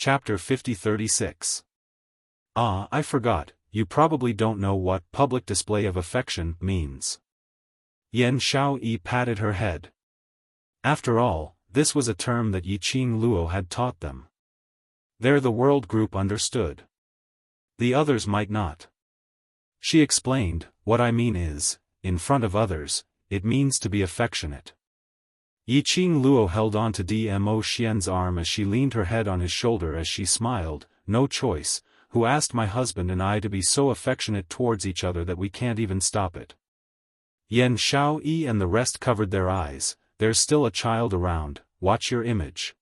Chapter 50-36. Ah, I forgot, you probably don't know what public display of affection means. Yan Xiaoyi patted her head. After all, this was a term that Yiqing Luo had taught them. There the world group understood. The others might not. She explained, what I mean is, in front of others, it means to be affectionate. Yiqing Luo held on to Dmo Xian's arm as she leaned her head on his shoulder as she smiled, no choice, who asked my husband and I to be so affectionate towards each other that we can't even stop it. Yan Xiaoyi and the rest covered their eyes, there's still a child around, watch your image.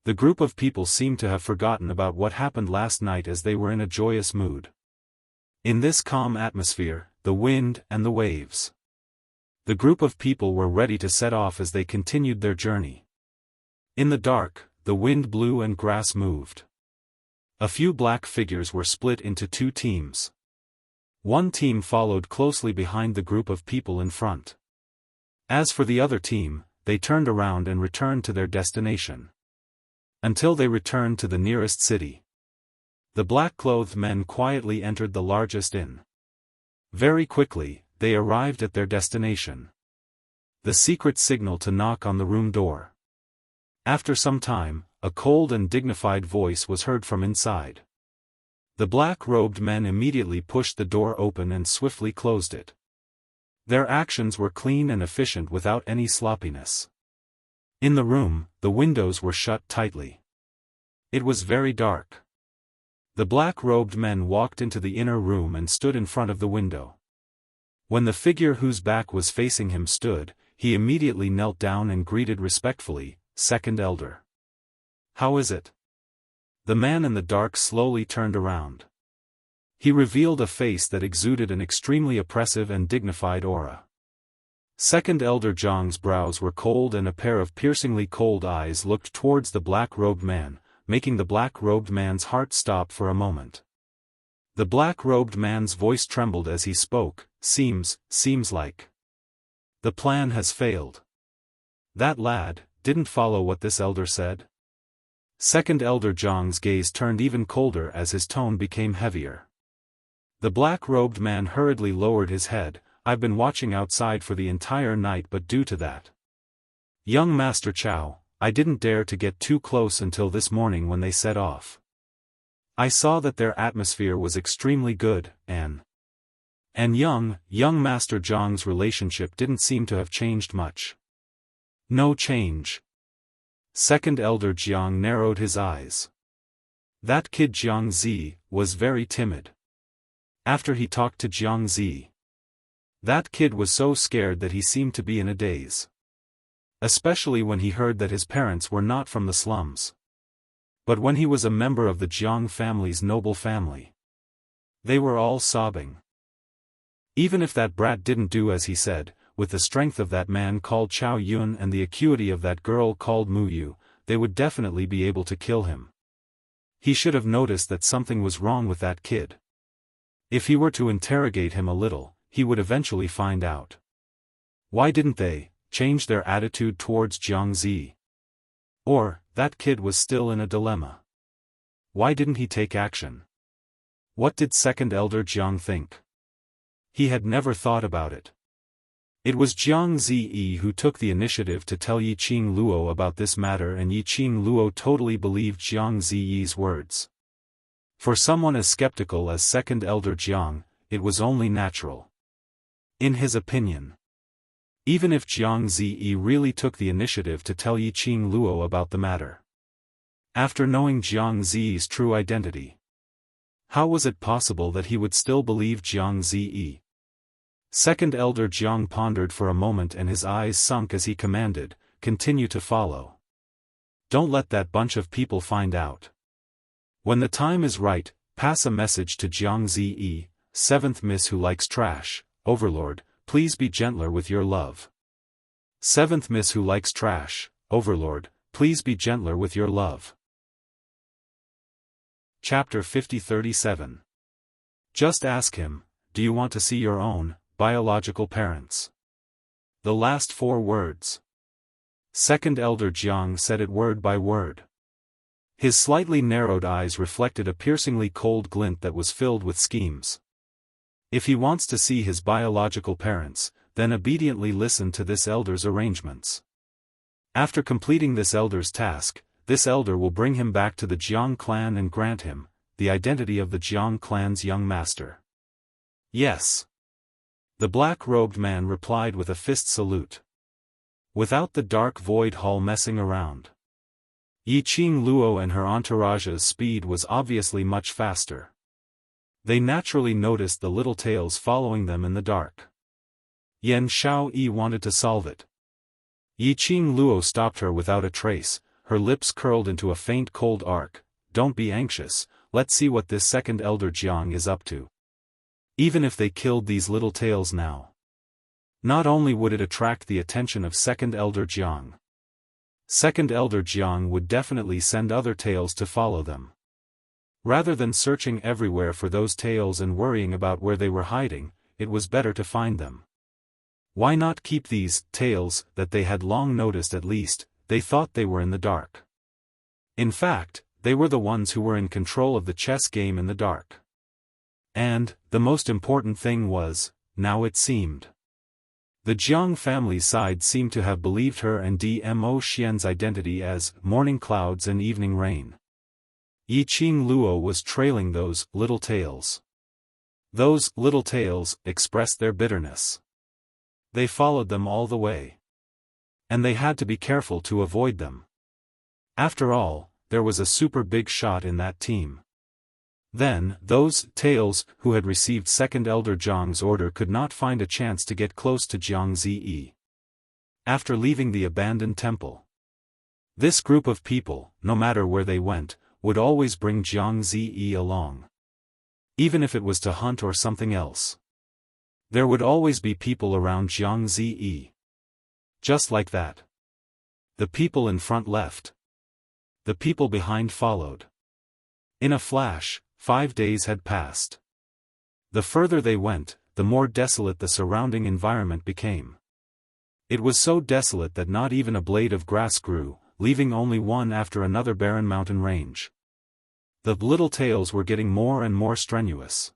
The group of people seemed to have forgotten about what happened last night as they were in a joyous mood. In this calm atmosphere, the wind and the waves. The group of people were ready to set off as they continued their journey. In the dark, the wind blew and grass moved. A few black figures were split into two teams. One team followed closely behind the group of people in front. As for the other team, they turned around and returned to their destination. Until they returned to the nearest city. The black-clothed men quietly entered the largest inn. Very quickly, they arrived at their destination. The secret signal to knock on the room door. After some time, a cold and dignified voice was heard from inside. The black-robed men immediately pushed the door open and swiftly closed it. Their actions were clean and efficient without any sloppiness. In the room, the windows were shut tightly. It was very dark. The black-robed men walked into the inner room and stood in front of the window. When the figure whose back was facing him stood, he immediately knelt down and greeted respectfully, "Second Elder. How is it?" The man in the dark slowly turned around. He revealed a face that exuded an extremely oppressive and dignified aura. Second Elder Zhang's brows were cold and a pair of piercingly cold eyes looked towards the black-robed man, making the black-robed man's heart stop for a moment. The black-robed man's voice trembled as he spoke, seems like. The plan has failed. That lad didn't follow what this elder said. Second Elder Zhang's gaze turned even colder as his tone became heavier. The black-robed man hurriedly lowered his head. I've been watching outside for the entire night, but due to that young Master Chow, I didn't dare to get too close until this morning when they set off. I saw that their atmosphere was extremely good, and young Master Zhang's relationship didn't seem to have changed much. No change. Second Elder Jiang narrowed his eyes. That kid Jiang Zi was very timid. After he talked to Jiang Zi, that kid was so scared that he seemed to be in a daze. Especially when he heard that his parents were not from the slums. But when he was a member of the Jiang family's noble family, they were all sobbing. Even if that brat didn't do as he said, with the strength of that man called Chao Yun and the acuity of that girl called Mu Yu, they would definitely be able to kill him. He should have noticed that something was wrong with that kid. If he were to interrogate him a little, he would eventually find out. Why didn't they change their attitude towards Jiang Zi? Or, that kid was still in a dilemma. Why didn't he take action? What did Second Elder Jiang think? He had never thought about it. It was Jiang Zi who took the initiative to tell Yiqing Luo about this matter, and Yiqing Luo totally believed Jiang Zi's words. For someone as skeptical as Second Elder Jiang, it was only natural. In his opinion, even if Jiang Zi really took the initiative to tell Yiqing Luo about the matter, after knowing Jiang Zi's true identity, how was it possible that he would still believe Jiang Zi? Second Elder Jiang pondered for a moment and his eyes sunk as he commanded, "Continue to follow. Don't let that bunch of people find out. When the time is right, pass a message to Jiang Zi, 7th Miss who likes trash, Overlord, please be gentler with your love. 7th Miss who likes trash, Overlord, please be gentler with your love." Chapter 50-37. Just ask him, do you want to see your own biological parents? The last 4 words. Second Elder Jiang said it word by word. His slightly narrowed eyes reflected a piercingly cold glint that was filled with schemes. If he wants to see his biological parents, then obediently listen to this elder's arrangements. After completing this elder's task, this elder will bring him back to the Jiang clan and grant him the identity of the Jiang clan's young master. Yes. The black-robed man replied with a fist salute. Without the dark void hall messing around. Yiqing Luo and her entourage's speed was obviously much faster. They naturally noticed the little tails following them in the dark. Yan Xiaoyi wanted to solve it. Yiqing Luo stopped her without a trace, her lips curled into a faint cold arc. Don't be anxious, let's see what this second elder Jiang is up to. Even if they killed these little tails now, not only would it attract the attention of second elder Jiang. Second elder Jiang would definitely send other tails to follow them. Rather than searching everywhere for those tails and worrying about where they were hiding, it was better to find them. Why not keep these tails that they had long noticed? At least they thought they were in the dark. In fact, they were the ones who were in control of the chess game in the dark. And, the most important thing was, now it seemed. The Jiang family side seemed to have believed her and Dmo Xian's identity as morning clouds and evening rain. Yiqing Luo was trailing those little tails. Those little tails expressed their bitterness. They followed them all the way. And they had to be careful to avoid them. After all, there was a super big shot in that team. Then, those tails who had received second elder Jiang's order could not find a chance to get close to Jiang Ziyi. After leaving the abandoned temple, this group of people, no matter where they went, would always bring Jiang Ziyi along. Even if it was to hunt or something else. There would always be people around Jiang Ziyi. Just like that. The people in front left. The people behind followed. In a flash, 5 days had passed. The further they went, the more desolate the surrounding environment became. It was so desolate that not even a blade of grass grew, leaving only one after another barren mountain range. The little tails were getting more and more strenuous.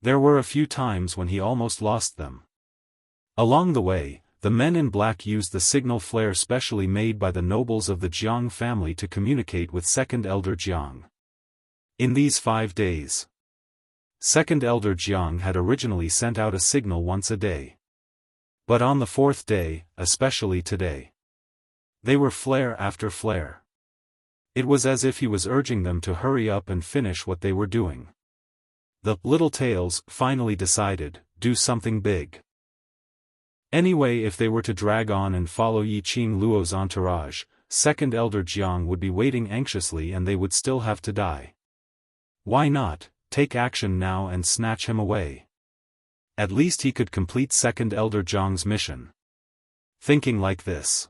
There were a few times when he almost lost them. Along the way, the men in black used the signal flare specially made by the nobles of the Jiang family to communicate with second elder Jiang. In these 5 days, second elder Jiang had originally sent out a signal once a day. But on the 4th day, especially today, they were flare after flare. It was as if he was urging them to hurry up and finish what they were doing. The little tails finally decided, do something big. Anyway, if they were to drag on and follow Yiqing Luo's entourage, second elder Jiang would be waiting anxiously and they would still have to die. Why not take action now and snatch him away? At least he could complete second elder Jiang's mission. Thinking like this,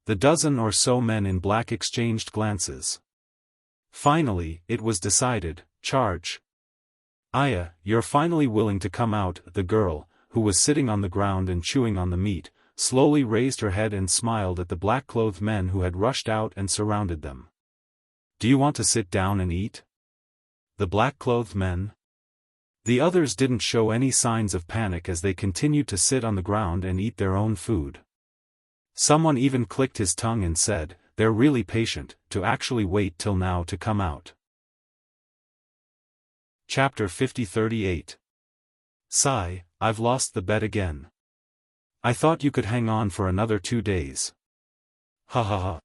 the dozen or so men in black exchanged glances. Finally, it was decided, charge. Aya, you're finally willing to come out. The girl, who was sitting on the ground and chewing on the meat, slowly raised her head and smiled at the black-clothed men who had rushed out and surrounded them. Do you want to sit down and eat? The black-clothed men? The others didn't show any signs of panic as they continued to sit on the ground and eat their own food. Someone even clicked his tongue and said, they're really patient, to actually wait till now to come out. Chapter 50-38. Sigh, I've lost the bet again. I thought you could hang on for another 2 days. Ha ha ha.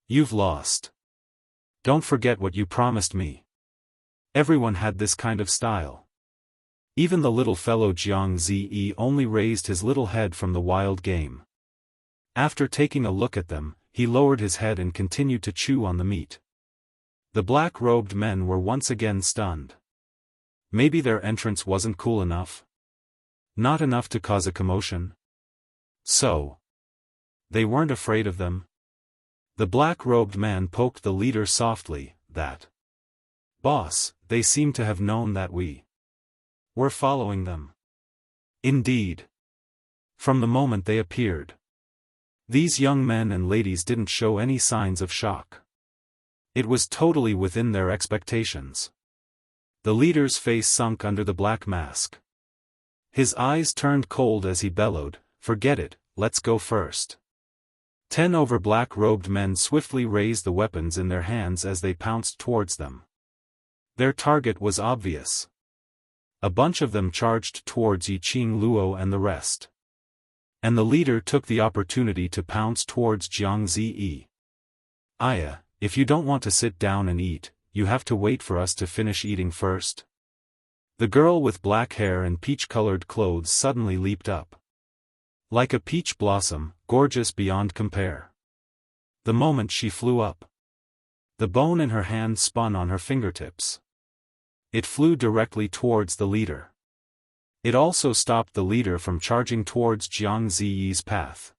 You've lost. Don't forget what you promised me. Everyone had this kind of style. Even the little fellow Jiang Ziyi only raised his little head from the wild game. After taking a look at them, he lowered his head and continued to chew on the meat. The black-robed men were once again stunned. Maybe their entrance wasn't cool enough? Not enough to cause a commotion? So, they weren't afraid of them? The black-robed man poked the leader softly, that. Boss, they seem to have known that we were following them. Indeed. From the moment they appeared, these young men and ladies didn't show any signs of shock. It was totally within their expectations. The leader's face sunk under the black mask. His eyes turned cold as he bellowed, "Forget it, let's go first." 10 over black-robed men swiftly raised the weapons in their hands as they pounced towards them. Their target was obvious. A bunch of them charged towards Yiqing Luo and the rest. And the leader took the opportunity to pounce towards Jiang Ziyi. "Aya, if you don't want to sit down and eat, you have to wait for us to finish eating first." The girl with black hair and peach-colored clothes suddenly leaped up. Like a peach blossom, gorgeous beyond compare. The moment she flew up, the bone in her hand spun on her fingertips. It flew directly towards the leader. It also stopped the leader from charging towards Jiang Ziyi's path.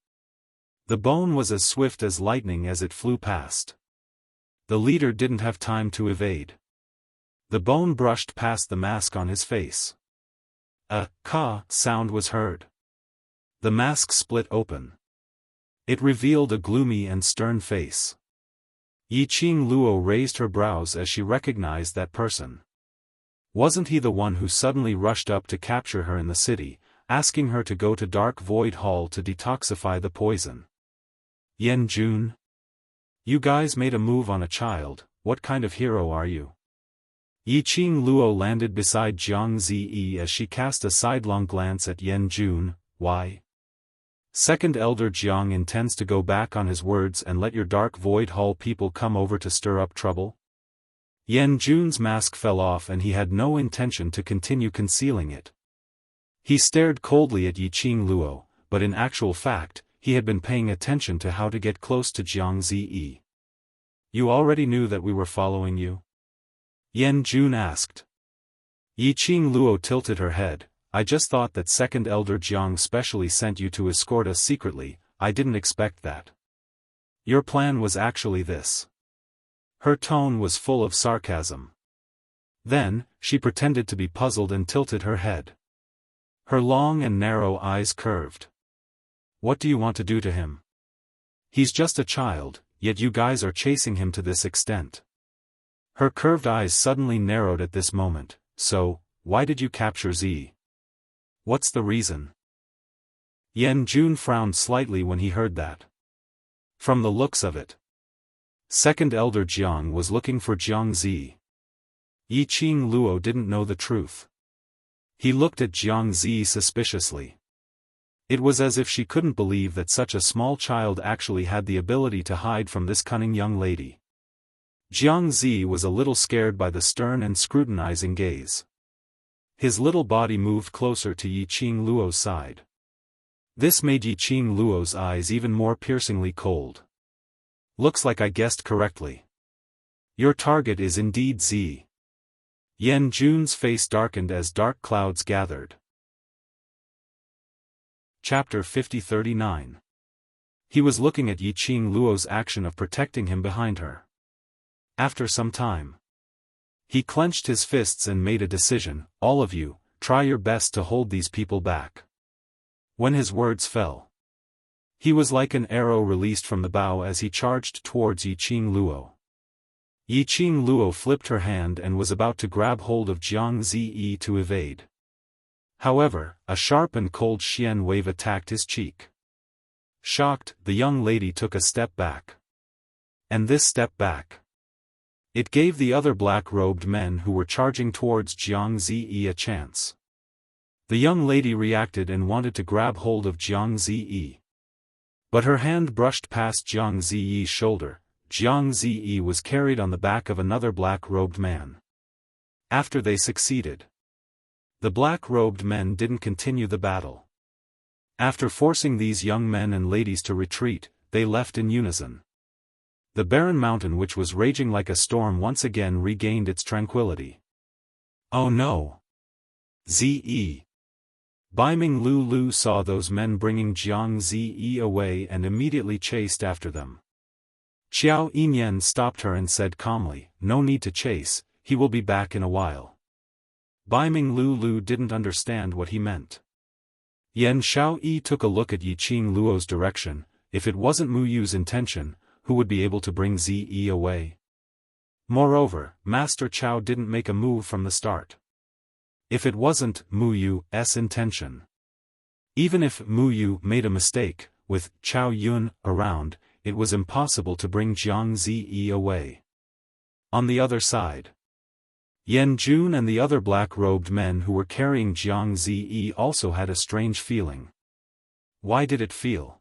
The bone was as swift as lightning as it flew past. The leader didn't have time to evade. The bone brushed past the mask on his face. A "ka" sound was heard. The mask split open. It revealed a gloomy and stern face. Yiqing Luo raised her brows as she recognized that person. Wasn't he the one who suddenly rushed up to capture her in the city, asking her to go to Dark Void Hall to detoxify the poison? Yan Jun? You guys made a move on a child, what kind of hero are you? Yiqing Luo landed beside Jiang Ziyi as she cast a sidelong glance at Yan Jun. Why? Second Elder Jiang intends to go back on his words and let your Dark Void Hall people come over to stir up trouble? Yan Jun's mask fell off and he had no intention to continue concealing it. He stared coldly at Yiqing Luo, but in actual fact, he had been paying attention to how to get close to Jiang Ziyi. You already knew that we were following you? Yan Jun asked. Yiqing Luo tilted her head. I just thought that Second Elder Jiang specially sent you to escort us secretly, I didn't expect that. Your plan was actually this. Her tone was full of sarcasm. Then, she pretended to be puzzled and tilted her head. Her long and narrow eyes curved. What do you want to do to him? He's just a child, yet you guys are chasing him to this extent. Her curved eyes suddenly narrowed at this moment. So, why did you capture Z? What's the reason? Yan Jun frowned slightly when he heard that. From the looks of it, Second Elder Jiang was looking for Jiang Zi. Yiqing Luo didn't know the truth. He looked at Jiang Zi suspiciously. It was as if she couldn't believe that such a small child actually had the ability to hide from this cunning young lady. Jiang Zi was a little scared by the stern and scrutinizing gaze. His little body moved closer to Yiqing Luo's side. This made Yiqing Luo's eyes even more piercingly cold. Looks like I guessed correctly. Your target is indeed Z. Yan Jun's face darkened as dark clouds gathered. Chapter 50-39. He was looking at Yiqing Luo's action of protecting him behind her. After some time, he clenched his fists and made a decision. All of you, try your best to hold these people back. When his words fell, he was like an arrow released from the bow as he charged towards Yiqing Luo. Yiqing Luo flipped her hand and was about to grab hold of Jiang Ziyi to evade. However, a sharp and cold Xian wave attacked his cheek. Shocked, the young lady took a step back. And this step back, it gave the other black-robed men who were charging towards Jiang Ziyi a chance. The young lady reacted and wanted to grab hold of Jiang Ziyi. But her hand brushed past Jiang Ziyi's shoulder. Jiang Ziyi was carried on the back of another black-robed man. After they succeeded, the black-robed men didn't continue the battle. After forcing these young men and ladies to retreat, they left in unison. The barren mountain which was raging like a storm once again regained its tranquility. Oh no! Zi. Baiming Lu saw those men bringing Jiang Ziyi away and immediately chased after them. Xiao Yinyan stopped her and said calmly, no need to chase, he will be back in a while. Baiming Lu didn't understand what he meant. Yan Xiaoyi took a look at Yiqing Luo's direction. If it wasn't Mu Yu's intention, who would be able to bring Zi away? Moreover, Master Chao didn't make a move from the start. If it wasn't Mu Yu's intention. Even if Mu Yu made a mistake, with Chao Yun around, it was impossible to bring Jiang Ziyi away. On the other side, Yan Jun and the other black-robed men who were carrying Jiang Ziyi also had a strange feeling. Why did it feel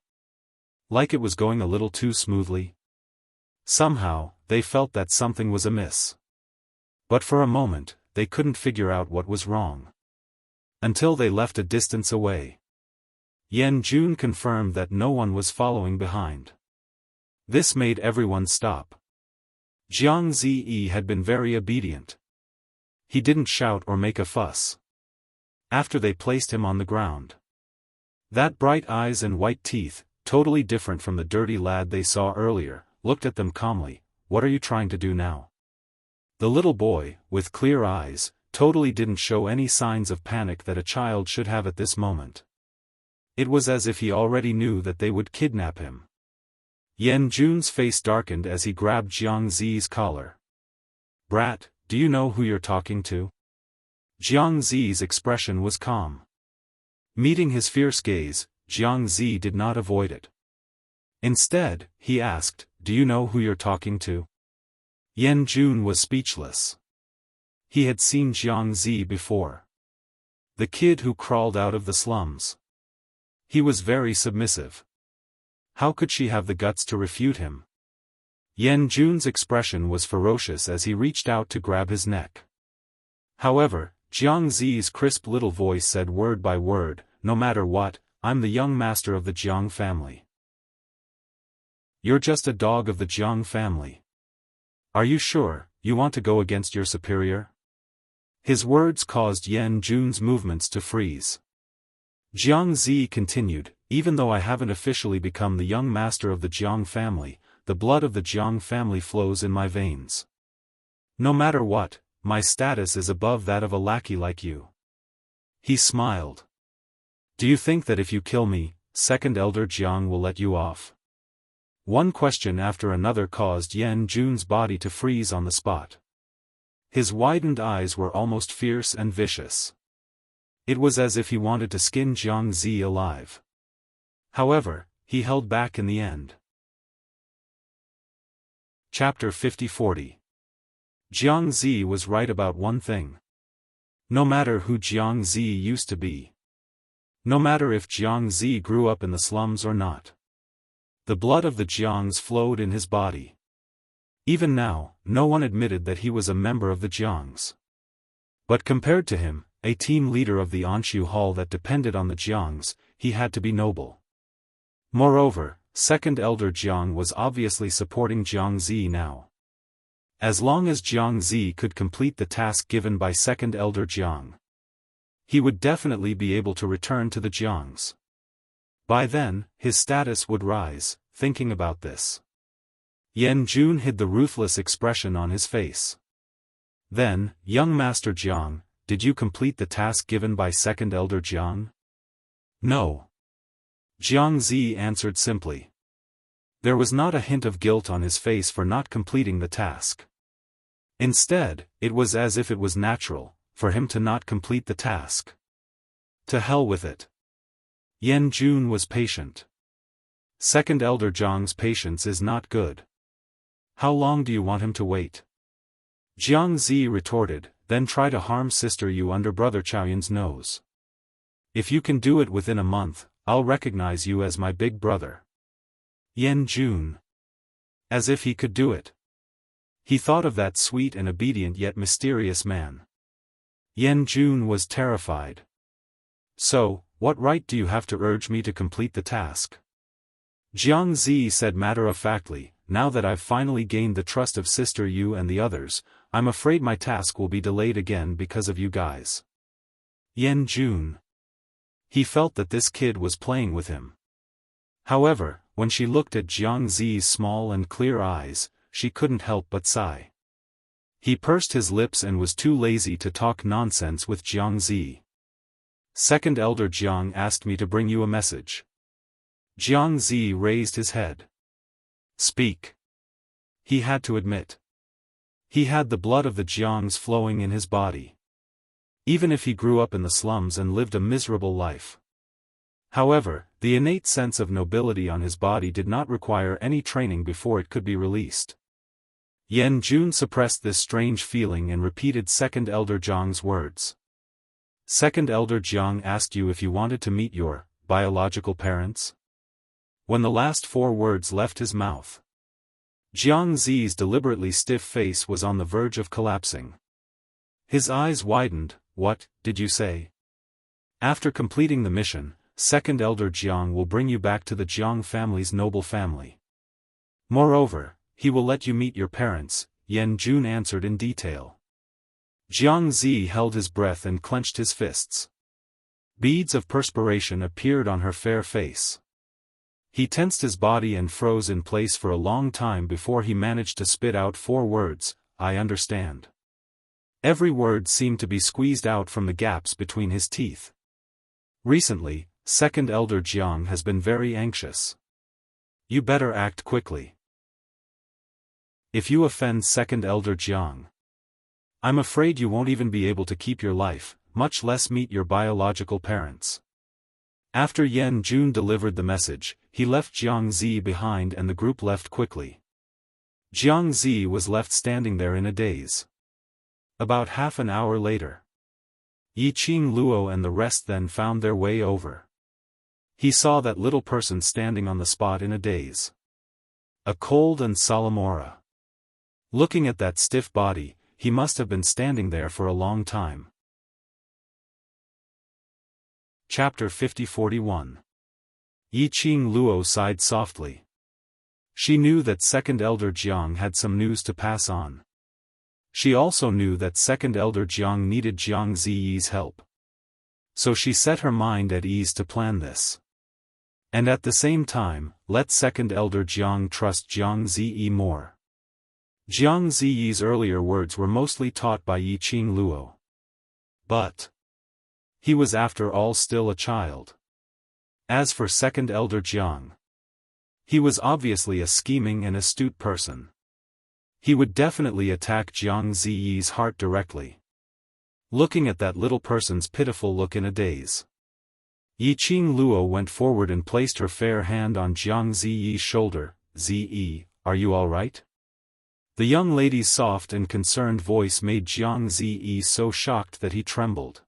like it was going a little too smoothly? Somehow, they felt that something was amiss. But for a moment, they couldn't figure out what was wrong. Until they left a distance away. Yan Jun confirmed that no one was following behind. This made everyone stop. Jiang Ziyi had been very obedient. He didn't shout or make a fuss. After they placed him on the ground. That bright eyes and white teeth, totally different from the dirty lad they saw earlier, looked at them calmly. What are you trying to do now? The little boy, with clear eyes, totally didn't show any signs of panic that a child should have at this moment. It was as if he already knew that they would kidnap him. Yan Jun's face darkened as he grabbed Jiang Zi's collar. Brat, do you know who you're talking to? Jiang Zi's expression was calm. Meeting his fierce gaze, Jiang Zi did not avoid it. Instead, he asked, do you know who you're talking to? Yan Jun was speechless. He had seen Jiang Zi before. The kid who crawled out of the slums. He was very submissive. How could she have the guts to refute him? Yan Jun's expression was ferocious as he reached out to grab his neck. However, Jiang Zi's crisp little voice said word by word, no matter what, I'm the young master of the Jiang family. You're just a dog of the Jiang family. Are you sure you want to go against your superior? His words caused Yan Jun's movements to freeze. Jiang Zi continued, even though I haven't officially become the young master of the Jiang family, the blood of the Jiang family flows in my veins. No matter what, my status is above that of a lackey like you. He smiled. Do you think that if you kill me, second elder Jiang will let you off? One question after another caused Yan Jun's body to freeze on the spot. His widened eyes were almost fierce and vicious. It was as if he wanted to skin Jiang Zi alive. However, he held back in the end. Chapter 50-40. Jiang Zi was right about one thing. No matter who Jiang Zi used to be. No matter if Jiang Zi grew up in the slums or not. The blood of the Jiangs flowed in his body. Even now, no one admitted that he was a member of the Jiangs. But compared to him, a team leader of the Anshu Hall that depended on the Jiangs, he had to be noble. Moreover, second elder Jiang was obviously supporting Jiang Zi now. As long as Jiang Zi could complete the task given by second elder Jiang, he would definitely be able to return to the Jiangs. By then, his status would rise. Thinking about this, Yan Jun hid the ruthless expression on his face. Then, young Master Jiang, did you complete the task given by second elder Jiang? No. Jiang Zi answered simply. There was not a hint of guilt on his face for not completing the task. Instead, it was as if it was natural for him to not complete the task. To hell with it. Yan Jun was patient. Second elder Jiang's patience is not good. How long do you want him to wait? Jiang Zi retorted, then try to harm Sister Yu under Brother Chaoyun's nose. If you can do it within a month, I'll recognize you as my big brother. Yan Jun. As if he could do it. He thought of that sweet and obedient yet mysterious man. Yan Jun was terrified. So, what right do you have to urge me to complete the task? Jiang Zi said matter-of-factly, now that I've finally gained the trust of Sister Yu and the others, I'm afraid my task will be delayed again because of you guys. Yan Jun. He felt that this kid was playing with him. However, when she looked at Jiang Zi's small and clear eyes, she couldn't help but sigh. He pursed his lips and was too lazy to talk nonsense with Jiang Zi. Second elder Jiang asked me to bring you a message. Jiang Zi raised his head. Speak. He had to admit. He had the blood of the Jiangs flowing in his body. Even if he grew up in the slums and lived a miserable life. However, the innate sense of nobility on his body did not require any training before it could be released. Yan Jun suppressed this strange feeling and repeated Second Elder Jiang's words. Second Elder Jiang asked you if you wanted to meet your biological parents? When the last 4 words left his mouth, Jiang Zi's deliberately stiff face was on the verge of collapsing. His eyes widened. What did you say? After completing the mission, Second Elder Jiang will bring you back to the Jiang family's noble family. Moreover, he will let you meet your parents, Yan Jun answered in detail. Jiang Zi held his breath and clenched his fists. Beads of perspiration appeared on her fair face. He tensed his body and froze in place for a long time before he managed to spit out 4 words, I understand. Every word seemed to be squeezed out from the gaps between his teeth. Recently, Second Elder Jiang has been very anxious. You better act quickly. If you offend Second Elder Jiang, I'm afraid you won't even be able to keep your life, much less meet your biological parents. After Yan Jun delivered the message, he left Jiang Zi behind and the group left quickly. Jiang Zi was left standing there in a daze. About half an hour later, Yiqing Luo and the rest then found their way over. He saw that little person standing on the spot in a daze. A cold and solemn aura. Looking at that stiff body, he must have been standing there for a long time. Chapter 50-41. Yiqing Luo sighed softly. She knew that Second Elder Jiang had some news to pass on. She also knew that Second Elder Jiang needed Jiang Ziyi's help. So she set her mind at ease to plan this. And at the same time, let Second Elder Jiang trust Jiang Ziyi more. Jiang Ziyi's earlier words were mostly taught by Yiqing Luo. But he was after all still a child. As for Second Elder Jiang, he was obviously a scheming and astute person. He would definitely attack Jiang Ziyi's heart directly. Looking at that little person's pitiful look in a daze, Yiqing Luo went forward and placed her fair hand on Jiang Ziyi's shoulder. Ziyi, are you all right? The young lady's soft and concerned voice made Jiang Ziyi so shocked that he trembled.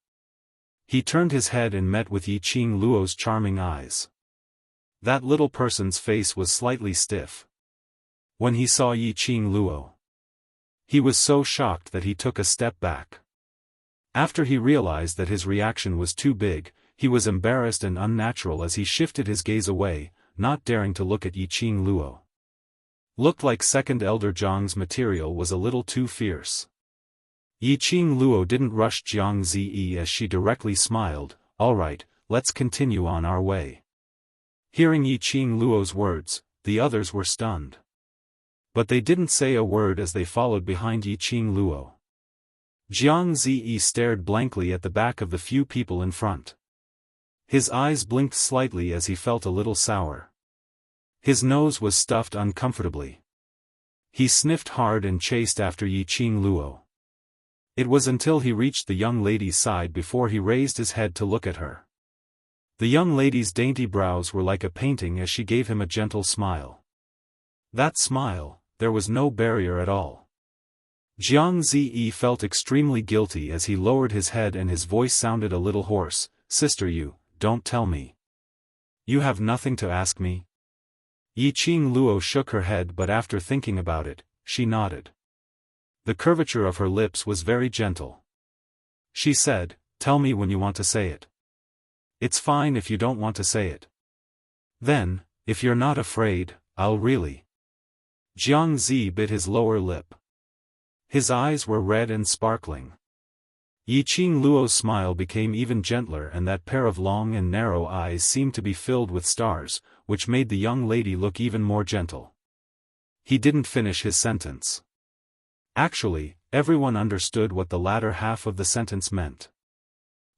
He turned his head and met with Yiqing Luo's charming eyes. That little person's face was slightly stiff. When he saw Yiqing Luo, he was so shocked that he took a step back. After he realized that his reaction was too big, he was embarrassed and unnatural as he shifted his gaze away, not daring to look at Yiqing Luo. Looked like Second Elder Jiang's material was a little too fierce. Yiqing Luo didn't rush Jiang Ziyi as she directly smiled, all right, let's continue on our way. Hearing Yiqing Luo's words, the others were stunned. But they didn't say a word as they followed behind Yiqing Luo. Jiang Ziyi stared blankly at the back of the few people in front. His eyes blinked slightly as he felt a little sour. His nose was stuffed uncomfortably. He sniffed hard and chased after Yiqing Luo. It was until he reached the young lady's side before he raised his head to look at her. The young lady's dainty brows were like a painting as she gave him a gentle smile. That smile, there was no barrier at all. Jiang Ziyi felt extremely guilty as he lowered his head and his voice sounded a little hoarse. Sister, you, don't tell me. You have nothing to ask me? Yiqing Luo shook her head, but after thinking about it, she nodded. The curvature of her lips was very gentle. She said, tell me when you want to say it. It's fine if you don't want to say it. Then, if you're not afraid, I'll really. Jiang Zi bit his lower lip. His eyes were red and sparkling. Yiqing Luo's smile became even gentler and that pair of long and narrow eyes seemed to be filled with stars, which made the young lady look even more gentle. He didn't finish his sentence. Actually, everyone understood what the latter half of the sentence meant.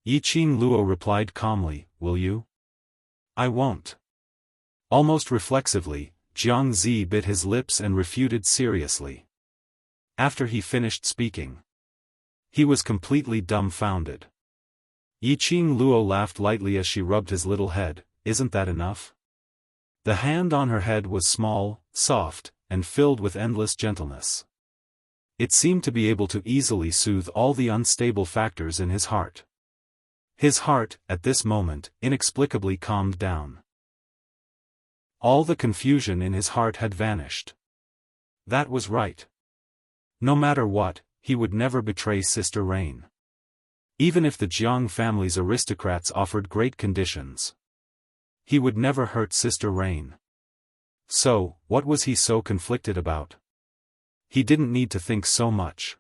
Yiqing Luo replied calmly, will you? I won't. Almost reflexively, Jiang Zi bit his lips and refuted seriously. After he finished speaking, he was completely dumbfounded. Yiqing Luo laughed lightly as she rubbed his little head. Isn't that enough? The hand on her head was small, soft, and filled with endless gentleness. It seemed to be able to easily soothe all the unstable factors in his heart. His heart, at this moment, inexplicably calmed down. All the confusion in his heart had vanished. That was right. No matter what, he would never betray Sister Rain. Even if the Jiang family's aristocrats offered great conditions, he would never hurt Sister Rain. So, what was he so conflicted about? He didn't need to think so much.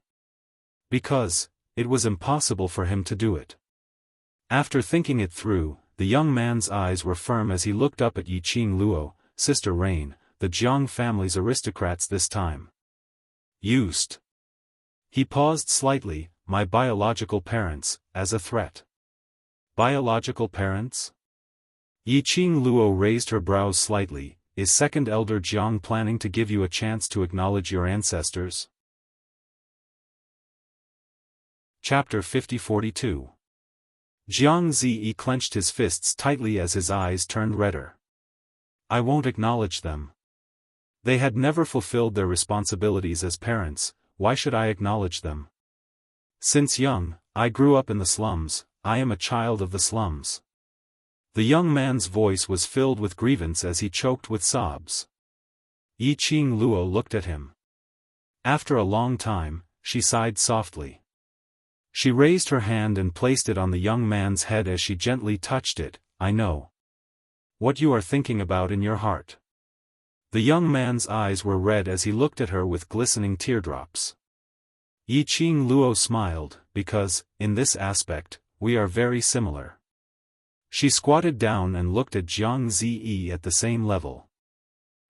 Because, it was impossible for him to do it. After thinking it through, the young man's eyes were firm as he looked up at Yiqing Luo. Sister Rain, the Jiang family's aristocrats this time used. He paused slightly, my biological parents, as a threat. Biological parents? Yiqing Luo raised her brows slightly. Is Second Elder Jiang planning to give you a chance to acknowledge your ancestors? Chapter 50-42. Jiang Ziyi clenched his fists tightly as his eyes turned redder. I won't acknowledge them. They had never fulfilled their responsibilities as parents, why should I acknowledge them? Since young, I grew up in the slums, I am a child of the slums. The young man's voice was filled with grievance as he choked with sobs. Yiqing Luo looked at him. After a long time, she sighed softly. She raised her hand and placed it on the young man's head as she gently touched it. I know what you are thinking about in your heart. The young man's eyes were red as he looked at her with glistening teardrops. Yiqing Luo smiled, because, in this aspect, we are very similar. She squatted down and looked at Jiang Ziyi at the same level.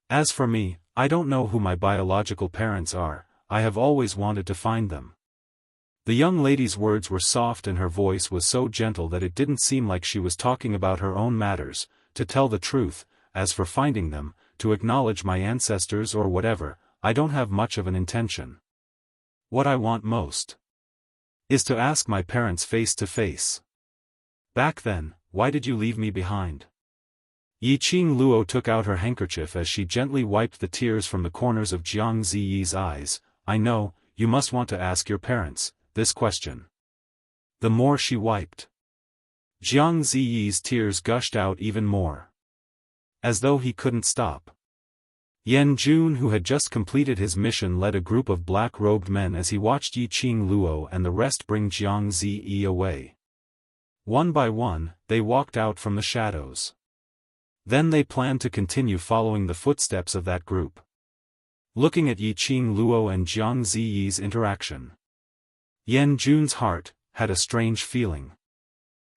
As for me, I don't know who my biological parents are, I have always wanted to find them. The young lady's words were soft and her voice was so gentle that it didn't seem like she was talking about her own matters. To tell the truth, as for finding them, to acknowledge my ancestors or whatever, I don't have much of an intention. What I want most is to ask my parents face to face. Back then, why did you leave me behind? Yiqing Luo took out her handkerchief as she gently wiped the tears from the corners of Jiang Ziyi's eyes. I know, you must want to ask your parents this question. The more she wiped, Jiang Ziyi's tears gushed out even more. As though he couldn't stop. Yan Jun, who had just completed his mission, led a group of black-robed men as he watched Yiqing Luo and the rest bring Jiang Ziyi away. One by one, they walked out from the shadows. Then they planned to continue following the footsteps of that group. Looking at Yiqing Luo and Jiang Ziyi's interaction, Yan Jun's heart had a strange feeling.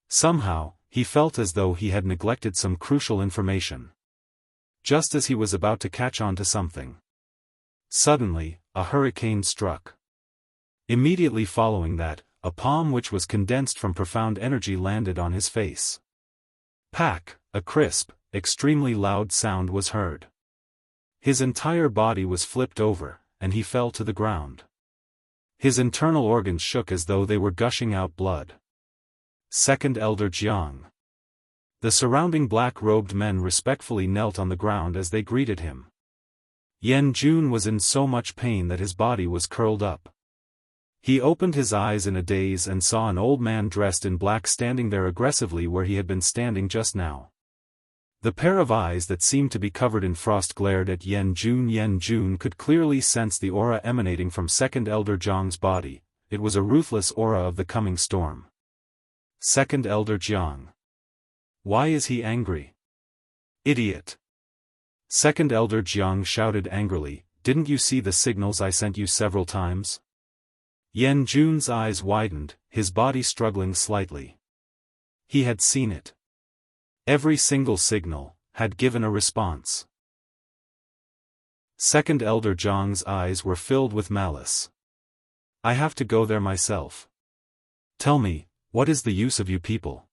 Somehow, he felt as though he had neglected some crucial information. Just as he was about to catch on to something, suddenly, a hurricane struck. Immediately following that, a palm which was condensed from profound energy landed on his face. Pack, a crisp, extremely loud sound was heard. His entire body was flipped over, and he fell to the ground. His internal organs shook as though they were gushing out blood. Second Elder Jiang. The surrounding black-robed men respectfully knelt on the ground as they greeted him. Yan Jun was in so much pain that his body was curled up. He opened his eyes in a daze and saw an old man dressed in black standing there aggressively where he had been standing just now. The pair of eyes that seemed to be covered in frost glared at Yan Jun. Yan Jun could clearly sense the aura emanating from Second Elder Jiang's body. It was a ruthless aura of the coming storm. Second Elder Jiang. Why is he angry? Idiot! Second Elder Jiang shouted angrily, didn't you see the signals I sent you several times? Yan Jun's eyes widened, his body struggling slightly. He had seen it. Every single signal had given a response. Second Elder Jiang's eyes were filled with malice. I have to go there myself. Tell me, what is the use of you people?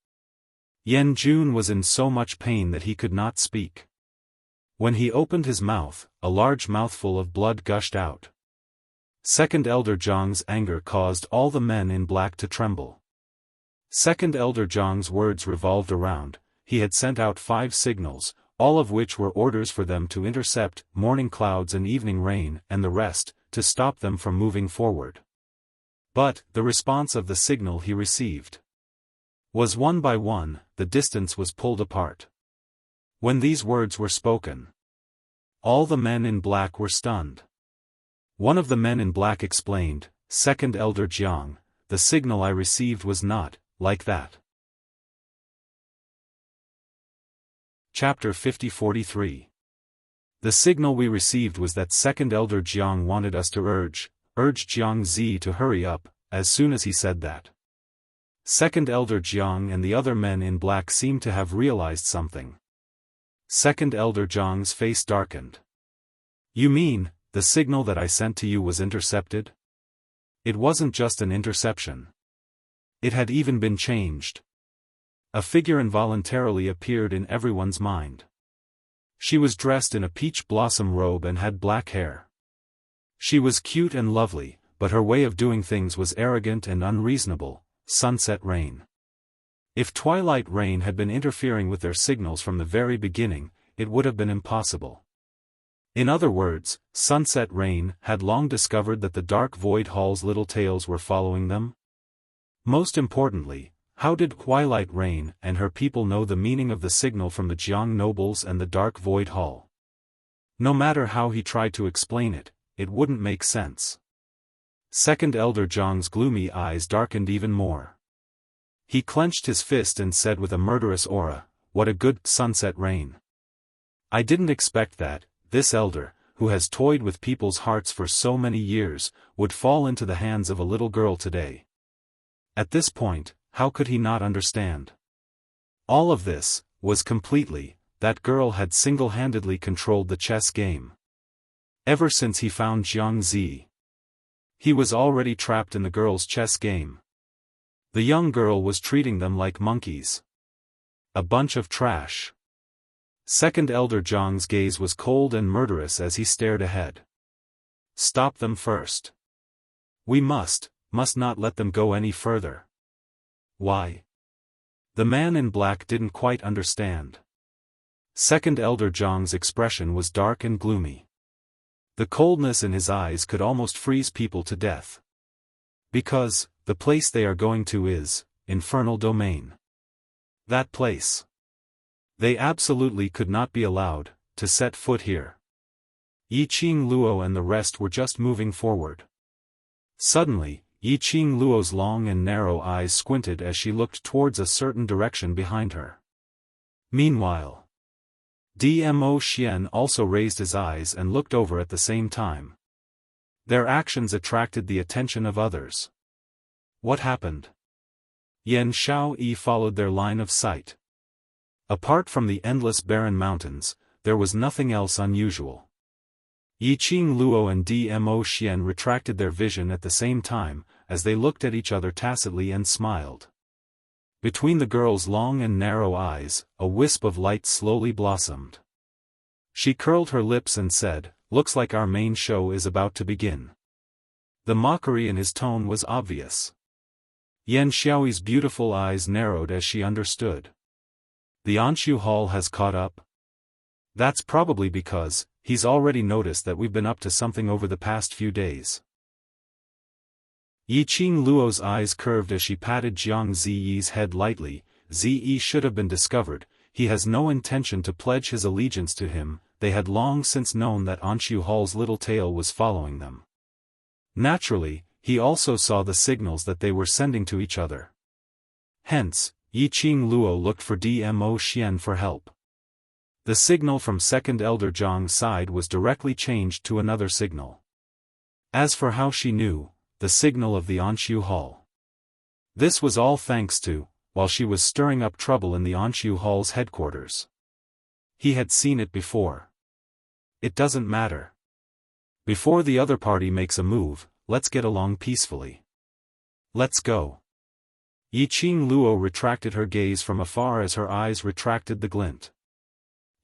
Yan Jun was in so much pain that he could not speak. When he opened his mouth, a large mouthful of blood gushed out. Second Elder Zhang's anger caused all the men in black to tremble. Second Elder Zhang's words revolved around, he had sent out 5 signals, all of which were orders for them to intercept morning clouds and evening rain and the rest, to stop them from moving forward. But, the response of the signal he received was one by one, the distance was pulled apart. When these words were spoken, all the men in black were stunned. One of the men in black explained, Second Elder Jiang, the signal I received was not like that. Chapter 50-43. The signal we received was that Second Elder Jiang wanted us to urge Jiang Zi to hurry up, as soon as he said that. Second Elder Jiang and the other men in black seemed to have realized something. Second Elder Jiang's face darkened. You mean, the signal that I sent to you was intercepted? It wasn't just an interception. It had even been changed. A figure involuntarily appeared in everyone's mind. She was dressed in a peach blossom robe and had black hair. She was cute and lovely, but her way of doing things was arrogant and unreasonable. Sunset Rain. If Twilight Rain had been interfering with their signals from the very beginning, it would have been impossible. In other words, Sunset Rain had long discovered that the Dark Void Hall's little tails were following them. Most importantly, how did Twilight Rain and her people know the meaning of the signal from the Jiang nobles and the Dark Void Hall? No matter how he tried to explain it, it wouldn't make sense. Second Elder Jiang's gloomy eyes darkened even more. He clenched his fist and said with a murderous aura, "What a good Sunset Rain. I didn't expect that, this elder, who has toyed with people's hearts for so many years, would fall into the hands of a little girl today." At this point, how could he not understand? All of this was completely, that girl had single-handedly controlled the chess game. Ever since he found Jiang Zi, he was already trapped in the girl's chess game. The young girl was treating them like monkeys. A bunch of trash. Second Elder Jiang's gaze was cold and murderous as he stared ahead. Stop them first. We must not let them go any further. Why? The man in black didn't quite understand. Second Elder Jiang's expression was dark and gloomy. The coldness in his eyes could almost freeze people to death. Because, the place they are going to is, Infernal Domain. That place. They absolutely could not be allowed to set foot here. Yi Qing Luo and the rest were just moving forward. Suddenly, Yi Qing Luo's long and narrow eyes squinted as she looked towards a certain direction behind her. Meanwhile, Dmo Xian also raised his eyes and looked over at the same time. Their actions attracted the attention of others. What happened? Yan Xiaoyi followed their line of sight. Apart from the endless barren mountains, there was nothing else unusual. Yi Qing Luo and Dmo Xian retracted their vision at the same time, as they looked at each other tacitly and smiled. Between the girl's long and narrow eyes, a wisp of light slowly blossomed. She curled her lips and said, "Looks like our main show is about to begin." The mockery in his tone was obvious. Yan Xiaoyi's beautiful eyes narrowed as she understood. The Anshu Hall has caught up? That's probably because he's already noticed that we've been up to something over the past few days. Yi Qing Luo's eyes curved as she patted Jiang Ziyi's head lightly. Ziyi should have been discovered, he has no intention to pledge his allegiance to him. They had long since known that Anshu Hall's little tail was following them. Naturally, he also saw the signals that they were sending to each other. Hence, Yi Qing Luo looked for Dmo Xian for help. The signal from Second Elder Jiang's side was directly changed to another signal. As for how she knew, the signal of the Anshu Hall. This was all thanks to, while she was stirring up trouble in the Anshu Hall's headquarters. He had seen it before. It doesn't matter. Before the other party makes a move, let's get along peacefully. Let's go. Yi Qing Luo retracted her gaze from afar as her eyes retracted the glint.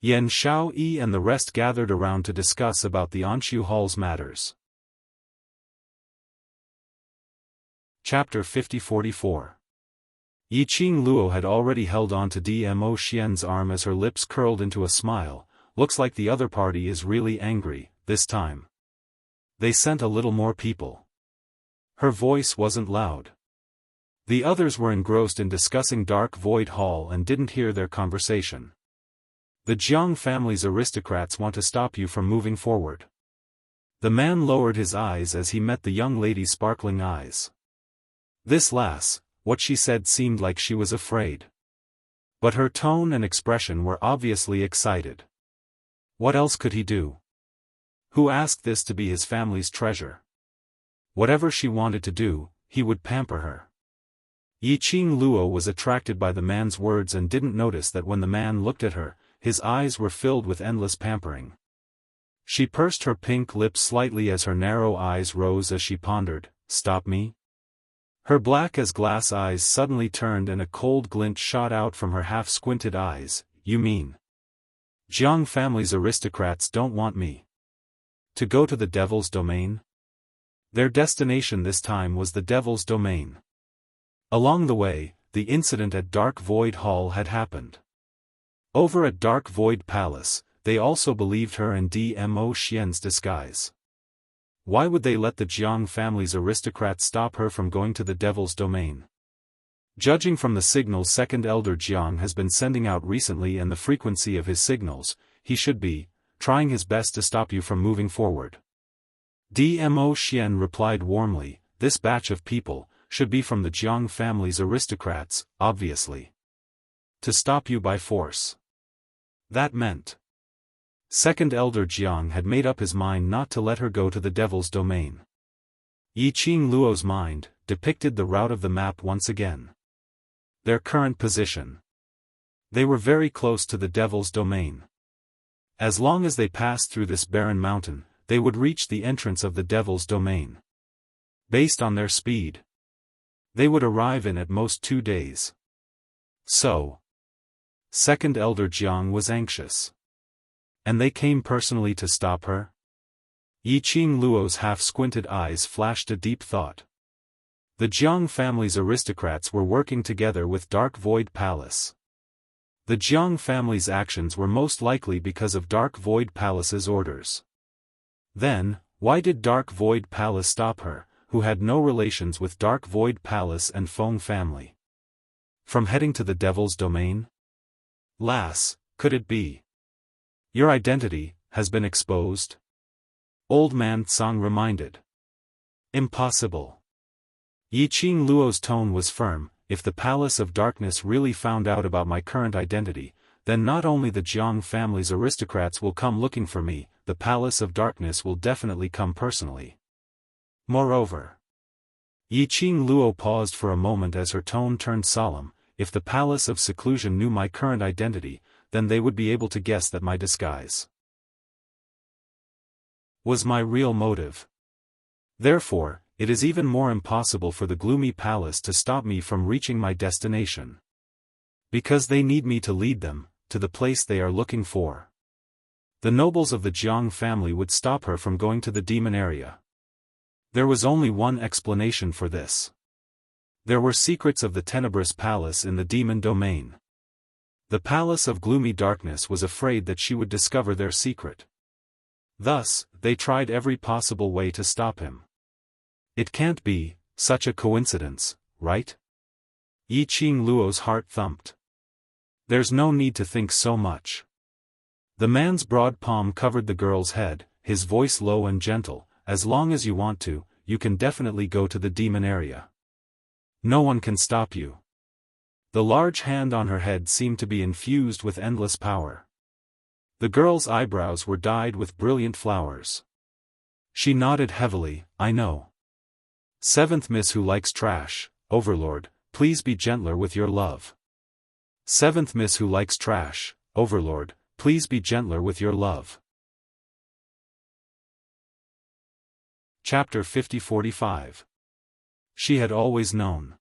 Yan Xiaoyi and the rest gathered around to discuss about the Anshu Hall's matters. Chapter 50-44. Yiqing Luo had already held on to Dmo Xian's arm as her lips curled into a smile. Looks like the other party is really angry, this time. They sent a little more people. Her voice wasn't loud. The others were engrossed in discussing Dark Void Hall and didn't hear their conversation. The Jiang family's aristocrats want to stop you from moving forward. The man lowered his eyes as he met the young lady's sparkling eyes. This lass, what she said seemed like she was afraid. But her tone and expression were obviously excited. What else could he do? Who asked this to be his family's treasure? Whatever she wanted to do, he would pamper her. Yiqing Luo was attracted by the man's words and didn't notice that when the man looked at her, his eyes were filled with endless pampering. She pursed her pink lips slightly as her narrow eyes rose as she pondered, "Stop me?" Her black as glass eyes suddenly turned and a cold glint shot out from her half-squinted eyes. "You mean Jiang family's aristocrats don't want me to go to the Devil's Domain?" Their destination this time was the Devil's Domain. Along the way, the incident at Dark Void Hall had happened. Over at Dark Void Palace, they also believed her in Dmo Xian's disguise. Why would they let the Jiang family's aristocrats stop her from going to the Devil's Domain? Judging from the signals Second Elder Jiang has been sending out recently and the frequency of his signals, he should be trying his best to stop you from moving forward. Dmo Xian replied warmly, "This batch of people should be from the Jiang family's aristocrats, obviously. To stop you by force." That meant Second Elder Jiang had made up his mind not to let her go to the Devil's Domain. Yiqing Luo's mind depicted the route of the map once again. Their current position. They were very close to the Devil's Domain. As long as they passed through this barren mountain, they would reach the entrance of the Devil's Domain. Based on their speed, they would arrive in at most 2 days. So, Second Elder Jiang was anxious. And they came personally to stop her? Yiqing Luo's half-squinted eyes flashed a deep thought. The Jiang family's aristocrats were working together with Dark Void Palace. The Jiang family's actions were most likely because of Dark Void Palace's orders. Then, why did Dark Void Palace stop her, who had no relations with Dark Void Palace and Feng family, from heading to the Devil's Domain? Lass, could it be? Your identity has been exposed? Old Man Tsang reminded. Impossible. Yiqing Luo's tone was firm. If the Palace of Darkness really found out about my current identity, then not only the Jiang family's aristocrats will come looking for me, the Palace of Darkness will definitely come personally. Moreover, Yiqing Luo paused for a moment as her tone turned solemn. If the Palace of Seclusion knew my current identity, then they would be able to guess that my disguise was my real motive. Therefore, it is even more impossible for the Gloomy Palace to stop me from reaching my destination. Because they need me to lead them to the place they are looking for. The nobles of the Jiang family would stop her from going to the demon area. There was only one explanation for this. There were secrets of the Tenebrous Palace in the Demon Domain. The Palace of Gloomy Darkness was afraid that she would discover their secret. Thus, they tried every possible way to stop him. It can't be such a coincidence, right? Yiqing Luo's heart thumped. There's no need to think so much. The man's broad palm covered the girl's head, his voice low and gentle. As long as you want to, you can definitely go to the demon area. No one can stop you. The large hand on her head seemed to be infused with endless power. The girl's eyebrows were dyed with brilliant flowers. She nodded heavily, "I know. Seventh Miss who likes trash, Overlord, please be gentler with your love. Seventh Miss who likes trash, Overlord, please be gentler with your love." Chapter 50-45. She had always known.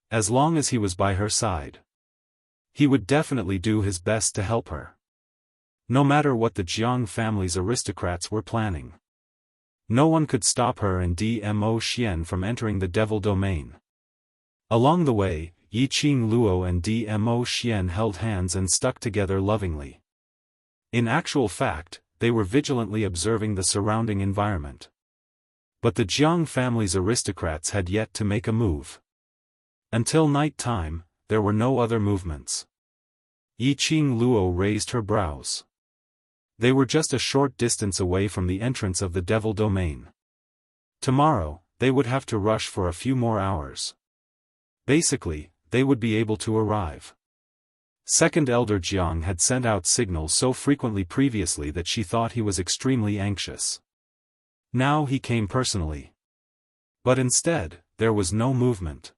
As long as he was by her side, he would definitely do his best to help her. No matter what the Jiang family's aristocrats were planning. No one could stop her and Dmo Xian from entering the devil domain. Along the way, Yiqing Luo and Dmo Xian held hands and stuck together lovingly. In actual fact, they were vigilantly observing the surrounding environment. But the Jiang family's aristocrats had yet to make a move. Until night time, there were no other movements. Yiqing Luo raised her brows. They were just a short distance away from the entrance of the devil domain. Tomorrow, they would have to rush for a few more hours. Basically, they would be able to arrive. Second Elder Jiang had sent out signals so frequently previously that she thought he was extremely anxious. Now he came personally. But instead, there was no movement.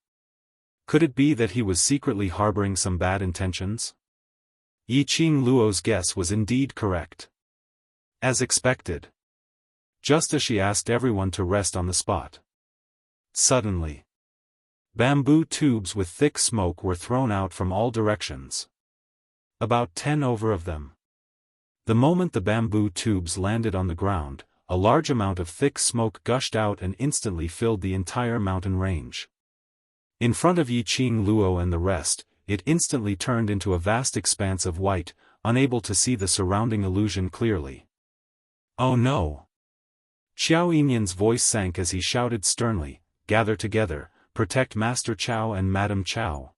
Could it be that he was secretly harboring some bad intentions? Yiqing Luo's guess was indeed correct. As expected. Just as she asked everyone to rest on the spot. Suddenly, bamboo tubes with thick smoke were thrown out from all directions. About 10 over of them. The moment the bamboo tubes landed on the ground, a large amount of thick smoke gushed out and instantly filled the entire mountain range. In front of Yiqing Luo and the rest, it instantly turned into a vast expanse of white, unable to see the surrounding illusion clearly. Oh no! Xiao Yinyan's voice sank as he shouted sternly, "Gather together, protect Master Chao and Madam Chao."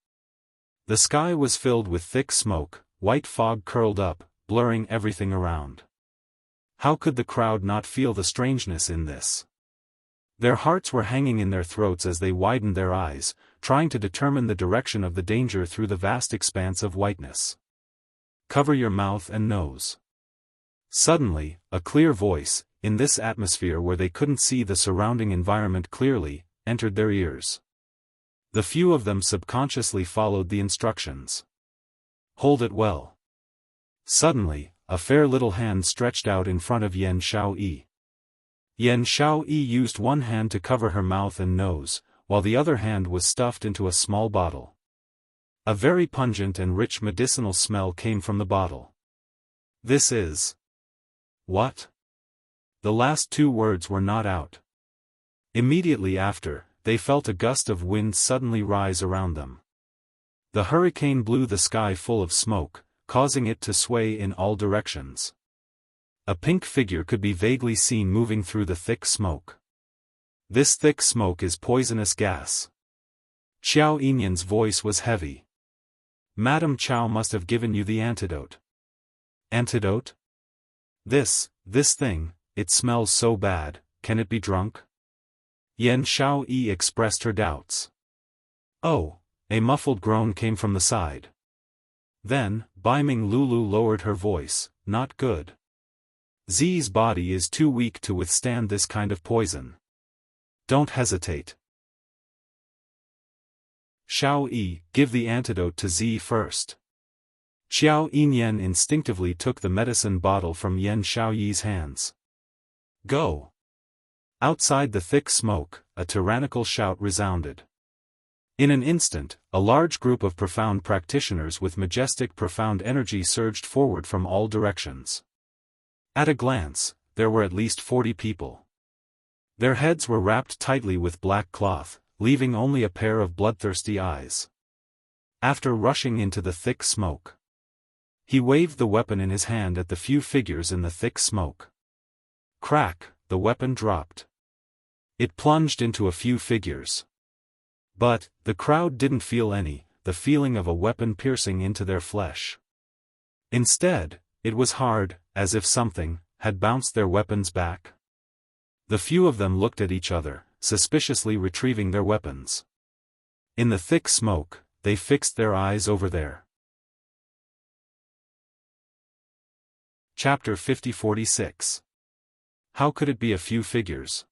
The sky was filled with thick smoke, white fog curled up, blurring everything around. How could the crowd not feel the strangeness in this? Their hearts were hanging in their throats as they widened their eyes, trying to determine the direction of the danger through the vast expanse of whiteness. "Cover your mouth and nose." Suddenly, a clear voice, in this atmosphere where they couldn't see the surrounding environment clearly, entered their ears. The few of them subconsciously followed the instructions. "Hold it well." Suddenly, a fair little hand stretched out in front of Yan Xiaoyi. Yan Xiaoyi used one hand to cover her mouth and nose, while the other hand was stuffed into a small bottle. A very pungent and rich medicinal smell came from the bottle. "This is..." "What?" The last two words were not out. Immediately after, they felt a gust of wind suddenly rise around them. The hurricane blew the sky full of smoke, causing it to sway in all directions. A pink figure could be vaguely seen moving through the thick smoke. "This thick smoke is poisonous gas." Xiao Yinyan's voice was heavy. "Madam Chao must have given you the antidote." "Antidote? This thing, it smells so bad, can it be drunk?" Yan Xiaoyi expressed her doubts. "Oh," a muffled groan came from the side. Then, Baiming Lulu lowered her voice, "Not good. Zi's body is too weak to withstand this kind of poison. Don't hesitate. Xiaoyi, give the antidote to Zi first." Xiao Yinyan instinctively took the medicine bottle from Yan Xiaoyi's hands. "Go!" Outside the thick smoke, a tyrannical shout resounded. In an instant, a large group of profound practitioners with majestic profound energy surged forward from all directions. At a glance, there were at least 40 people. Their heads were wrapped tightly with black cloth, leaving only a pair of bloodthirsty eyes. After rushing into the thick smoke, he waved the weapon in his hand at the few figures in the thick smoke. Crack, the weapon dropped. It plunged into a few figures. But, the crowd didn't feel the feeling of a weapon piercing into their flesh. Instead, it was hard, as if something had bounced their weapons back. The few of them looked at each other, suspiciously retrieving their weapons. In the thick smoke, they fixed their eyes over there. Chapter 50-46. How could it be a few figures?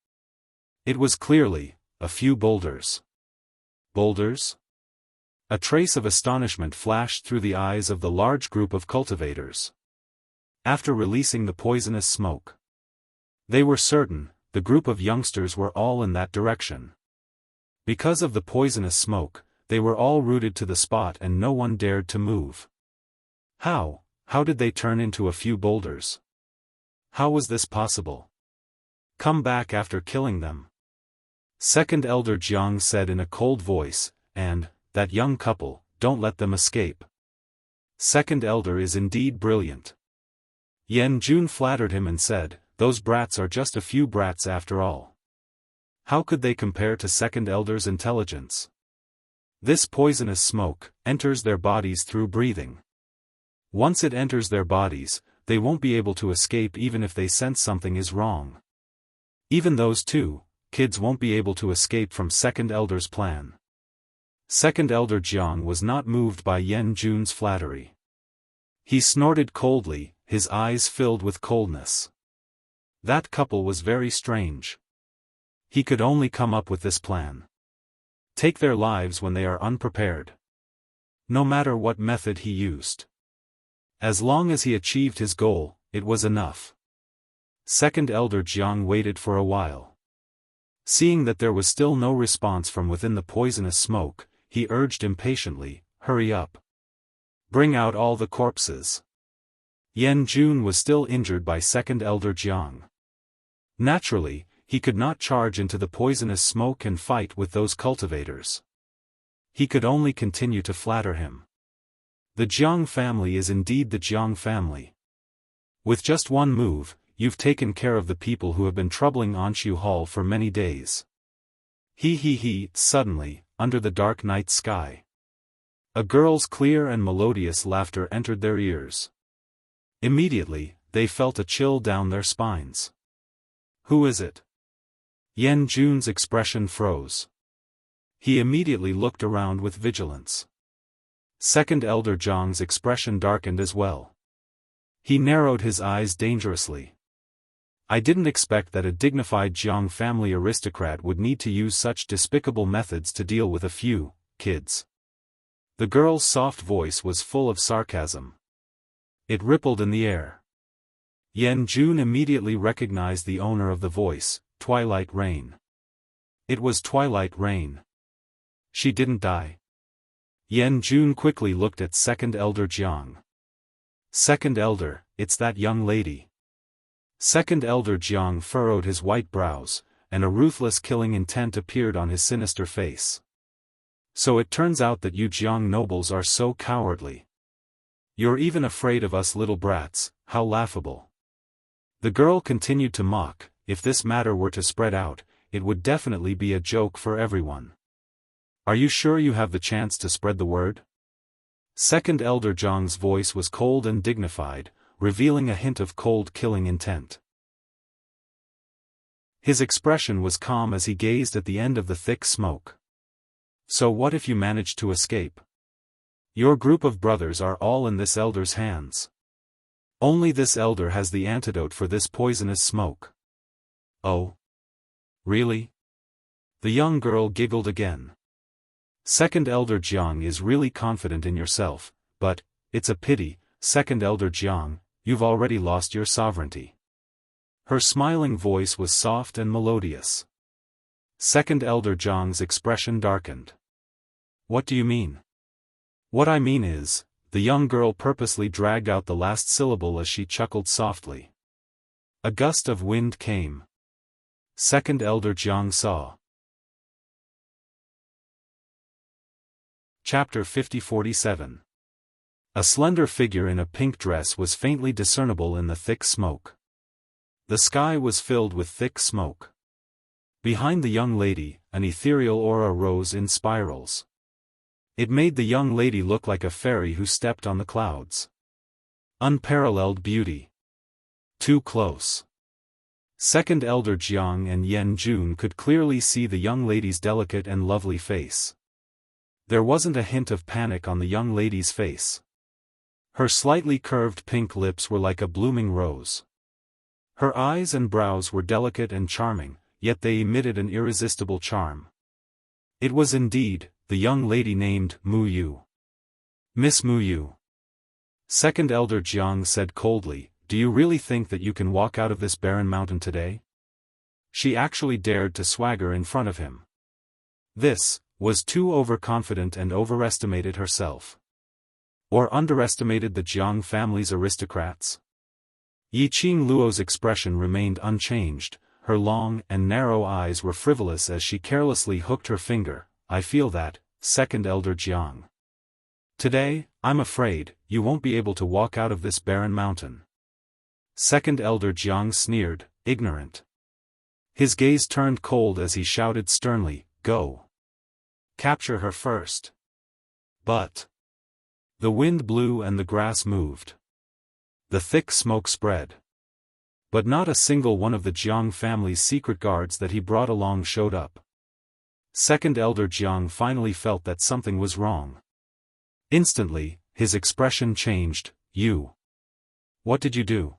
It was clearly a few boulders. Boulders? A trace of astonishment flashed through the eyes of the large group of cultivators. After releasing the poisonous smoke, they were certain the group of youngsters were all in that direction. Because of the poisonous smoke, they were all rooted to the spot and no one dared to move. How did they turn into a few boulders? How was this possible? Come back after killing them. Second Elder Jiang said in a cold voice, and, that young couple, don't let them escape. Second Elder is indeed brilliant. Yan Jun flattered him and said, those brats are just a few brats after all. How could they compare to Second Elder's intelligence? This poisonous smoke enters their bodies through breathing. Once it enters their bodies, they won't be able to escape even if they sense something is wrong. Even those two kids won't be able to escape from Second Elder's plan. Second Elder Jiang was not moved by Yan Jun's flattery. He snorted coldly, his eyes filled with coldness. That couple was very strange. He could only come up with this plan. Take their lives when they are unprepared. No matter what method he used. As long as he achieved his goal, it was enough. Second Elder Jiang waited for a while. Seeing that there was still no response from within the poisonous smoke, he urged impatiently, hurry up. Bring out all the corpses. Yan Jun was still injured by Second Elder Jiang. Naturally, he could not charge into the poisonous smoke and fight with those cultivators. He could only continue to flatter him. The Jiang family is indeed the Jiang family. With just one move, you've taken care of the people who have been troubling Anshu Hall for many days. He, suddenly, under the dark night sky. A girl's clear and melodious laughter entered their ears. Immediately, they felt a chill down their spines. Who is it? Yan Jun's expression froze. He immediately looked around with vigilance. Second Elder Jiang's expression darkened as well. He narrowed his eyes dangerously. I didn't expect that a dignified Jiang family aristocrat would need to use such despicable methods to deal with a few kids. The girl's soft voice was full of sarcasm. It rippled in the air. Yan Jun immediately recognized the owner of the voice, Twilight Rain. It was Twilight Rain. She didn't die. Yan Jun quickly looked at Second Elder Jiang. Second Elder, it's that young lady. Second Elder Jiang furrowed his white brows, and a ruthless killing intent appeared on his sinister face. So it turns out that you Jiang nobles are so cowardly. You're even afraid of us little brats, how laughable. The girl continued to mock, if this matter were to spread out, it would definitely be a joke for everyone. Are you sure you have the chance to spread the word? Second Elder Jiang's voice was cold and dignified, revealing a hint of cold killing intent. His expression was calm as he gazed at the end of the thick smoke. So what if you manage to escape? Your group of brothers are all in this elder's hands. Only this elder has the antidote for this poisonous smoke. Oh? Really? The young girl giggled again. Second Elder Jiang is really confident in yourself, but, it's a pity, Second Elder Jiang, you've already lost your sovereignty. Her smiling voice was soft and melodious. Second Elder Jiang's expression darkened. What do you mean? What I mean is, the young girl purposely dragged out the last syllable as she chuckled softly. A gust of wind came. Second Elder Jiang saw. Chapter 50-47. A slender figure in a pink dress was faintly discernible in the thick smoke. The sky was filled with thick smoke. Behind the young lady, an ethereal aura rose in spirals. It made the young lady look like a fairy who stepped on the clouds. Unparalleled beauty. Too close. Second Elder Jiang and Yan Jun could clearly see the young lady's delicate and lovely face. There wasn't a hint of panic on the young lady's face. Her slightly curved pink lips were like a blooming rose. Her eyes and brows were delicate and charming, yet they emitted an irresistible charm. It was indeed, the young lady named Mu Yu. Miss Mu Yu. Second Elder Jiang said coldly, do you really think that you can walk out of this barren mountain today? She actually dared to swagger in front of him. This was too overconfident and overestimated herself. Or underestimated the Jiang family's aristocrats? Yiqing Luo's expression remained unchanged, her long and narrow eyes were frivolous as she carelessly hooked her finger. I feel that, Second Elder Jiang. Today, I'm afraid, you won't be able to walk out of this barren mountain. Second Elder Jiang sneered, ignorant. His gaze turned cold as he shouted sternly, go. Capture her first. But the wind blew and the grass moved. The thick smoke spread. But not a single one of the Jiang family's secret guards that he brought along showed up. Second Elder Jiang finally felt that something was wrong. Instantly, his expression changed. You. What did you do?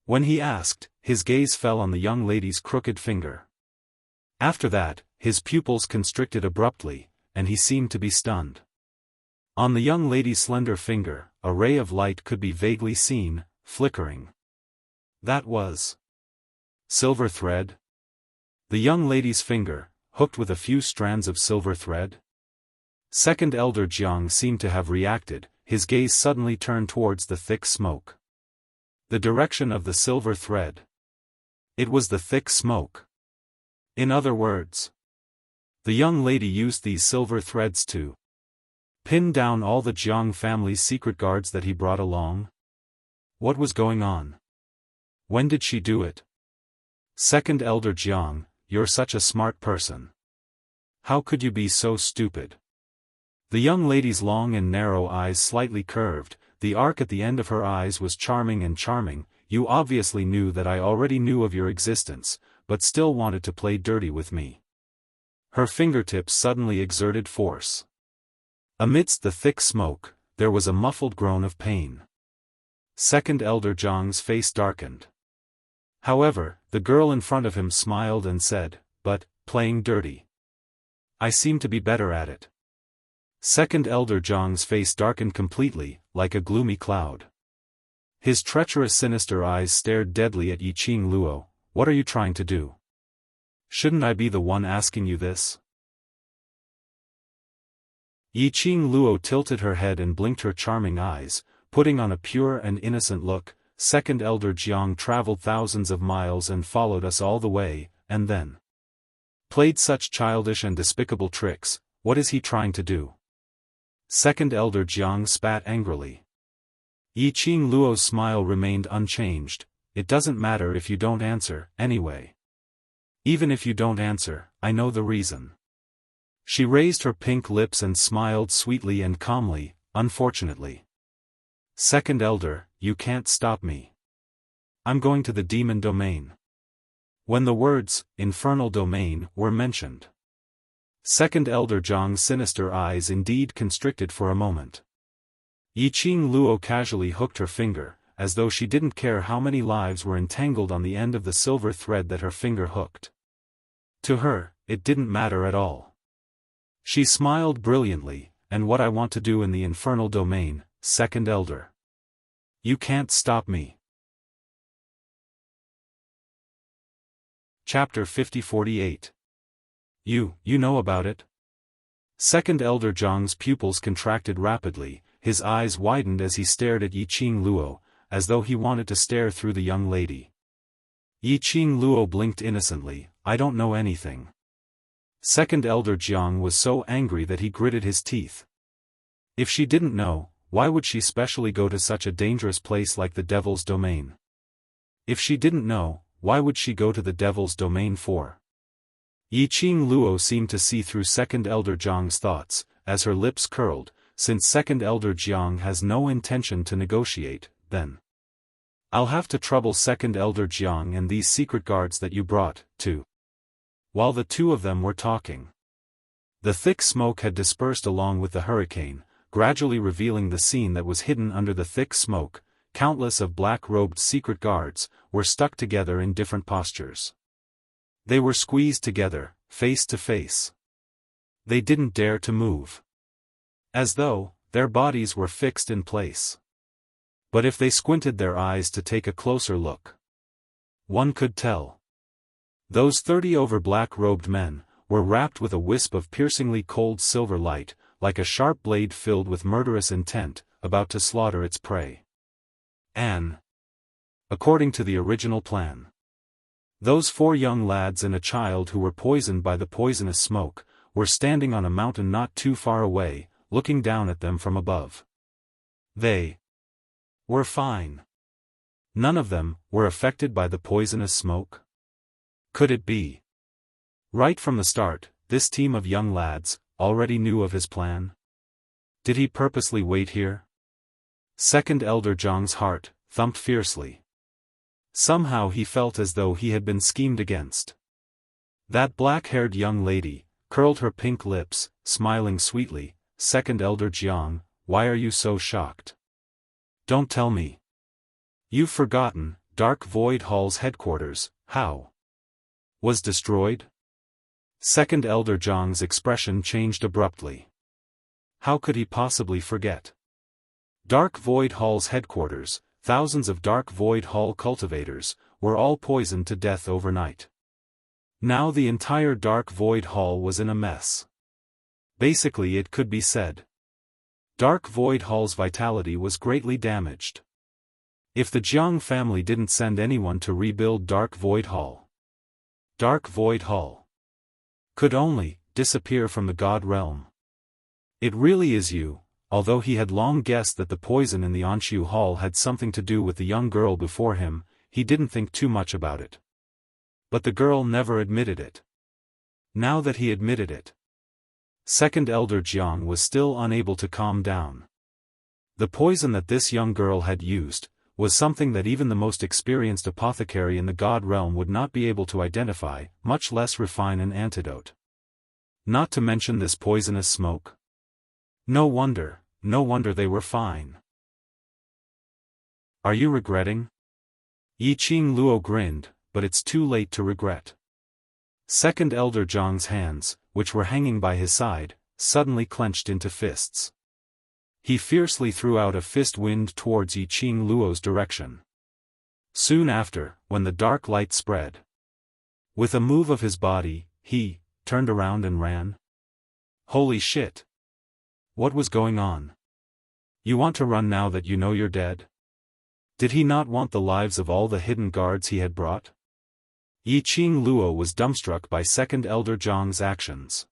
When he asked, his gaze fell on the young lady's crooked finger. After that, his pupils constricted abruptly, and he seemed to be stunned. On the young lady's slender finger, a ray of light could be vaguely seen, flickering. That was silver thread? The young lady's finger, hooked with a few strands of silver thread? Second Elder Jiang seemed to have reacted, his gaze suddenly turned towards the thick smoke. The direction of the silver thread. It was the thick smoke. In other words, the young lady used these silver threads to pin down all the Jiang family's secret guards that he brought along? What was going on? When did she do it? Second Elder Jiang, you're such a smart person. How could you be so stupid? The young lady's long and narrow eyes slightly curved, the arc at the end of her eyes was charming and charming. You obviously knew that I already knew of your existence, but still wanted to play dirty with me. Her fingertips suddenly exerted force. Amidst the thick smoke, there was a muffled groan of pain. Second Elder Jiang's face darkened. However, the girl in front of him smiled and said, but, playing dirty. I seem to be better at it. Second Elder Jiang's face darkened completely, like a gloomy cloud. His treacherous sinister eyes stared deadly at Yiqing Luo. What are you trying to do? Shouldn't I be the one asking you this? Yiqing Luo tilted her head and blinked her charming eyes, putting on a pure and innocent look. Second Elder Jiang traveled thousands of miles and followed us all the way, and then played such childish and despicable tricks. What is he trying to do? Second Elder Jiang spat angrily. Yiqing Luo's smile remained unchanged. It doesn't matter if you don't answer, anyway. Even if you don't answer, I know the reason. She raised her pink lips and smiled sweetly and calmly. Unfortunately, Second Elder, you can't stop me. I'm going to the demon domain. When the words, infernal domain, were mentioned, Second Elder Jiang's sinister eyes indeed constricted for a moment. Yiqing Luo casually hooked her finger, as though she didn't care how many lives were entangled on the end of the silver thread that her finger hooked. To her, it didn't matter at all. She smiled brilliantly. And what I want to do in the infernal domain, Second Elder. You can't stop me. Chapter 50-48. You know about it? Second Elder Jiang's pupils contracted rapidly, his eyes widened as he stared at Yiqing Luo, as though he wanted to stare through the young lady. Yiqing Luo blinked innocently. I don't know anything. Second Elder Jiang was so angry that he gritted his teeth. If she didn't know, why would she specially go to such a dangerous place like the Devil's Domain? If she didn't know, why would she go to the Devil's Domain for? Yiqing Luo seemed to see through Second Elder Jiang's thoughts, as her lips curled. Since Second Elder Jiang has no intention to negotiate, then I'll have to trouble Second Elder Jiang and these secret guards that you brought, too. While the two of them were talking, the thick smoke had dispersed along with the hurricane, gradually revealing the scene that was hidden under the thick smoke. Countless of black-robed secret guards were stuck together in different postures. They were squeezed together, face to face. They didn't dare to move. As though their bodies were fixed in place. But if they squinted their eyes to take a closer look, one could tell. Those 30 over black-robed men were wrapped with a wisp of piercingly cold silver light, like a sharp blade filled with murderous intent, about to slaughter its prey. According to the original plan, Those 4 young lads and a child who were poisoned by the poisonous smoke, were standing on a mountain not too far away, looking down at them from above. They were fine. None of them were affected by the poisonous smoke. Could it be? Right from the start, this team of young lads already knew of his plan. Did he purposely wait here? Second Elder Zhang's heart thumped fiercely. Somehow he felt as though he had been schemed against. That black-haired young lady curled her pink lips, smiling sweetly. Second Elder Jiang, why are you so shocked? Don't tell me. You've forgotten, Dark Void Hall's headquarters, how? Was destroyed? Second Elder Zhang's expression changed abruptly. How could he possibly forget? Dark Void Hall's headquarters, thousands of Dark Void Hall cultivators, were all poisoned to death overnight. Now the entire Dark Void Hall was in a mess. Basically it could be said. Dark Void Hall's vitality was greatly damaged. If the Jiang family didn't send anyone to rebuild Dark Void Hall could only disappear from the God realm. It really is you. Although he had long guessed that the poison in the Anshu Hall had something to do with the young girl before him, he didn't think too much about it. But the girl never admitted it. Now that he admitted it, Second Elder Jiang was still unable to calm down. The poison that this young girl had used was something that even the most experienced apothecary in the God realm would not be able to identify, much less refine an antidote. Not to mention this poisonous smoke. No wonder they were fine. Are you regretting? Yi Qing Luo grinned, but it's too late to regret. Second Elder Zhang's hands, which were hanging by his side, suddenly clenched into fists. He fiercely threw out a fist wind towards Yi Qing Luo's direction. Soon after, when the dark light spread, with a move of his body, he turned around and ran. Holy shit! What was going on? You want to run now that you know you're dead? Did he not want the lives of all the hidden guards he had brought? Yi Qing Luo was dumbstruck by Second Elder Jiang's actions.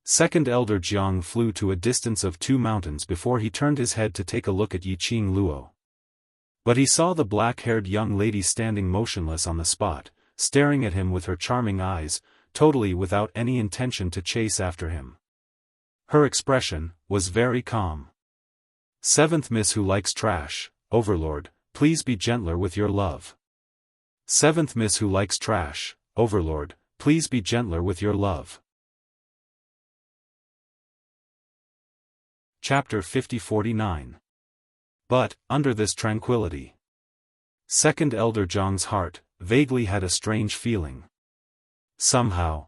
Second Elder Jiang flew to a distance of 2 mountains before he turned his head to take a look at Yi Qing Luo. But he saw the black-haired young lady standing motionless on the spot, staring at him with her charming eyes, totally without any intention to chase after him. Her expression was very calm. Seventh Miss who likes trash, Overlord, please be gentler with your love. Seventh Miss who likes trash, Overlord, please be gentler with your love. Chapter 50-49. But, under this tranquility, Second Elder Jiang's heart vaguely had a strange feeling. Somehow,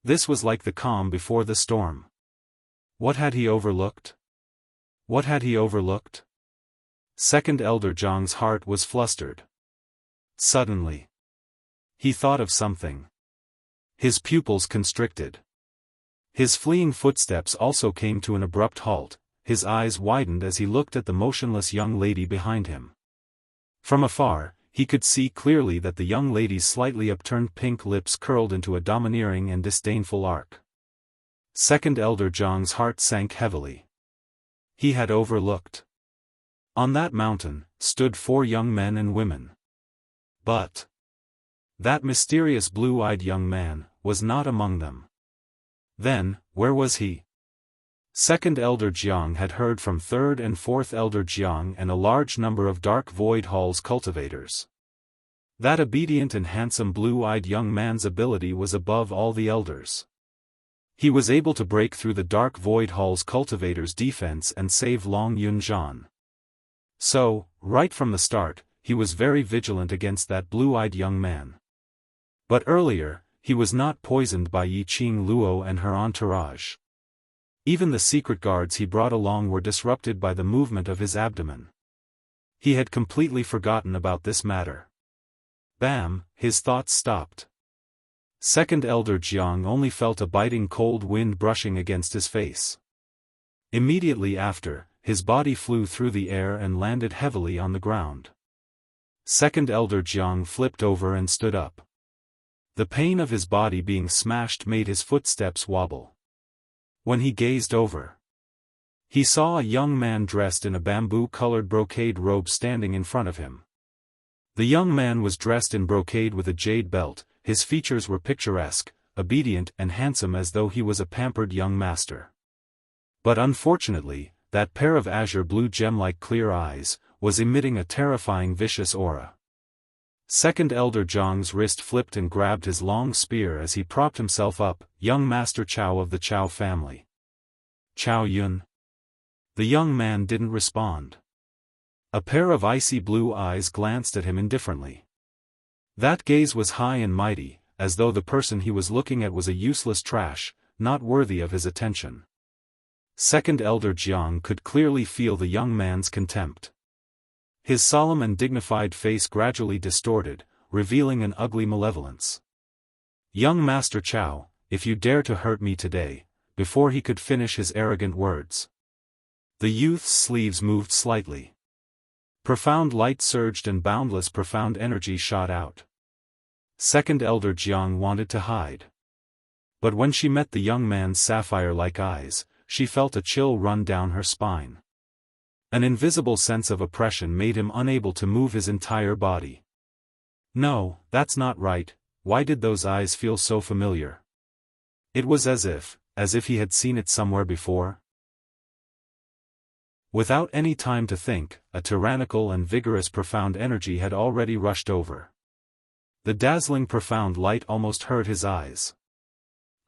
this was like the calm before the storm. What had he overlooked? What had he overlooked? Second Elder Jiang's heart was flustered. Suddenly, he thought of something. His pupils constricted. His fleeing footsteps also came to an abrupt halt, his eyes widened as he looked at the motionless young lady behind him. From afar, he could see clearly that the young lady's slightly upturned pink lips curled into a domineering and disdainful arc. Second Elder Jiang's heart sank heavily. He had overlooked. On that mountain stood 4 young men and women. But that mysterious blue-eyed young man was not among them. Then, where was he? Second Elder Jiang had heard from Third and Fourth Elder Jiang and a large number of Dark Void Hall's cultivators. That obedient and handsome blue-eyed young man's ability was above all the elders. He was able to break through the Dark Void Hall's cultivators' defense and save Long Yunzhan. So, right from the start, he was very vigilant against that blue-eyed young man. But earlier, he was not poisoned by Yi Qing Luo and her entourage. Even the secret guards he brought along were disrupted by the movement of his abdomen. He had completely forgotten about this matter. Bam, his thoughts stopped. Second Elder Jiang only felt a biting cold wind brushing against his face. Immediately after, his body flew through the air and landed heavily on the ground. Second Elder Jiang flipped over and stood up. The pain of his body being smashed made his footsteps wobble. When he gazed over, he saw a young man dressed in a bamboo-colored brocade robe standing in front of him. The young man was dressed in brocade with a jade belt, his features were picturesque, obedient and handsome as though he was a pampered young master. But unfortunately, that pair of azure blue gem-like clear eyes was emitting a terrifying vicious aura. Second Elder Jiang's wrist flipped and grabbed his long spear as he propped himself up, young Master Chao of the Chao family. Chao Yun. The young man didn't respond. A pair of icy blue eyes glanced at him indifferently. That gaze was high and mighty, as though the person he was looking at was a useless trash, not worthy of his attention. Second Elder Jiang could clearly feel the young man's contempt. His solemn and dignified face gradually distorted, revealing an ugly malevolence. Young Master Chao, if you dare to hurt me today, before he could finish his arrogant words. The youth's sleeves moved slightly. Profound light surged and boundless profound energy shot out. Second Elder Jiang wanted to hide. But when she met the young man's sapphire-like eyes, she felt a chill run down her spine. An invisible sense of oppression made him unable to move his entire body. No, that's not right, why did those eyes feel so familiar? It was as if he had seen it somewhere before. Without any time to think, a tyrannical and vigorous profound energy had already rushed over. The dazzling profound light almost hurt his eyes.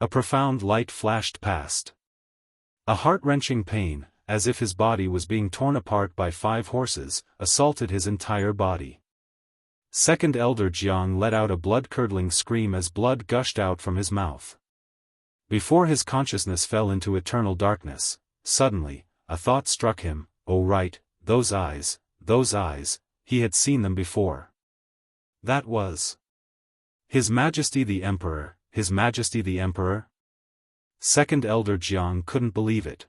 A profound light flashed past. A heart-wrenching pain, as if his body was being torn apart by 5 horses, assaulted his entire body. Second Elder Jiang let out a blood-curdling scream as blood gushed out from his mouth. Before his consciousness fell into eternal darkness, suddenly, a thought struck him, oh right, those eyes, he had seen them before. That was His Majesty the Emperor, His Majesty the Emperor? Second Elder Jiang couldn't believe it.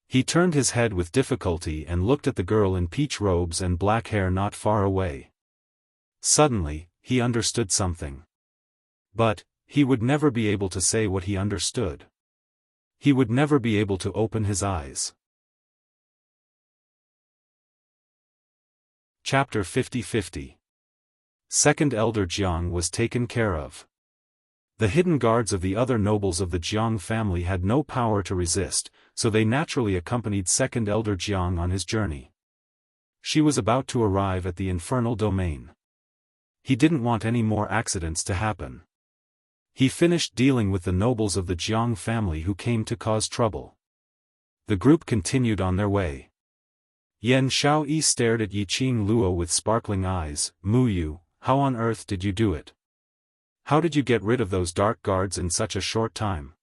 He turned his head with difficulty and looked at the girl in peach robes and black hair not far away. Suddenly, he understood something. But, he would never be able to say what he understood. He would never be able to open his eyes. Chapter 50-50. Second Elder Jiang was taken care of. The hidden guards of the other nobles of the Jiang family had no power to resist, so they naturally accompanied Second Elder Jiang on his journey. She was about to arrive at the infernal domain. He didn't want any more accidents to happen. He finished dealing with the nobles of the Jiang family who came to cause trouble. The group continued on their way. Yan Xiaoyi stared at Yiqing Luo with sparkling eyes. Muyu, how on earth did you do it? How did you get rid of those dark guards in such a short time?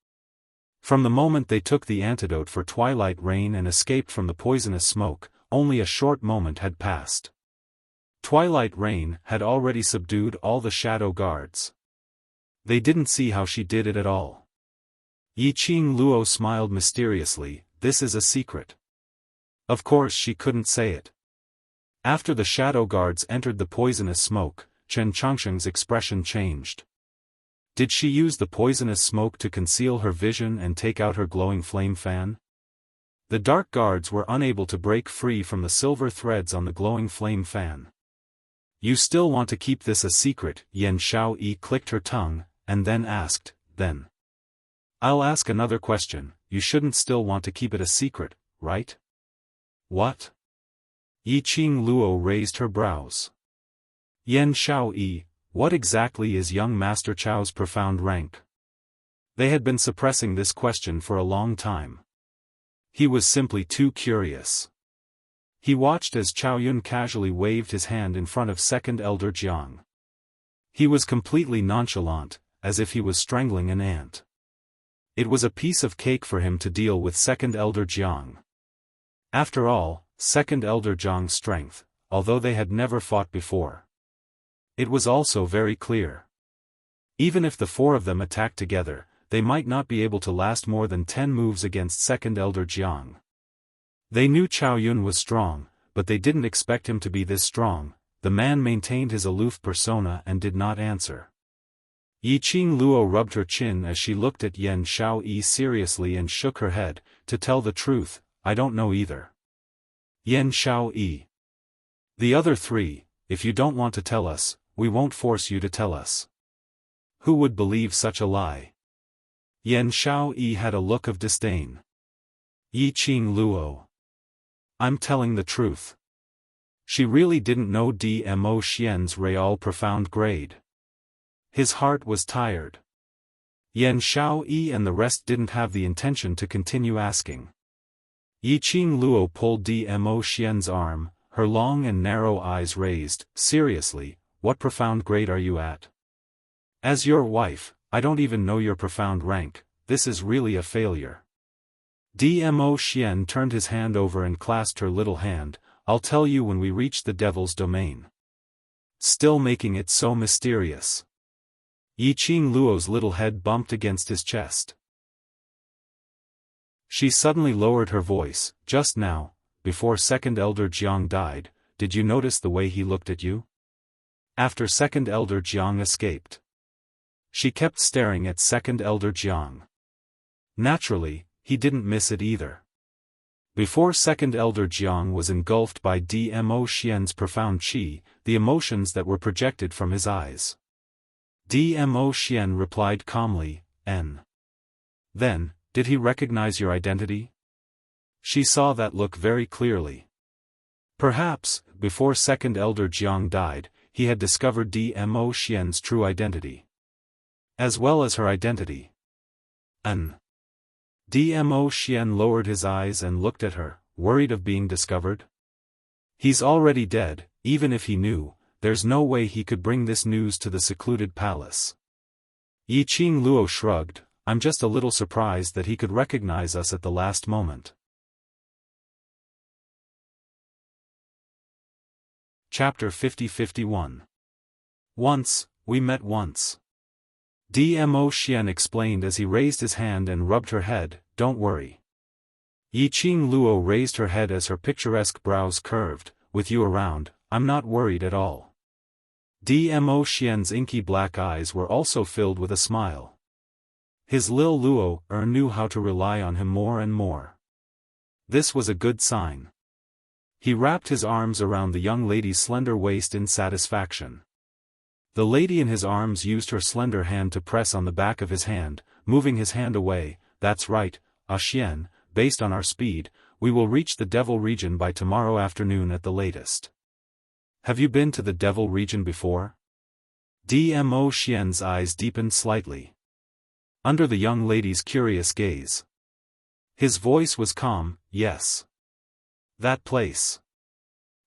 From the moment they took the antidote for twilight rain and escaped from the poisonous smoke, only a short moment had passed. Twilight rain had already subdued all the shadow guards. They didn't see how she did it at all. Yiqing Luo smiled mysteriously. This is a secret. Of course she couldn't say it. After the shadow guards entered the poisonous smoke, Chen Changsheng's expression changed. Did she use the poisonous smoke to conceal her vision and take out her glowing flame fan? The dark guards were unable to break free from the silver threads on the glowing flame fan. You still want to keep this a secret? Yan Xiaoyi clicked her tongue, and then asked, then. I'll ask another question, you shouldn't still want to keep it a secret, right? What? Yiqing Luo raised her brows. Yan Xiaoyi, what exactly is young Master Chao's profound rank? They had been suppressing this question for a long time. He was simply too curious. He watched as Chao Yun casually waved his hand in front of Second Elder Jiang. He was completely nonchalant, as if he was strangling an ant. It was a piece of cake for him to deal with Second Elder Jiang. After all, Second Elder Jiang's strength, although they had never fought before. It was also very clear. Even if the 4 of them attacked together, they might not be able to last more than 10 moves against Second Elder Jiang. They knew Chao Yun was strong, but they didn't expect him to be this strong, the man maintained his aloof persona and did not answer. Yiqing Luo rubbed her chin as she looked at Yan Xiaoyi seriously and shook her head. To tell the truth, I don't know either. Yan Xiaoyi. The other three, if you don't want to tell us, we won't force you to tell us. Who would believe such a lie? Yan Xiaoyi had a look of disdain. Yiqing Luo. I'm telling the truth. She really didn't know Dmo Xian's real profound grade. His heart was tired. Yan Xiaoyi and the rest didn't have the intention to continue asking. Yiqing Luo pulled Dmo Xian's arm, her long and narrow eyes raised. Seriously, what profound grade are you at? As your wife, I don't even know your profound rank. This is really a failure. Dmo Xian turned his hand over and clasped her little hand. I'll tell you when we reach the devil's domain. Still making it so mysterious. Yiqing Luo's little head bumped against his chest. She suddenly lowered her voice. Just now, before Second Elder Jiang died, did you notice the way he looked at you? After Second Elder Jiang escaped. She kept staring at Second Elder Jiang. Naturally, he didn't miss it either. Before Second Elder Jiang was engulfed by Dmo Xian's profound qi, the emotions that were projected from his eyes. Dmo Xian replied calmly, N. Then, did he recognize your identity? She saw that look very clearly. Perhaps, before Second Elder Jiang died, he had discovered Dmo Xian's true identity. As well as her identity. N. Dmo Xian lowered his eyes and looked at her, worried of being discovered. He's already dead, even if he knew, there's no way he could bring this news to the secluded palace. Yiqing Luo shrugged, I'm just a little surprised that he could recognize us at the last moment. Chapter 50-51. Once, we met once. Dmo Xian explained as he raised his hand and rubbed her head, don't worry. Yiqing Luo raised her head as her picturesque brows curved, with you around, I'm not worried at all. Dmo Xian's inky black eyes were also filled with a smile. His Lil Luo knew how to rely on him more and more. This was a good sign. He wrapped his arms around the young lady's slender waist in satisfaction. The lady in his arms used her slender hand to press on the back of his hand, moving his hand away. That's right, Xian, based on our speed, we will reach the Devil region by tomorrow afternoon at the latest. Have you been to the Devil region before? Dmo Xian's eyes deepened slightly. Under the young lady's curious gaze. His voice was calm, yes. That place.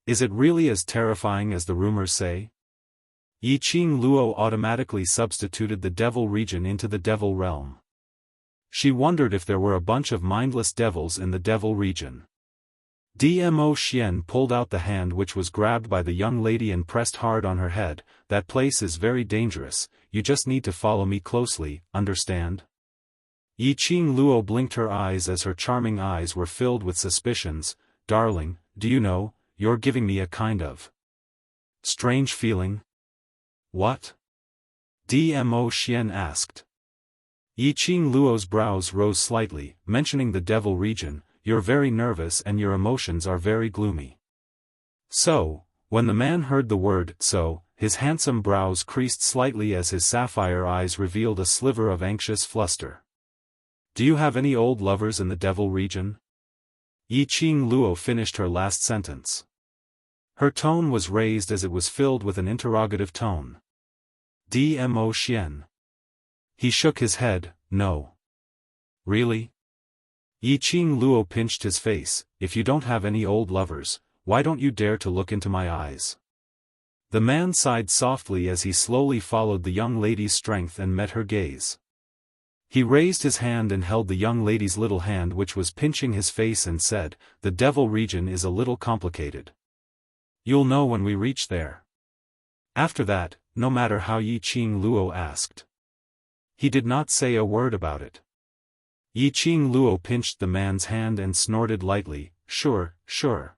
Is it really as terrifying as the rumors say? Yiqing Luo automatically substituted the Devil region into the Devil realm. She wondered if there were a bunch of mindless devils in the Devil region. Dmo Xian pulled out the hand which was grabbed by the young lady and pressed hard on her head. That place is very dangerous, you just need to follow me closely, understand? Yiqing Luo blinked her eyes as her charming eyes were filled with suspicions. Darling, do you know, you're giving me a kind of strange feeling? What? Dmo Xian asked. Yiqing Luo's brows rose slightly, mentioning the Devil region. You're very nervous and your emotions are very gloomy. So, when the man heard the word so, his handsome brows creased slightly as his sapphire eyes revealed a sliver of anxious fluster. Do you have any old lovers in the Devil region? Yiqing Luo finished her last sentence. Her tone was raised as it was filled with an interrogative tone. Dmo Xian. He shook his head, no. Really? Yiqing Luo pinched his face, if you don't have any old lovers, why don't you dare to look into my eyes? The man sighed softly as he slowly followed the young lady's strength and met her gaze. He raised his hand and held the young lady's little hand which was pinching his face and said, the Devil region is a little complicated. You'll know when we reach there. After that, no matter how Yiqing Luo asked. He did not say a word about it. Yiqing Luo pinched the man's hand and snorted lightly, sure, sure.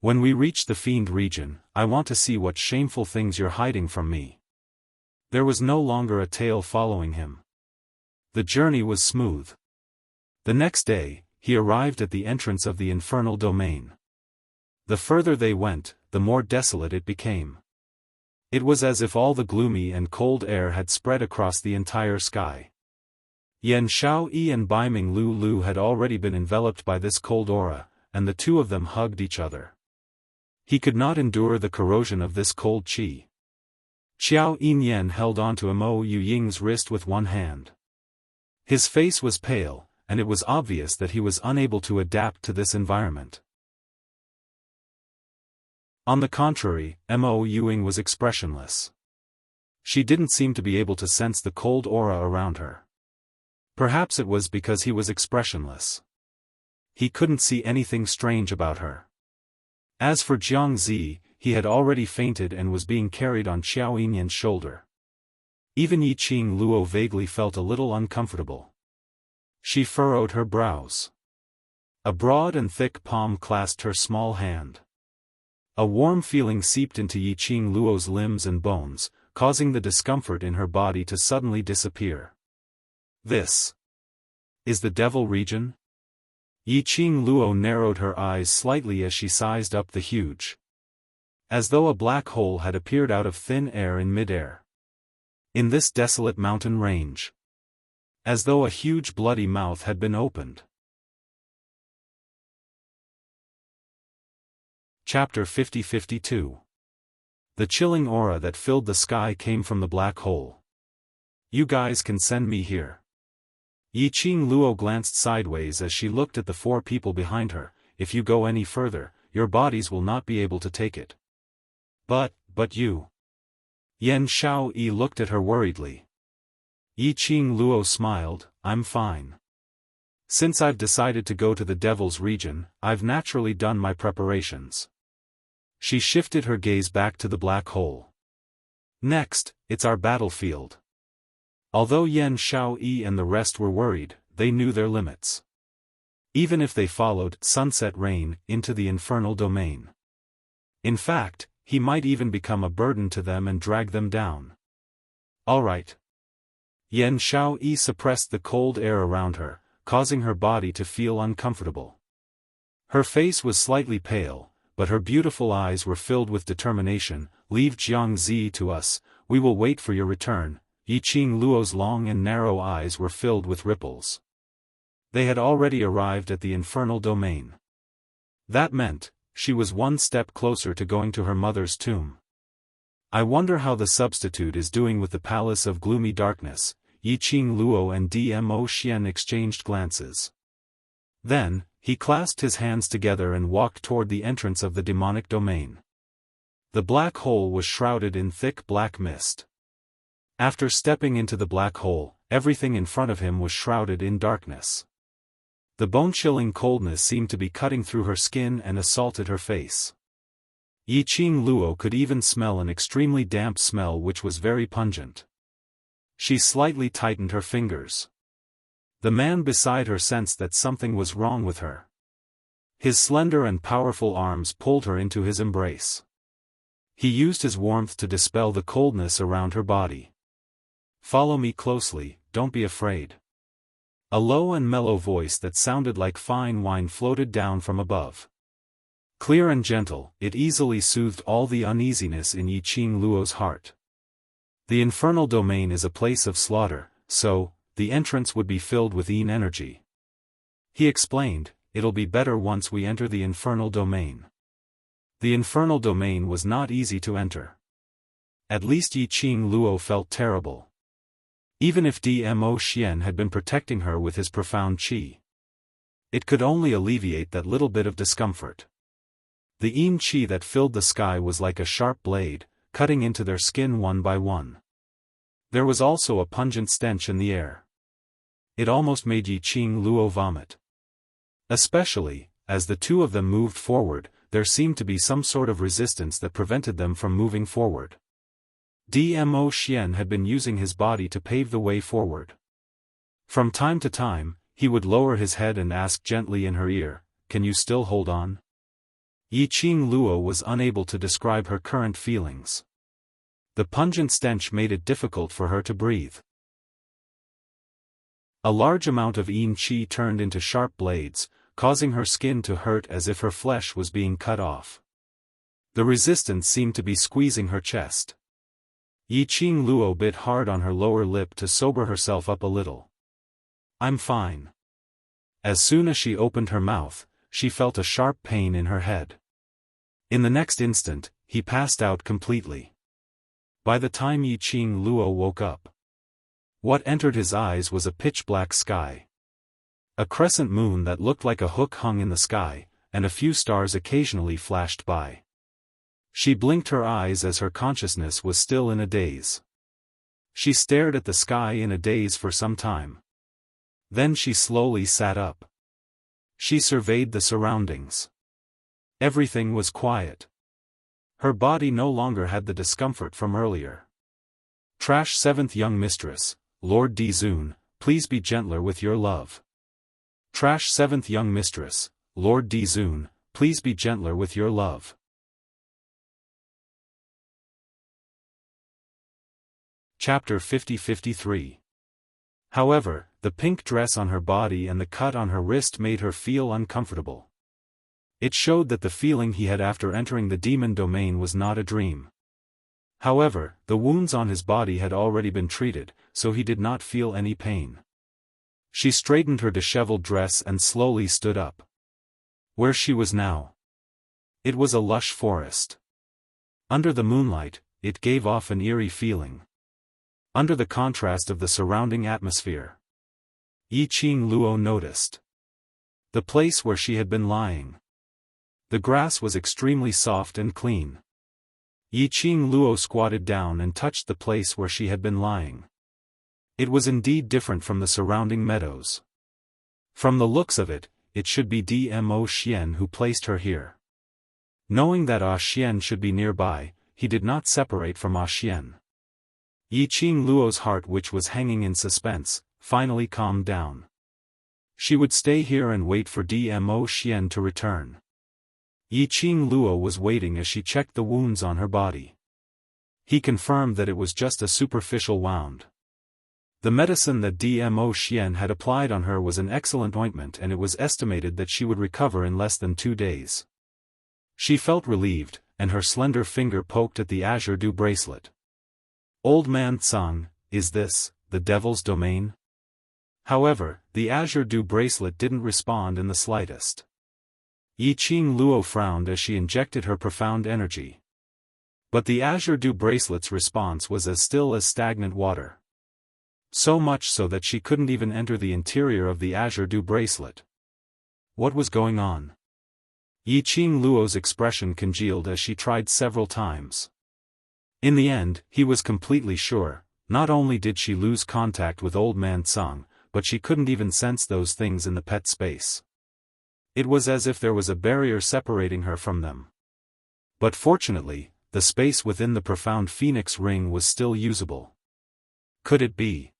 When we reach the fiend region, I want to see what shameful things you're hiding from me. There was no longer a tail following him. The journey was smooth. The next day, he arrived at the entrance of the infernal domain. The further they went, the more desolate it became. It was as if all the gloomy and cold air had spread across the entire sky. Yan Xiaoyi and Baiming Lu had already been enveloped by this cold aura, and the two of them hugged each other. He could not endure the corrosion of this cold qi. Xiao Yinyan held onto Mo Yuying's wrist with one hand. His face was pale, and it was obvious that he was unable to adapt to this environment. On the contrary, Mo Yuying was expressionless. She didn't seem to be able to sense the cold aura around her. Perhaps it was because he was expressionless. He couldn't see anything strange about her. As for Jiangzi, he had already fainted and was being carried on Xiao Yinyan's shoulder. Even Yiqing Luo vaguely felt a little uncomfortable. She furrowed her brows. A broad and thick palm clasped her small hand. A warm feeling seeped into Yiqing Luo's limbs and bones, causing the discomfort in her body to suddenly disappear. This is the devil region? Yiqing Luo narrowed her eyes slightly as she sized up the huge. As though a black hole had appeared out of thin air in midair. In this desolate mountain range. As though a huge bloody mouth had been opened. Chapter 50-52. The chilling aura that filled the sky came from the black hole. You guys can send me here. Yiqing Luo glanced sideways as she looked at the four people behind her. If you go any further, your bodies will not be able to take it. But you. Yan Xiaoyi looked at her worriedly. Yiqing Luo smiled, I'm fine. Since I've decided to go to the devil's region, I've naturally done my preparations. She shifted her gaze back to the black hole. Next, it's our battlefield. Although Yan Xiaoyi and the rest were worried, they knew their limits. Even if they followed Sunset Rain into the infernal domain. In fact, he might even become a burden to them and drag them down. All right. Yan Xiaoyi suppressed the cold air around her, causing her body to feel uncomfortable. Her face was slightly pale, but her beautiful eyes were filled with determination. Leave Jiangzi to us, we will wait for your return. Yiqing Luo's long and narrow eyes were filled with ripples. They had already arrived at the infernal domain. That meant, she was one step closer to going to her mother's tomb. I wonder how the substitute is doing with the Palace of Gloomy Darkness. Yiqing Luo and Dmo Xian exchanged glances. Then, he clasped his hands together and walked toward the entrance of the demonic domain. The black hole was shrouded in thick black mist. After stepping into the black hole, everything in front of him was shrouded in darkness. The bone-chilling coldness seemed to be cutting through her skin and assaulted her face. Yiqing Luo could even smell an extremely damp smell which was very pungent. She slightly tightened her fingers. The man beside her sensed that something was wrong with her. His slender and powerful arms pulled her into his embrace. He used his warmth to dispel the coldness around her body. Follow me closely, don't be afraid. A low and mellow voice that sounded like fine wine floated down from above. Clear and gentle, it easily soothed all the uneasiness in Yiqing Luo's heart. The infernal domain is a place of slaughter, so, the entrance would be filled with Yin energy. He explained, it'll be better once we enter the infernal domain. The infernal domain was not easy to enter. At least Yiqing Luo felt terrible. Even if Dmo Xian had been protecting her with his profound qi. It could only alleviate that little bit of discomfort. The Yin qi that filled the sky was like a sharp blade, cutting into their skin one by one. There was also a pungent stench in the air. It almost made Yiqing Luo vomit. Especially, as the two of them moved forward, there seemed to be some sort of resistance that prevented them from moving forward. Dmo Xian had been using his body to pave the way forward. From time to time, he would lower his head and ask gently in her ear, "Can you still hold on?" Yiqing Luo was unable to describe her current feelings. The pungent stench made it difficult for her to breathe. A large amount of yin qi turned into sharp blades, causing her skin to hurt as if her flesh was being cut off. The resistance seemed to be squeezing her chest. Yiqing Luo bit hard on her lower lip to sober herself up a little. "I'm fine." As soon as she opened her mouth, she felt a sharp pain in her head. In the next instant, he passed out completely. By the time Yiqing Luo woke up, what entered his eyes was a pitch-black sky. A crescent moon that looked like a hook hung in the sky, and a few stars occasionally flashed by. She blinked her eyes as her consciousness was still in a daze. She stared at the sky in a daze for some time. Then she slowly sat up. She surveyed the surroundings. Everything was quiet. Her body no longer had the discomfort from earlier. "Trash 7th young mistress, Lord Dizun, please be gentler with your love." "Trash 7th young mistress, Lord Dizun, please be gentler with your love." Chapter 50-53. However, the pink dress on her body and the cut on her wrist made her feel uncomfortable. It showed that the feeling he had after entering the demon domain was not a dream. However, the wounds on his body had already been treated, so he did not feel any pain. She straightened her disheveled dress and slowly stood up. Where she was now? It was a lush forest. Under the moonlight, it gave off an eerie feeling. Under the contrast of the surrounding atmosphere, Yiqing Luo noticed the place where she had been lying. The grass was extremely soft and clean. Yiqing Luo squatted down and touched the place where she had been lying. It was indeed different from the surrounding meadows. From the looks of it, it should be Dmo Xian who placed her here. Knowing that Xian should be nearby, he did not separate from Xian. Yiqing Luo's heart, which was hanging in suspense, finally calmed down. She would stay here and wait for Dmo Xian to return. Yiqing Luo was waiting as she checked the wounds on her body. He confirmed that it was just a superficial wound. The medicine that Dmo Xian had applied on her was an excellent ointment, and it was estimated that she would recover in less than 2 days. She felt relieved, and her slender finger poked at the azure dew bracelet. "Old man Tsang, is this the devil's domain?" However, the azure dew bracelet didn't respond in the slightest. Yiqing Luo frowned as she injected her profound energy. But the azure dew bracelet's response was as still as stagnant water. So much so that she couldn't even enter the interior of the azure dew bracelet. What was going on? Yiqing Luo's expression congealed as she tried several times. In the end, he was completely sure. Not only did she lose contact with Old Man Tsang, but she couldn't even sense those things in the pet space. It was as if there was a barrier separating her from them. But fortunately, the space within the profound phoenix ring was still usable. Could it be?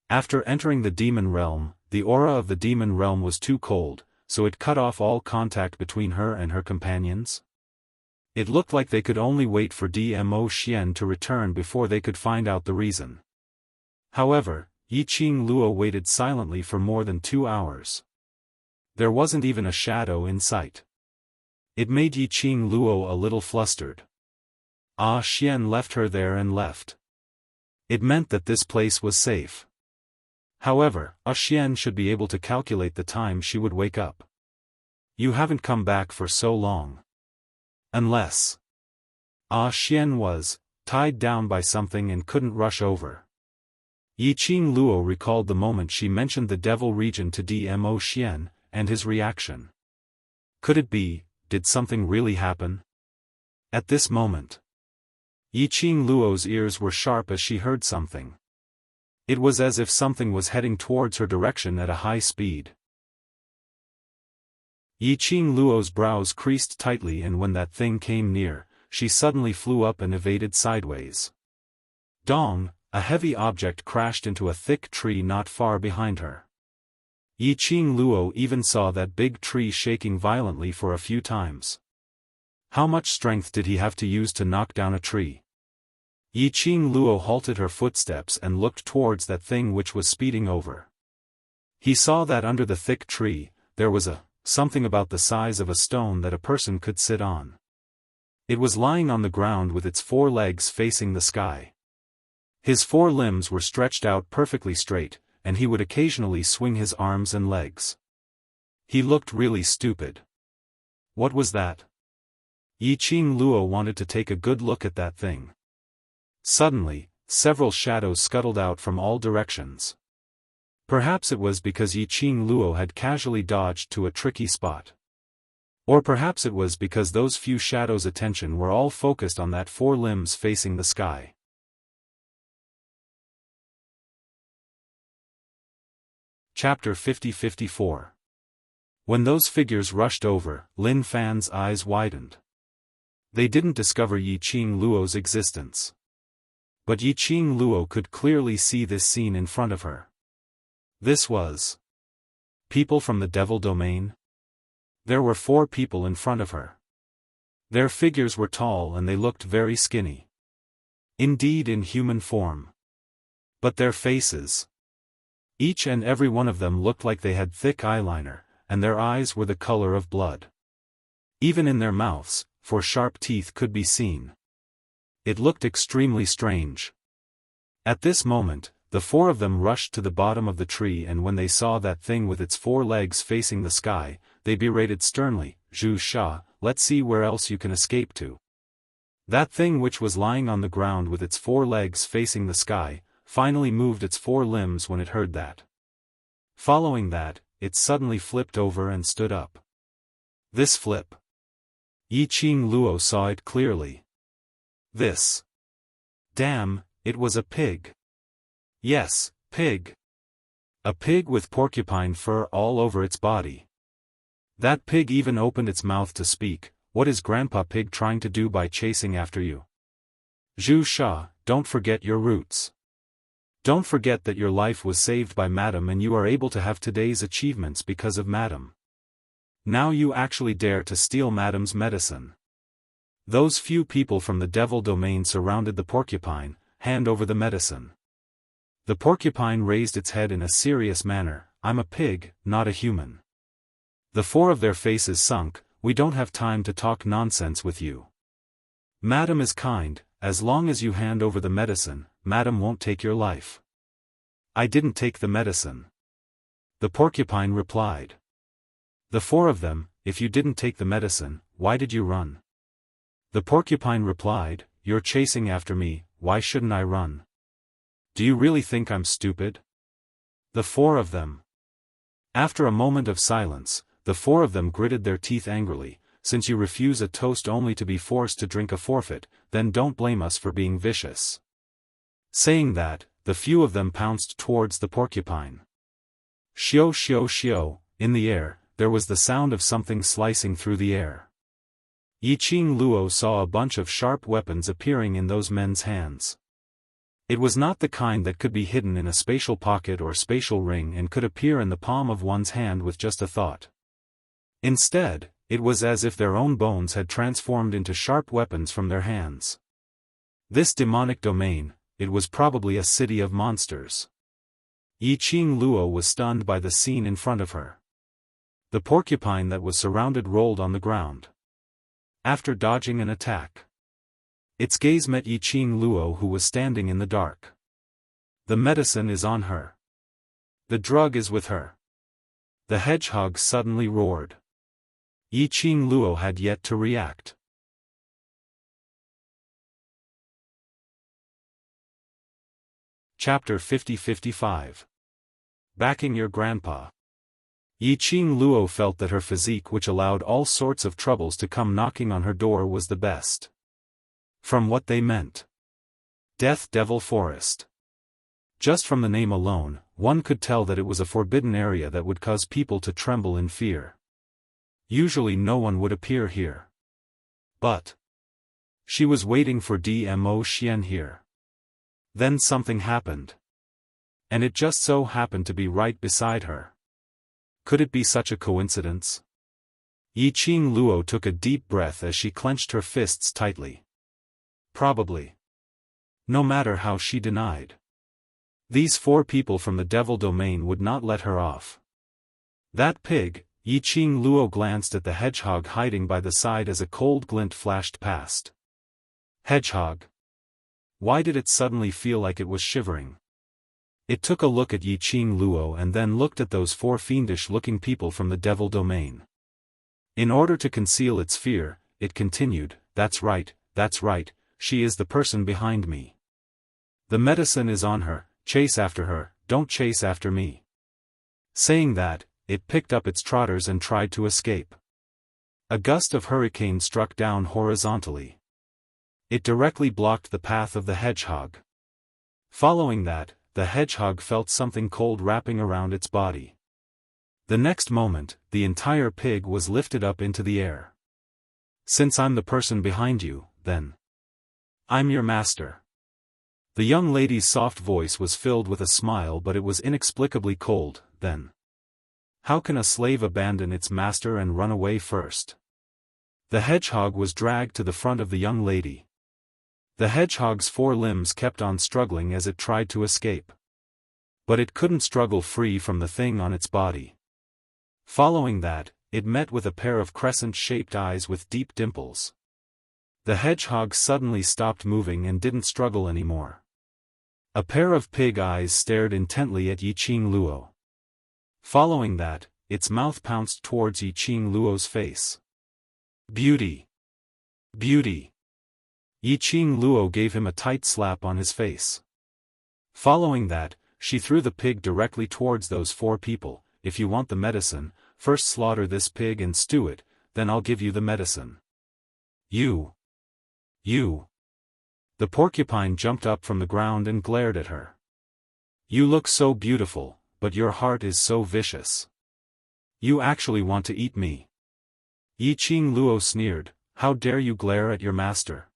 After entering the demon realm, the aura of the demon realm was too cold, so it cut off all contact between her and her companions? It looked like they could only wait for Dmo Xian to return before they could find out the reason. However, Yiqing Luo waited silently for more than 2 hours. There wasn't even a shadow in sight. It made Yiqing Luo a little flustered. Xian left her there and left. It meant that this place was safe. However, Xian should be able to calculate the time she would wake up. "You haven't come back for so long." Unless Xian was tied down by something and couldn't rush over. Yiqing Luo recalled the moment she mentioned the devil region to Dmo Xian, and his reaction. Could it be, did something really happen? At this moment, Yiqing Luo's ears were sharp as she heard something. It was as if something was heading towards her direction at a high speed. Yiqing Luo's brows creased tightly, and when that thing came near, she suddenly flew up and evaded sideways. Dong, a heavy object crashed into a thick tree not far behind her. Yiqing Luo even saw that big tree shaking violently for a few times. How much strength did he have to use to knock down a tree? Yiqing Luo halted her footsteps and looked towards that thing which was speeding over. He saw that under the thick tree, there was something about the size of a stone that a person could sit on. It was lying on the ground with its 4 legs facing the sky. His 4 limbs were stretched out perfectly straight, and he would occasionally swing his arms and legs. He looked really stupid. What was that? Yiqing Luo wanted to take a good look at that thing. Suddenly, several shadows scuttled out from all directions. Perhaps it was because Yiqing Luo had casually dodged to a tricky spot. Or perhaps it was because those few shadows' attention were all focused on that 4 limbs facing the sky. Chapter 50-54. When those figures rushed over, Lin Fan's eyes widened. They didn't discover Yiqing Luo's existence. But Yiqing Luo could clearly see this scene in front of her. This was people from the devil domain? There were 4 people in front of her. Their figures were tall and they looked very skinny. Indeed, in human form. But their faces. Each and every one of them looked like they had thick eyeliner, and their eyes were the color of blood. Even in their mouths, for sharp teeth could be seen. It looked extremely strange. At this moment, the 4 of them rushed to the bottom of the tree, and when they saw that thing with its 4 legs facing the sky, they berated sternly, "Zhu Sha, let's see where else you can escape to." That thing which was lying on the ground with its 4 legs facing the sky, finally moved its 4 limbs when it heard that. Following that, it suddenly flipped over and stood up. This flip. Yiqing Luo saw it clearly. This. Damn, it was a pig. Yes, pig. A pig with porcupine fur all over its body. That pig even opened its mouth to speak. What is Grandpa Pig trying to do by chasing after you? Zhu Sha, don't forget your roots. Don't forget that your life was saved by Madam and you are able to have today's achievements because of Madam. Now you actually dare to steal Madam's medicine. Those few people from the devil domain surrounded the porcupine. Hand over the medicine. The porcupine raised its head in a serious manner. I'm a pig, not a human. The 4 of their faces sunk. We don't have time to talk nonsense with you. Madam is kind. As long as you hand over the medicine, Madam won't take your life. I didn't take the medicine. The porcupine replied. The 4 of them, if you didn't take the medicine, why did you run? The porcupine replied, you're chasing after me, why shouldn't I run? Do you really think I'm stupid? The 4 of them. After a moment of silence, the 4 of them gritted their teeth angrily. Since you refuse a toast only to be forced to drink a forfeit, then don't blame us for being vicious. Saying that, the few of them pounced towards the porcupine. Shio shio shio, in the air, there was the sound of something slicing through the air. Yiqing Luo saw a bunch of sharp weapons appearing in those men's hands. It was not the kind that could be hidden in a spatial pocket or spatial ring and could appear in the palm of one's hand with just a thought. Instead, it was as if their own bones had transformed into sharp weapons from their hands. This demonic domain, it was probably a city of monsters. Yiqing Luo was stunned by the scene in front of her. The porcupine that was surrounded rolled on the ground. After dodging an attack, its gaze met Yiqing Luo, who was standing in the dark. The medicine is on her. The drug is with her. The hedgehog suddenly roared. Yiqing Luo had yet to react. Chapter 50-55. Backing your grandpa. Yiqing Luo felt that her physique, which allowed all sorts of troubles to come knocking on her door, was the best. From what they meant. Death Devil Forest. Just from the name alone, one could tell that it was a forbidden area that would cause people to tremble in fear. Usually no one would appear here. But she was waiting for Dmo Xian here. Then something happened. And it just so happened to be right beside her. Could it be such a coincidence? Yi Qing Luo took a deep breath as she clenched her fists tightly. Probably. No matter how she denied. These 4 people from the devil domain would not let her off. That pig. Yi Qing Luo glanced at the hedgehog hiding by the side as a cold glint flashed past. Hedgehog. Why did it suddenly feel like it was shivering? It took a look at Yi Qing Luo and then looked at those 4 fiendish-looking people from the devil domain. In order to conceal its fear, it continued, that's right, she is the person behind me. The medicine is on her, chase after her, don't chase after me. Saying that, it picked up its trotters and tried to escape. A gust of hurricane struck down horizontally. It directly blocked the path of the hedgehog. Following that, the hedgehog felt something cold wrapping around its body. The next moment, the entire pig was lifted up into the air. Since I'm the person behind you, then I'm your master. The young lady's soft voice was filled with a smile, but it was inexplicably cold. Then how can a slave abandon its master and run away first? The hedgehog was dragged to the front of the young lady. The hedgehog's 4 limbs kept on struggling as it tried to escape. But it couldn't struggle free from the thing on its body. Following that, it met with a pair of crescent-shaped eyes with deep dimples. The hedgehog suddenly stopped moving and didn't struggle anymore. A pair of pig eyes stared intently at Yi Qing Luo. Following that, its mouth pounced towards Yi Qing Luo's face. Beauty! Beauty! Yi Qing Luo gave him a tight slap on his face. Following that, she threw the pig directly towards those 4 people. If you want the medicine, first slaughter this pig and stew it, then I'll give you the medicine. You! The porcupine jumped up from the ground and glared at her. You look so beautiful, but your heart is so vicious. You actually want to eat me. Yi Qing Luo sneered, how dare you glare at your master?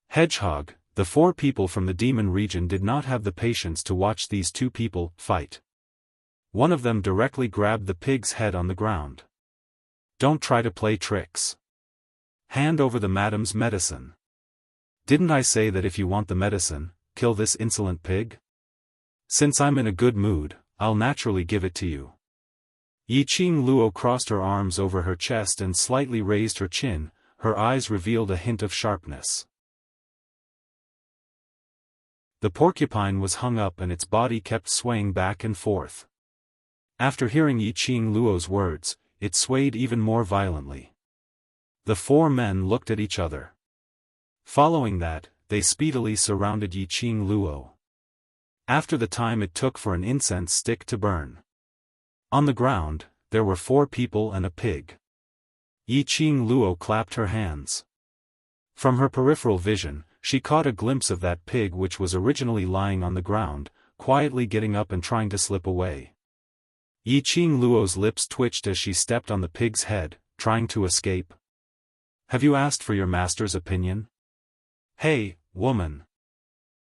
Hedgehog, the 4 people from the demon region did not have the patience to watch these 2 people fight. One of them directly grabbed the pig's head on the ground. Don't try to play tricks. Hand over the madam's medicine. Didn't I say that if you want the medicine, kill this insolent pig? Since I'm in a good mood, I'll naturally give it to you. Yi Qing Luo crossed her arms over her chest and slightly raised her chin, her eyes revealed a hint of sharpness. The porcupine was hung up and its body kept swaying back and forth. After hearing Yi Qing Luo's words, it swayed even more violently. The 4 men looked at each other. Following that, they speedily surrounded Yi Qing Luo. After the time it took for an incense stick to burn. On the ground, there were 4 people and a pig. Yi Qing Luo clapped her hands. From her peripheral vision, she caught a glimpse of that pig which was originally lying on the ground, quietly getting up and trying to slip away. Yi Qing Luo's lips twitched as she stepped on the pig's head, trying to escape. Have you asked for your master's opinion? Hey, woman!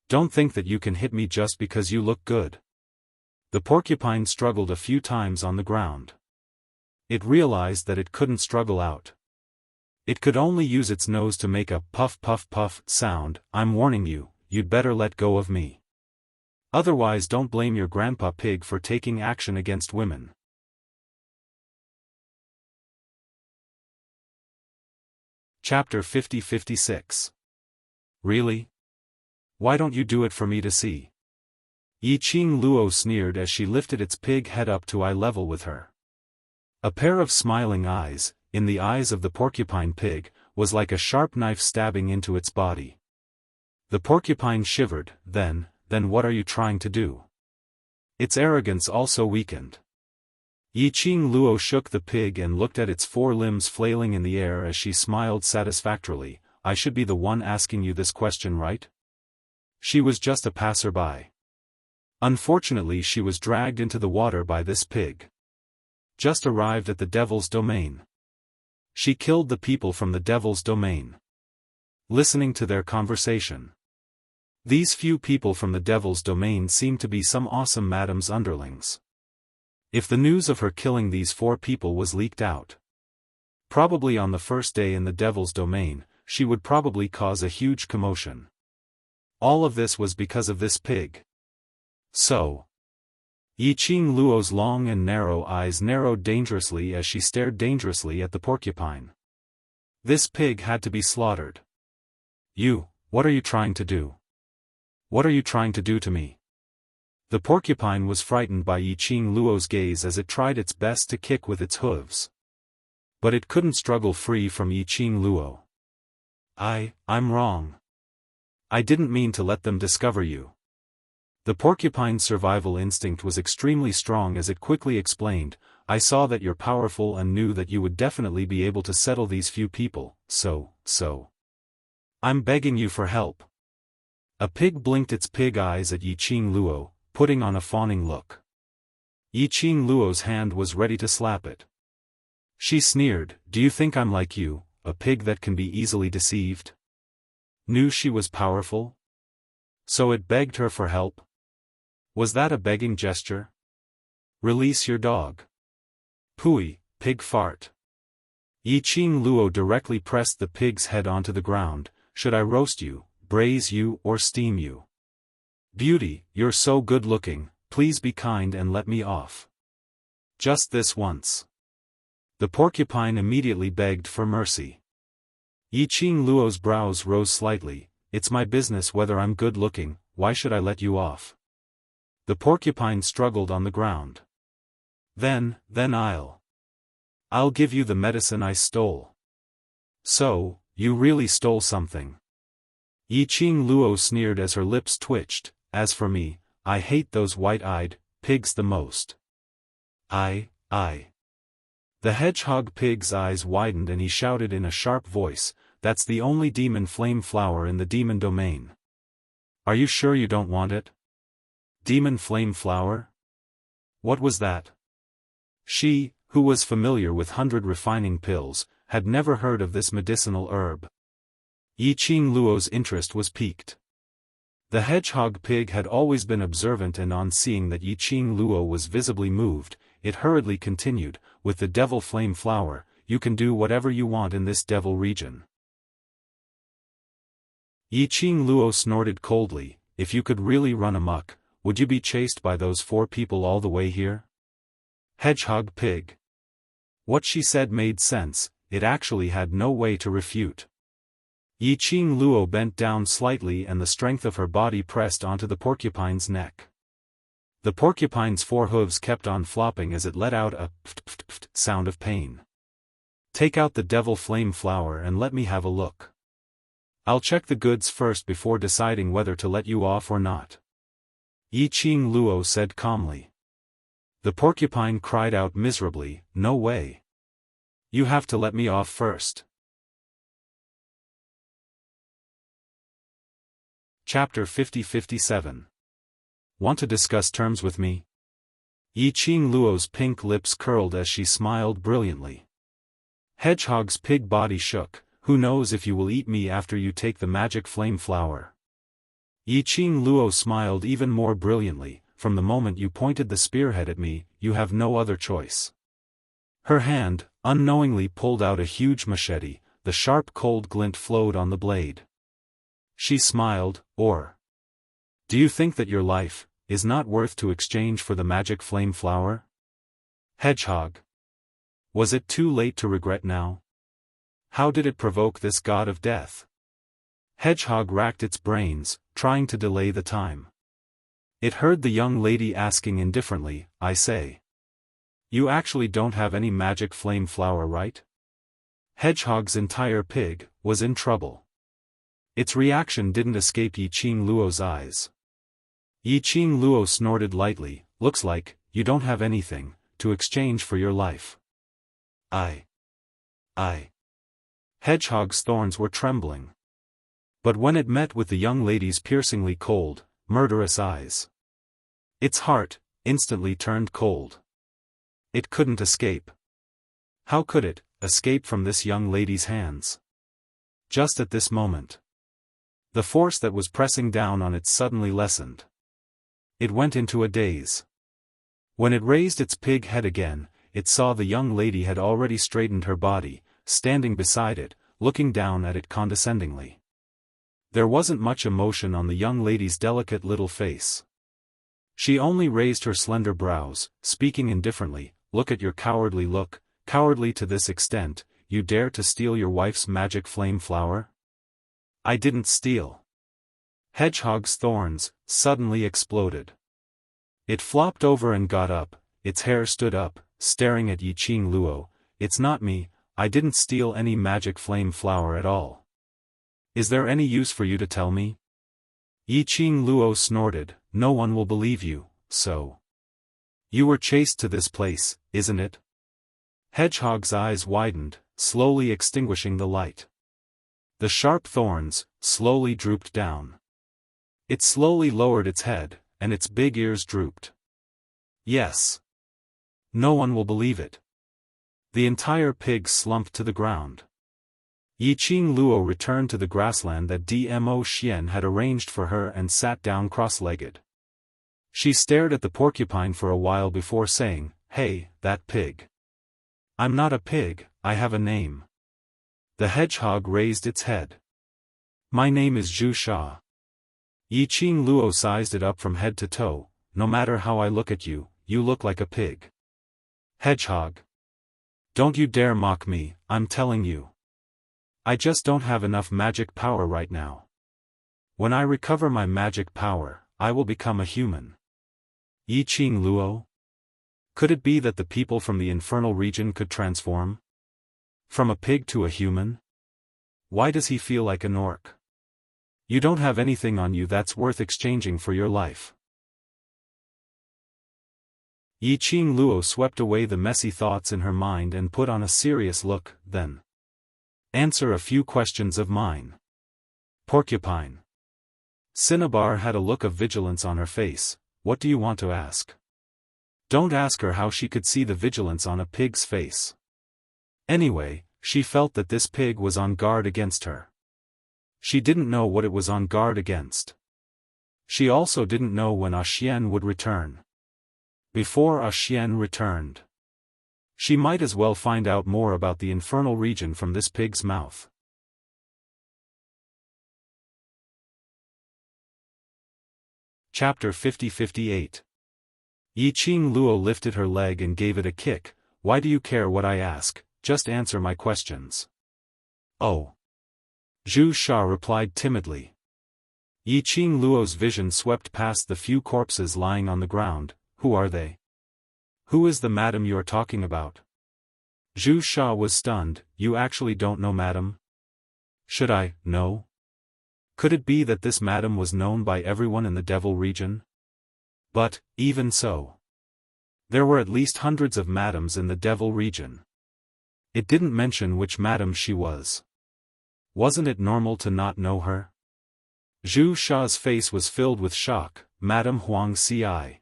Don't think that you can hit me just because you look good. The porcupine struggled a few times on the ground. It realized that it couldn't struggle out. It could only use its nose to make a puff puff puff sound. I'm warning you, you'd better let go of me. Otherwise don't blame your grandpa pig for taking action against women. Chapter 50-56. Really? Why don't you do it for me to see? Yi Qing Luo sneered as she lifted its pig head up to eye level with her. A pair of smiling eyes, in the eyes of the porcupine pig, was like a sharp knife stabbing into its body. The porcupine shivered. Then what are you trying to do? Its arrogance also weakened. Yi Qing Luo shook the pig and looked at its 4 limbs flailing in the air as she smiled satisfactorily. I should be the one asking you this question, right? She was just a passerby. Unfortunately she was dragged into the water by this pig. Just arrived at the devil's domain. She killed the people from the devil's domain. Listening to their conversation. These few people from the devil's domain seemed to be some awesome madam's underlings. If the news of her killing these 4 people was leaked out, Probably on the first day in the devil's domain, she would probably cause a huge commotion. All of this was because of this pig. So. Yiqing Luo's long and narrow eyes narrowed dangerously as she stared dangerously at the porcupine. This pig had to be slaughtered. What are you trying to do? What are you trying to do to me? The porcupine was frightened by Yiqing Luo's gaze as it tried its best to kick with its hooves. But it couldn't struggle free from Yiqing Luo. I'm wrong. I didn't mean to let them discover you. The porcupine's survival instinct was extremely strong as it quickly explained, I saw that you're powerful and knew that you would definitely be able to settle these few people, so. I'm begging you for help. A pig blinked its pig eyes at Yiqing Luo, putting on a fawning look. Yiqing Luo's hand was ready to slap it. She sneered, do you think I'm like you, a pig that can be easily deceived? Knew she was powerful? So it begged her for help? Was that a begging gesture? Release your dog. Pooey, pig fart. Yiqing Luo directly pressed the pig's head onto the ground. Should I roast you, braise you or steam you? Beauty, you're so good looking, please be kind and let me off. Just this once. The porcupine immediately begged for mercy. Yiqing Luo's brows rose slightly, it's my business whether I'm good looking, why should I let you off? The porcupine struggled on the ground. Then I'll give you the medicine I stole. So, you really stole something. Yiqing Luo sneered as her lips twitched, as for me, I hate those white-eyed pigs the most. I. The hedgehog pig's eyes widened and he shouted in a sharp voice, that's the only demon flame flower in the demon domain. Are you sure you don't want it? Demon flame flower? What was that? She, who was familiar with 100 refining pills, had never heard of this medicinal herb. Yiqing Luo's interest was piqued. The hedgehog pig had always been observant and on seeing that Yiqing Luo was visibly moved, it hurriedly continued, with the devil flame flower, you can do whatever you want in this devil region. Yiqing Luo snorted coldly, if you could really run amok, would you be chased by those 4 people all the way here? Hedgehog pig. What she said made sense, it actually had no way to refute. Yiqing Luo bent down slightly and the strength of her body pressed onto the porcupine's neck. The porcupine's 4 hooves kept on flopping as it let out a pft sound of pain. Take out the devil flame flower and let me have a look. I'll check the goods first before deciding whether to let you off or not. Yiqing Luo said calmly. The porcupine cried out miserably, no way. You have to let me off first. Chapter 50-57. Want to discuss terms with me? Yiqing Luo's pink lips curled as she smiled brilliantly. Hedgehog's pig body shook, who knows if you will eat me after you take the magic flame flower. Yiqing Luo smiled even more brilliantly, from the moment you pointed the spearhead at me, you have no other choice. Her hand, unknowingly pulled out a huge machete, the sharp cold glint flowed on the blade. She smiled, or. Do you think that your life is not worth to exchange for the magic flame flower? Hedgehog. Was it too late to regret now? How did it provoke this god of death? Hedgehog racked its brains, trying to delay the time. It heard the young lady asking indifferently, I say. You actually don't have any magic flame flower, right? Hedgehog's entire pig was in trouble. Its reaction didn't escape Yiqing Luo's eyes. Yiqing Luo snorted lightly, looks like you don't have anything to exchange for your life. I. Hedgehog's thorns were trembling. But when it met with the young lady's piercingly cold, murderous eyes, its heart instantly turned cold. It couldn't escape. How could it escape from this young lady's hands? Just at this moment, the force that was pressing down on it suddenly lessened. It went into a daze. When it raised its pig head again, it saw the young lady had already straightened her body, standing beside it, looking down at it condescendingly. There wasn't much emotion on the young lady's delicate little face. She only raised her slender brows, speaking indifferently, "Look at your cowardly look, cowardly to this extent, you dare to steal your wife's magic flame flower?" "I didn't steal." Hedgehog's thorns suddenly exploded. It flopped over and got up, its hair stood up, staring at Yiqing Luo. "It's not me, I didn't steal any magic flame flower at all. Is there any use for you to tell me?" Yiqing Luo snorted, "No one will believe you, so. You were chased to this place, isn't it?" Hedgehog's eyes widened, slowly extinguishing the light. The sharp thorns slowly drooped down. It slowly lowered its head, and its big ears drooped. "Yes. No one will believe it." The entire pig slumped to the ground. Yiqing Luo returned to the grassland that Dmo Xian had arranged for her and sat down cross-legged. She stared at the porcupine for a while before saying, "Hey, that pig. I'm not a pig, I have a name." The hedgehog raised its head. "My name is Zhu Sha." Yiqing Luo sized it up from head to toe. "No matter how I look at you, you look like a pig." "Hedgehog. Don't you dare mock me, I'm telling you. I just don't have enough magic power right now. When I recover my magic power, I will become a human." Yiqing Luo? Could it be that the people from the infernal region could transform? From a pig to a human? Why does he feel like an orc? You don't have anything on you that's worth exchanging for your life. Yiqing Luo swept away the messy thoughts in her mind and put on a serious look, then. "Answer a few questions of mine." Porcupine. Cinnabar had a look of vigilance on her face. "What do you want to ask?" Don't ask her how she could see the vigilance on a pig's face. Anyway, she felt that this pig was on guard against her. She didn't know what it was on guard against. She also didn't know when Xian would return. Before Xian returned, she might as well find out more about the infernal region from this pig's mouth. Chapter 50-58. Yiqing Luo lifted her leg and gave it a kick. "Why do you care what I ask? Just answer my questions." "Oh." Zhu Sha replied timidly. Yiqing Luo's vision swept past the few corpses lying on the ground. "Who are they? Who is the madam you are talking about?" Zhu Sha was stunned. "You actually don't know madam?" "Should I know? Could it be that this madam was known by everyone in the Devil region?" But, even so, there were at least hundreds of madams in the Devil region. It didn't mention which madam she was. Wasn't it normal to not know her? Zhu Sha's face was filled with shock. "Madam Huang Ci.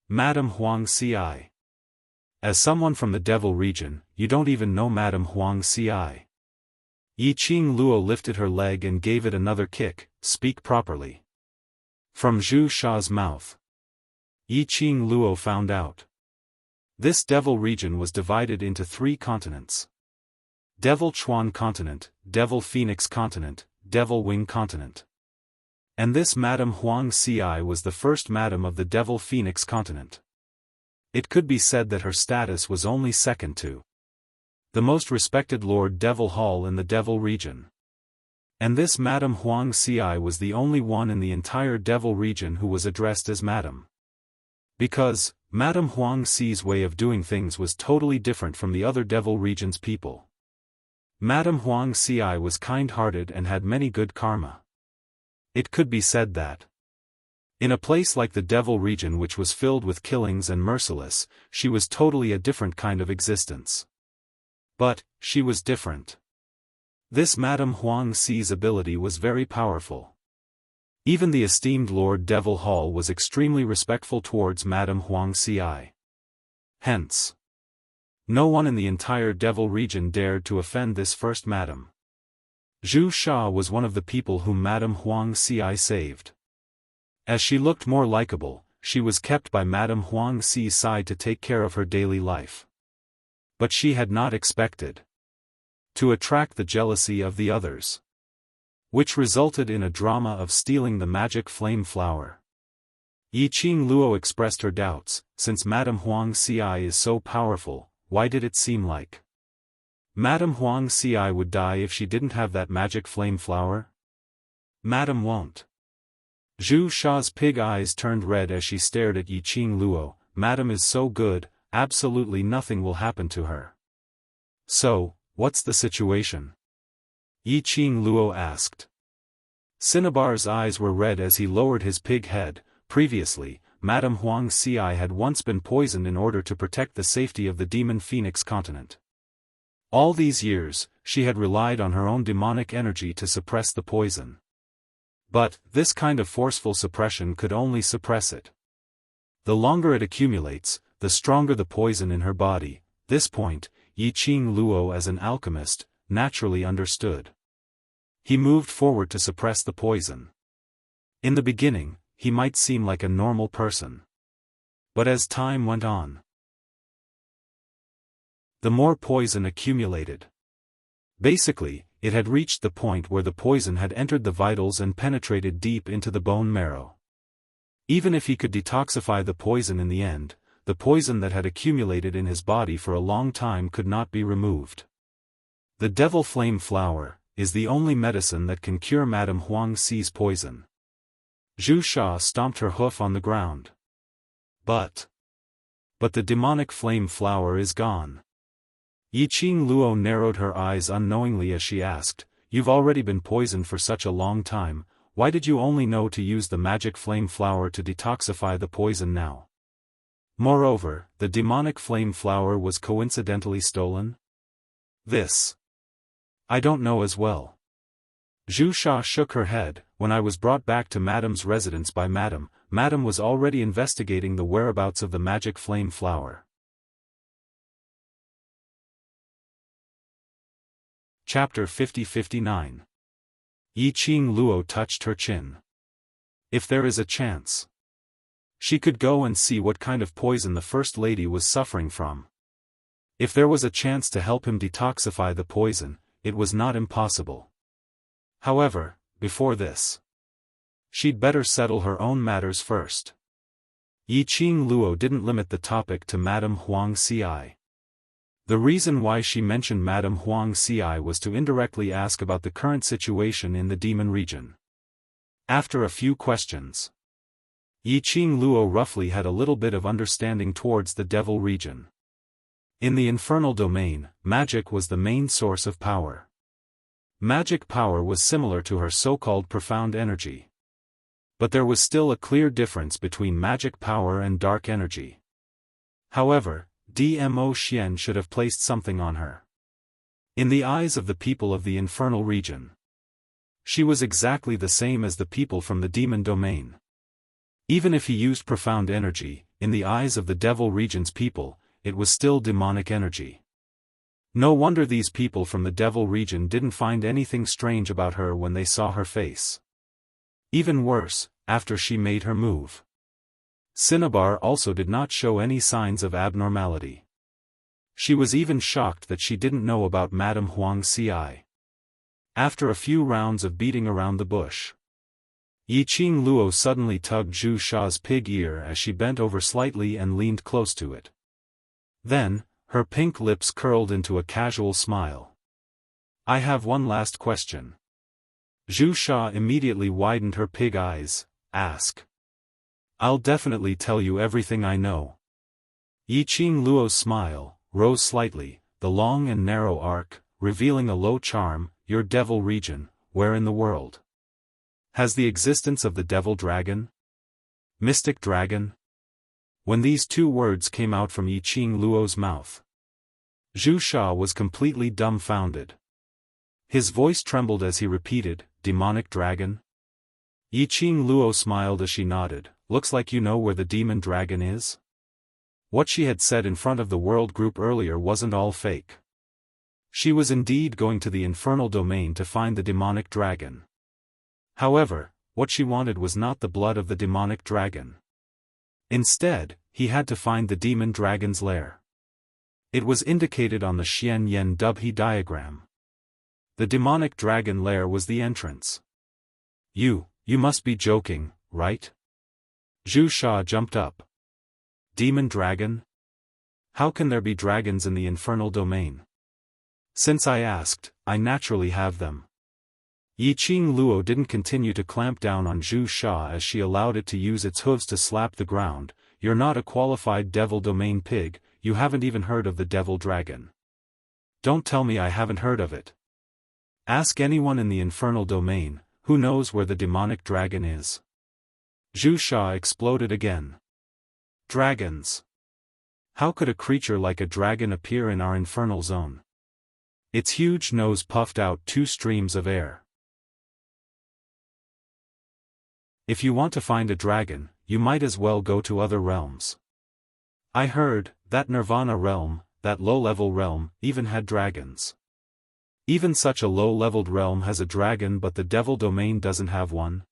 Madam Huang Ci. As someone from the Devil region, you don't even know Madam Huang Ci." Yiqing Luo lifted her leg and gave it another kick. "Speak properly." From Zhu Sha's mouth. Yiqing Luo found out. This Devil region was divided into 3 continents. Devil Chuan Continent, Devil Phoenix Continent, Devil Wing Continent. And this Madam Huang Ci was the first madam of the Devil Phoenix Continent. It could be said that her status was only second to the most respected Lord Devil Hall in the Devil region. And this Madam Huang Ci was the only one in the entire Devil region who was addressed as Madam. Because, Madam Huang Ci's way of doing things was totally different from the other Devil region's people. Madam Huang Ci was kind-hearted and had many good karma. It could be said that, in a place like the Devil region which was filled with killings and merciless, she was totally a different kind of existence. But, she was different. This Madam Huang Ci's ability was very powerful. Even the esteemed Lord Devil Hall was extremely respectful towards Madam Huang Ci. Hence, no one in the entire Devil region dared to offend this first madam. Zhu Sha was one of the people whom Madam Huang Ci saved. As she looked more likable, she was kept by Madam Huang Ci's side to take care of her daily life. But she had not expected to attract the jealousy of the others. Which resulted in a drama of stealing the magic flame flower. Yiqing Luo expressed her doubts, since Madame Huang Xi is so powerful, why did it seem like Madame Huang Xi would die if she didn't have that magic flame flower? Madame won't. Zhu Sha's pig eyes turned red as she stared at Yiqing Luo. Madame is so good, absolutely nothing will happen to her. So, what's the situation? Yiqing Luo asked. Cinnabar's eyes were red as he lowered his pig head. Previously, Madame Huang Xi had once been poisoned in order to protect the safety of the demon phoenix continent. All these years, she had relied on her own demonic energy to suppress the poison. But, this kind of forceful suppression could only suppress it. The longer it accumulates, the stronger the poison in her body. This point, Yiqing Luo as an alchemist, naturally understood. He moved forward to suppress the poison. In the beginning, he might seem like a normal person. But as time went on, the more poison accumulated. Basically, it had reached the point where the poison had entered the vitals and penetrated deep into the bone marrow. Even if he could detoxify the poison in the end, the poison that had accumulated in his body for a long time could not be removed. The devil flame flower is the only medicine that can cure Madame Huang Xi's poison. Zhu Sha stomped her hoof on the ground. But the demonic flame flower is gone. Yiqing Luo narrowed her eyes unknowingly as she asked, "You've already been poisoned for such a long time, why did you only know to use the magic flame flower to detoxify the poison now? Moreover, the demonic flame flower was coincidentally stolen? This I don't know as well." Zhu Sha shook her head. "When I was brought back to Madame's residence by Madame was already investigating the whereabouts of the magic flame flower." Chapter 50-59. Yiqing Luo touched her chin. If there is a chance, she could go and see what kind of poison the First Lady was suffering from. If there was a chance to help him detoxify the poison, it was not impossible. However, before this, she'd better settle her own matters first. Yiqing Luo didn't limit the topic to Madame Huang Xi. The reason why she mentioned Madame Huang Xi was to indirectly ask about the current situation in the demon region. After a few questions, Yiqing Luo roughly had a little bit of understanding towards the devil region. In the infernal domain, magic was the main source of power. Magic power was similar to her so-called profound energy. But there was still a clear difference between magic power and dark energy. However, Dmo Xian should have placed something on her. In the eyes of the people of the infernal region, she was exactly the same as the people from the demon domain. Even if he used profound energy, in the eyes of the devil region's people, it was still demonic energy. No wonder these people from the devil region didn't find anything strange about her when they saw her face. Even worse, after she made her move, Cinnabar also did not show any signs of abnormality. She was even shocked that she didn't know about Madame Huang Xi. After a few rounds of beating around the bush, Yiqing Luo suddenly tugged Zhu Sha's pig ear as she bent over slightly and leaned close to it. Then, her pink lips curled into a casual smile. "I have one last question." Zhu Sha immediately widened her pig eyes. "Ask." "I'll definitely tell you everything I know." Yiqing Luo's smile rose slightly, the long and narrow arc, revealing a low charm. "Your devil region, where in the world has the existence of the devil dragon? Mystic dragon?" When these two words came out from Yiqing Luo's mouth, Zhu Sha was completely dumbfounded. His voice trembled as he repeated, "Demonic dragon?" Yiqing Luo smiled as she nodded. "Looks like you know where the demon dragon is?" What she had said in front of the world group earlier wasn't all fake. She was indeed going to the infernal domain to find the demonic dragon. However, what she wanted was not the blood of the demonic dragon. Instead, he had to find the demon dragon's lair. It was indicated on the Xian Yen Dubhe diagram. The demonic dragon lair was the entrance. You must be joking, right? Zhu Sha jumped up. Demon dragon? How can there be dragons in the infernal domain? Since I asked, I naturally have them. Yiqing Luo didn't continue to clamp down on Zhu Sha as she allowed it to use its hooves to slap the ground. You're not a qualified devil domain pig, you haven't even heard of the devil dragon. Don't tell me I haven't heard of it. Ask anyone in the infernal domain, who knows where the demonic dragon is. Zhu Sha exploded again. Dragons. How could a creature like a dragon appear in our infernal zone? Its huge nose puffed out 2 streams of air. If you want to find a dragon, you might as well go to other realms. I heard, that Nirvana realm, that low-level realm, even had dragons. Even such a low-leveled realm has a dragon, but the devil domain doesn't have one.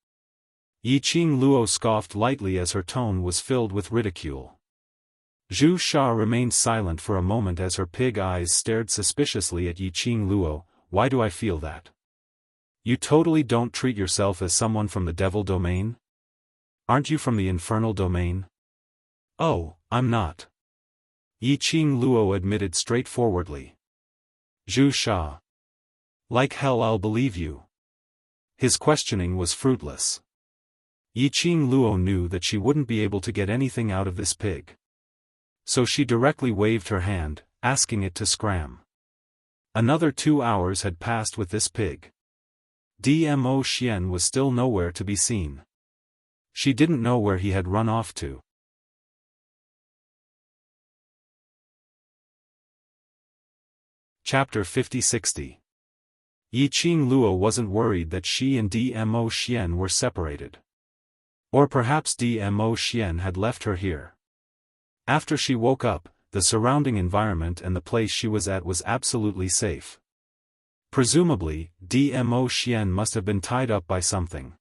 Yiqing Luo scoffed lightly as her tone was filled with ridicule. Zhu Sha remained silent for a moment as her pig eyes stared suspiciously at Yiqing Luo. Why do I feel that? You totally don't treat yourself as someone from the devil domain? Aren't you from the infernal domain? Oh, I'm not. Yiqing Luo admitted straightforwardly. Zhu Sha. Like hell I'll believe you. His questioning was fruitless. Yiqing Luo knew that she wouldn't be able to get anything out of this pig. So she directly waved her hand, asking it to scram. Another 2 hours had passed with this pig. Dmo Xian was still nowhere to be seen. She didn't know where he had run off to. Chapter 50-60. Yiqing Luo wasn't worried that she and Dmo Xian were separated. Or perhaps Dmo Xian had left her here. After she woke up, the surrounding environment and the place she was at was absolutely safe. Presumably, Dmo Xian must have been tied up by something.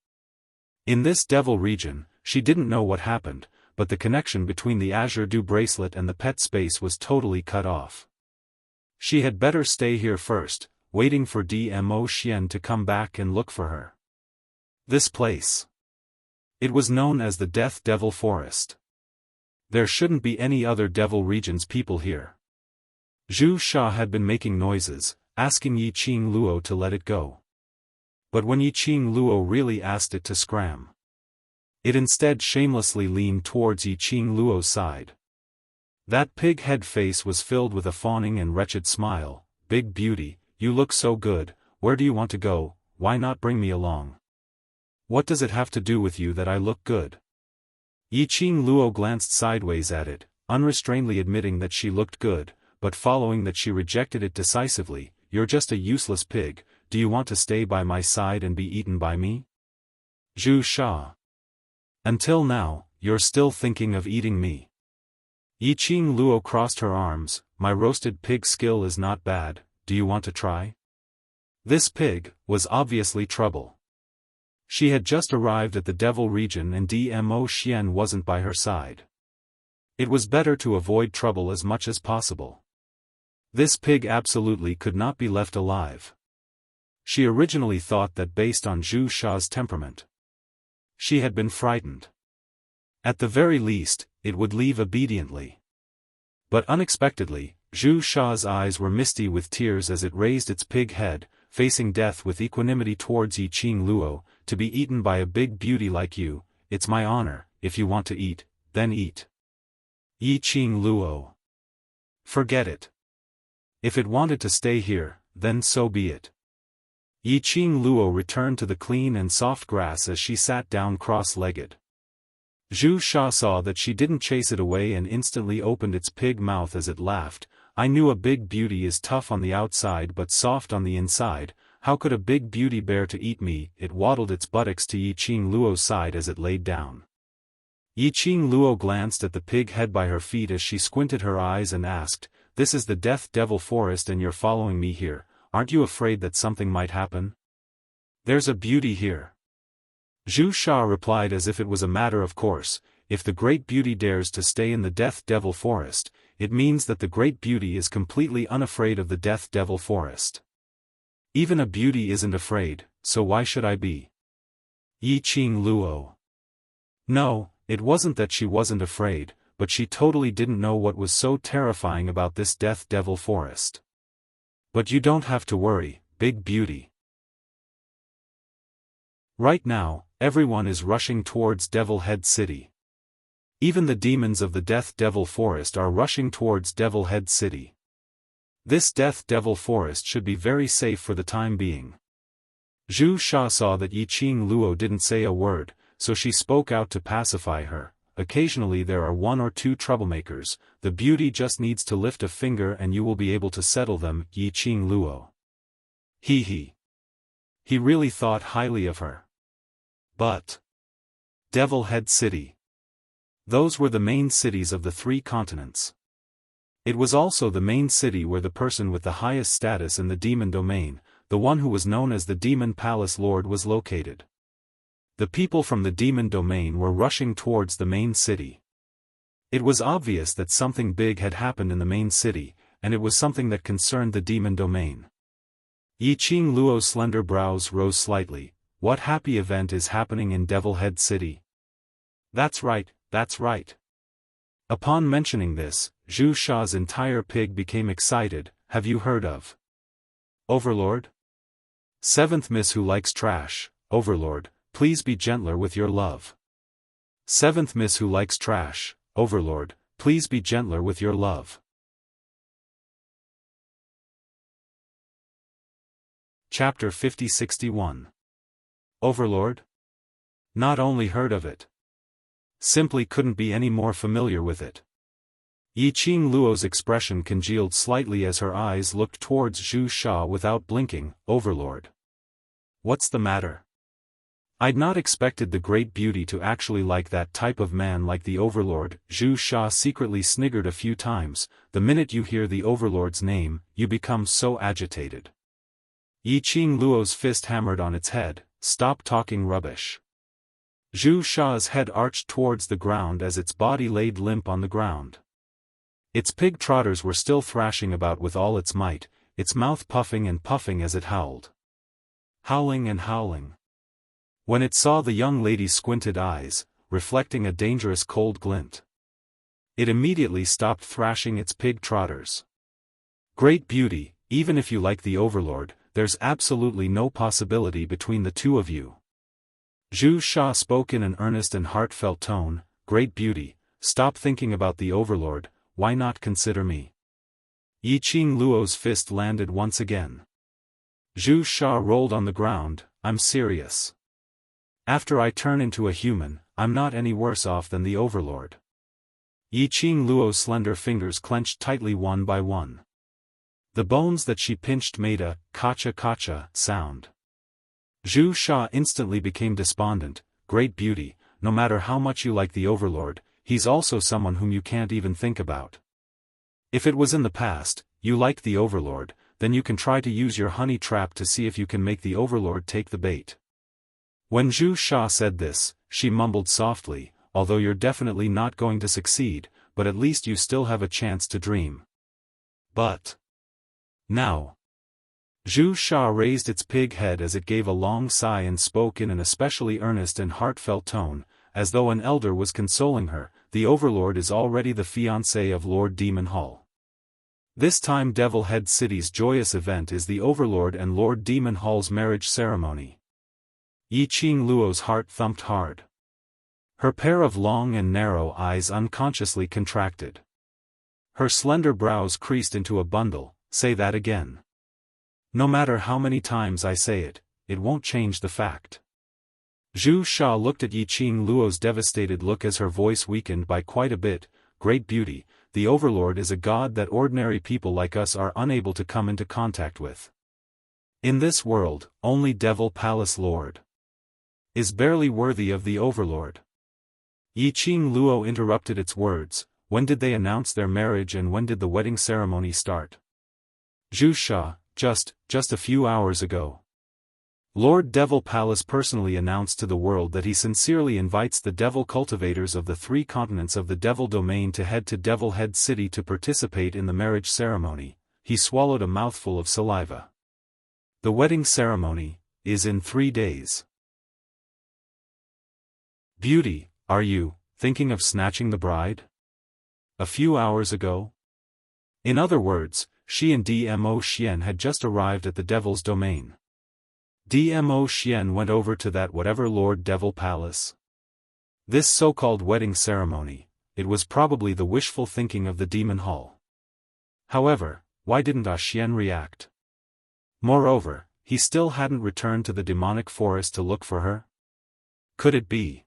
In this devil region, she didn't know what happened, but the connection between the Azure Dew bracelet and the pet space was totally cut off. She had better stay here first, waiting for Dmo Xian to come back and look for her. This place. It was known as the Death Devil Forest. There shouldn't be any other devil region's people here. Zhu Sha had been making noises, asking Yiqing Luo to let it go. But when Yiqing Luo really asked it to scram, it instead shamelessly leaned towards Yiqing Luo's side. That pig head face was filled with a fawning and wretched smile. Big beauty, you look so good, where do you want to go? Why not bring me along? What does it have to do with you that I look good? Yiqing Luo glanced sideways at it, unrestrainedly admitting that she looked good, but following that she rejected it decisively. You're just a useless pig, do you want to stay by my side and be eaten by me? Zhu Sha. Until now, you're still thinking of eating me. Yiqing Luo crossed her arms. My roasted pig skill is not bad, do you want to try? This pig was obviously trouble. She had just arrived at the devil region and Dmo Xian wasn't by her side. It was better to avoid trouble as much as possible. This pig absolutely could not be left alive. She originally thought that based on Zhu Sha's temperament, she had been frightened. At the very least, it would leave obediently. But unexpectedly, Zhu Sha's eyes were misty with tears as it raised its pig head, facing death with equanimity towards Yiqing Luo. To be eaten by a big beauty like you, it's my honor. If you want to eat, then eat. Yiqing Luo. Forget it. If it wanted to stay here, then so be it. Yiqing Luo returned to the clean and soft grass as she sat down cross-legged. Zhu Sha saw that she didn't chase it away and instantly opened its pig mouth as it laughed. I knew a big beauty is tough on the outside but soft on the inside. How could a big beauty bear to eat me? It waddled its buttocks to Yiqing Luo's side as it laid down. Yiqing Luo glanced at the pig head by her feet as she squinted her eyes and asked, "This is the Death Devil Forest and you're following me here, aren't you afraid that something might happen? There's a beauty here." Zhu Sha replied as if it was a matter of course, if the great beauty dares to stay in the Death Devil Forest, it means that the great beauty is completely unafraid of the Death Devil Forest. Even a beauty isn't afraid, so why should I be? Yi Qing Luo. No, it wasn't that she wasn't afraid, but she totally didn't know what was so terrifying about this Death Devil forest. But you don't have to worry, Big Beauty. Right now, everyone is rushing towards Devil Head City. Even the demons of the Death Devil Forest are rushing towards Devil Head City. This Death Devil Forest should be very safe for the time being. Zhu Sha saw that Yi Qing Luo didn't say a word, so she spoke out to pacify her. Occasionally there are one or two troublemakers, the beauty just needs to lift a finger and you will be able to settle them, Yi Qing Luo. He really thought highly of her. But Devil Head City. Those were the main cities of the 3 continents. It was also the main city where the person with the highest status in the demon domain, the one who was known as the Demon Palace Lord, was located. The people from the demon domain were rushing towards the main city. It was obvious that something big had happened in the main city, and it was something that concerned the demon domain. Yi Qing Luo's slender brows rose slightly. What happy event is happening in Devil Head City? That's right, that's right. Upon mentioning this, Zhu Sha's entire pig became excited. Have you heard of Overlord? 7th Miss who likes trash. Overlord, please be gentler with your love. 7th Miss who likes trash. Overlord, please be gentler with your love. Chapter 50-61. Overlord? Not only heard of it. Simply couldn't be any more familiar with it. Yi Qing Luo's expression congealed slightly as her eyes looked towards Zhu Sha without blinking. Overlord. What's the matter? I'd not expected the great beauty to actually like that type of man like the Overlord. Zhu Sha secretly sniggered a few times. The minute you hear the Overlord's name, you become so agitated. Yi Qing Luo's fist hammered on its head. Stop talking rubbish. Zhu Sha's head arched towards the ground as its body laid limp on the ground. Its pig trotters were still thrashing about with all its might, its mouth puffing and puffing as it howled. Howling and howling. When it saw the young lady's squinted eyes, reflecting a dangerous cold glint, it immediately stopped thrashing its pig trotters. Great beauty, even if you like the Overlord, there's absolutely no possibility between the two of you. Zhu Sha spoke in an earnest and heartfelt tone. Great beauty, stop thinking about the Overlord, why not consider me? Yi Qing Luo's fist landed once again. Zhu Sha rolled on the ground. I'm serious. After I turn into a human, I'm not any worse off than the Overlord. Yi Qing Luo's slender fingers clenched tightly one by one. The bones that she pinched made a kacha-kacha sound. Zhu Sha instantly became despondent. Great beauty, no matter how much you like the Overlord, he's also someone whom you can't even think about. If it was in the past, you liked the Overlord, then you can try to use your honey trap to see if you can make the Overlord take the bait. When Zhu Sha said this, she mumbled softly, although you're definitely not going to succeed, but at least you still have a chance to dream. But now. Zhu Sha raised its pig head as it gave a long sigh and spoke in an especially earnest and heartfelt tone, as though an elder was consoling her. The Overlord is already the fiancé of Lord Demon Hall. This time Devil Head City's joyous event is the Overlord and Lord Demon Hall's marriage ceremony. Yi Qing Luo's heart thumped hard. Her pair of long and narrow eyes unconsciously contracted. Her slender brows creased into a bundle. Say that again. No matter how many times I say it, it won't change the fact. Zhu Sha looked at Yi Qing Luo's devastated look as her voice weakened by quite a bit. Great beauty, the Overlord is a god that ordinary people like us are unable to come into contact with. In this world, only Devil Palace Lord is barely worthy of the Overlord. Yi Qing Luo interrupted its words. When did they announce their marriage and when did the wedding ceremony start? Zhu Sha, just a few hours ago. Lord Devil Palace personally announced to the world that he sincerely invites the devil cultivators of the 3 continents of the Devil Domain to head to Devil Head City to participate in the marriage ceremony. He swallowed a mouthful of saliva. The wedding ceremony is in 3 days. Beauty, are you thinking of snatching the bride? A few hours ago? In other words, she and Dmo Xian had just arrived at the Devil's domain. Dmo Xian went over to that whatever Lord Devil Palace. This so-called wedding ceremony, it was probably the wishful thinking of the Demon Hall. However, why didn't Xian react? Moreover, he still hadn't returned to the demonic forest to look for her? Could it be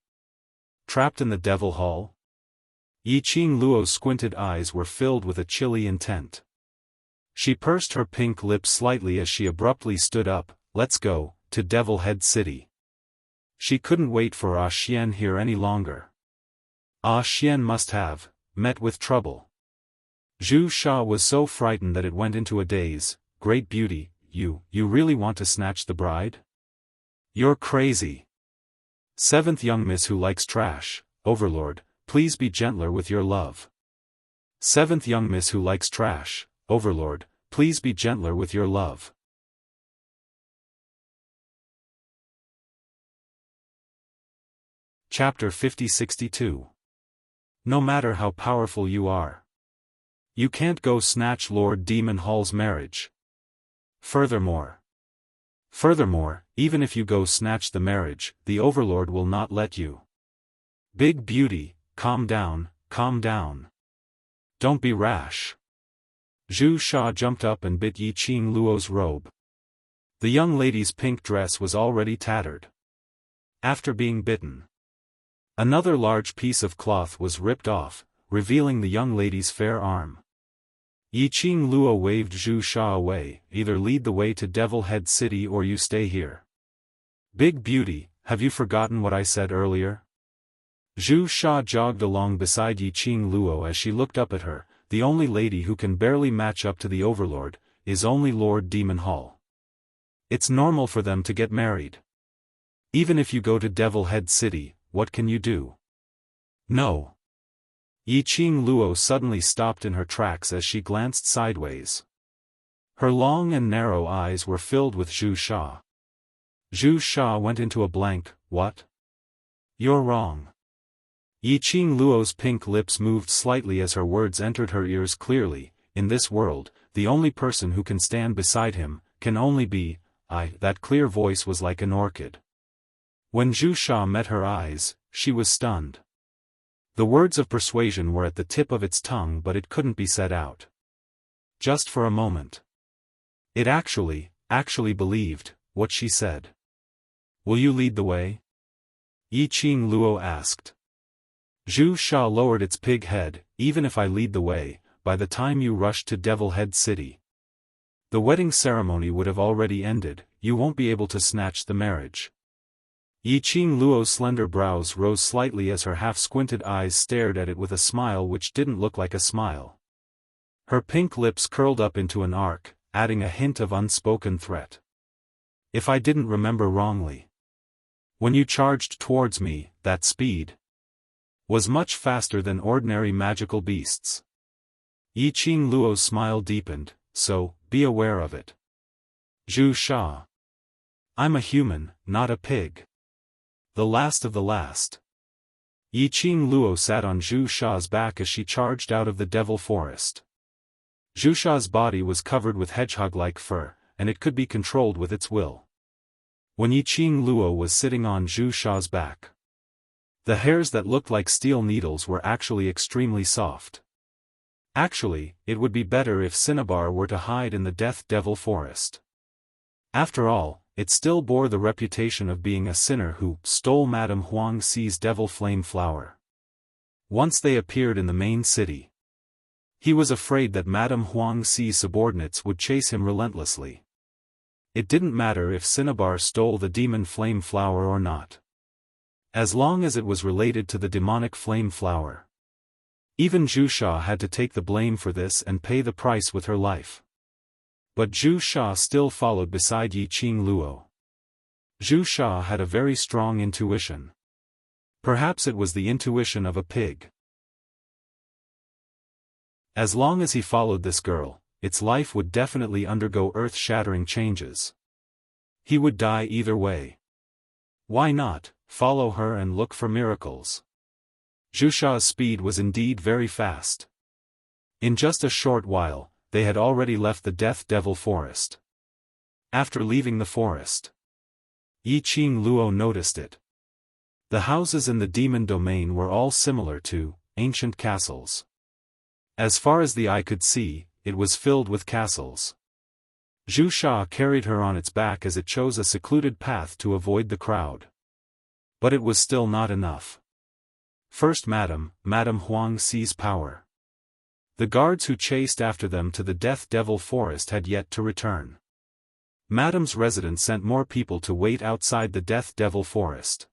trapped in the Devil Hall? Yiqing Luo's squinted eyes were filled with a chilly intent. She pursed her pink lips slightly as she abruptly stood up. Let's go to Devil Head City. She couldn't wait for Xian here any longer. Xian must have met with trouble. Zhu Sha was so frightened that it went into a daze. Great beauty, you really want to snatch the bride? You're crazy. Seventh young miss who likes trash, Overlord, please be gentler with your love. Seventh young miss who likes trash, Overlord, please be gentler with your love. Chapter 50-62. No matter how powerful you are, you can't go snatch Lord Demon Hall's marriage. Furthermore, even if you go snatch the marriage, the Overlord will not let you. Big Beauty, calm down, calm down. Don't be rash. Zhu Sha jumped up and bit Yiqing Luo's robe. The young lady's pink dress was already tattered. After being bitten, another large piece of cloth was ripped off, revealing the young lady's fair arm. Yiqing Luo waved Zhu Sha away. Either lead the way to Devil Head City or you stay here. Big Beauty, have you forgotten what I said earlier? Zhu Sha jogged along beside Yiqing Luo as she looked up at her. The only lady who can barely match up to the Overlord is only Lord Demon Hall. It's normal for them to get married. Even if you go to Devil Head City, what can you do? No. Yiqing Luo suddenly stopped in her tracks as she glanced sideways. Her long and narrow eyes were filled with Zhu Sha. Zhu Sha went into a blank. What? You're wrong. Yiqing Luo's pink lips moved slightly as her words entered her ears clearly. In this world, the only person who can stand beside him can only be I. That clear voice was like an orchid. When Zhu Sha met her eyes, she was stunned. The words of persuasion were at the tip of its tongue, but it couldn't be said out. Just for a moment, it actually believed what she said. Will you lead the way? Yiqing Luo asked. Zhu Sha lowered its pig head. Even if I lead the way, by the time you rush to Devil Head City, the wedding ceremony would have already ended. You won't be able to snatch the marriage. Yiqing Luo's slender brows rose slightly as her half-squinted eyes stared at it with a smile which didn't look like a smile. Her pink lips curled up into an arc, adding a hint of unspoken threat. If I didn't remember wrongly, when you charged towards me, that speed was much faster than ordinary magical beasts. Yiqing Luo's smile deepened, so, be aware of it. Zhu Sha. I'm a human, not a pig. The last of the last. Yiqing Luo sat on Zhu Sha's back as she charged out of the Devil Forest. Zhu Sha's body was covered with hedgehog-like fur, and it could be controlled with its will. When Yiqing Luo was sitting on Zhu Sha's back, the hairs that looked like steel needles were actually extremely soft. Actually, it would be better if Cinnabar were to hide in the Death Devil Forest. After all, it still bore the reputation of being a sinner who stole Madame Huang Xi's devil flame flower. Once they appeared in the main city, he was afraid that Madame Huang Xi's subordinates would chase him relentlessly. It didn't matter if Cinnabar stole the demon flame flower or not, as long as it was related to the demonic flame flower. Even Zhu Sha had to take the blame for this and pay the price with her life. But Zhu Sha still followed beside Yiqing Luo. Zhu Sha had a very strong intuition. Perhaps it was the intuition of a pig. As long as he followed this girl, its life would definitely undergo earth-shattering changes. He would die either way. Why not follow her and look for miracles? Zhu Sha's speed was indeed very fast. In just a short while, they had already left the Death Devil Forest. After leaving the forest, Yiqing Luo noticed it. The houses in the demon domain were all similar to ancient castles. As far as the eye could see, it was filled with castles. Zhu Sha carried her on its back as it chose a secluded path to avoid the crowd. But it was still not enough. First Madame Huang Xi's power. The guards who chased after them to the Death Devil Forest had yet to return. Madame's residence sent more people to wait outside the Death Devil Forest.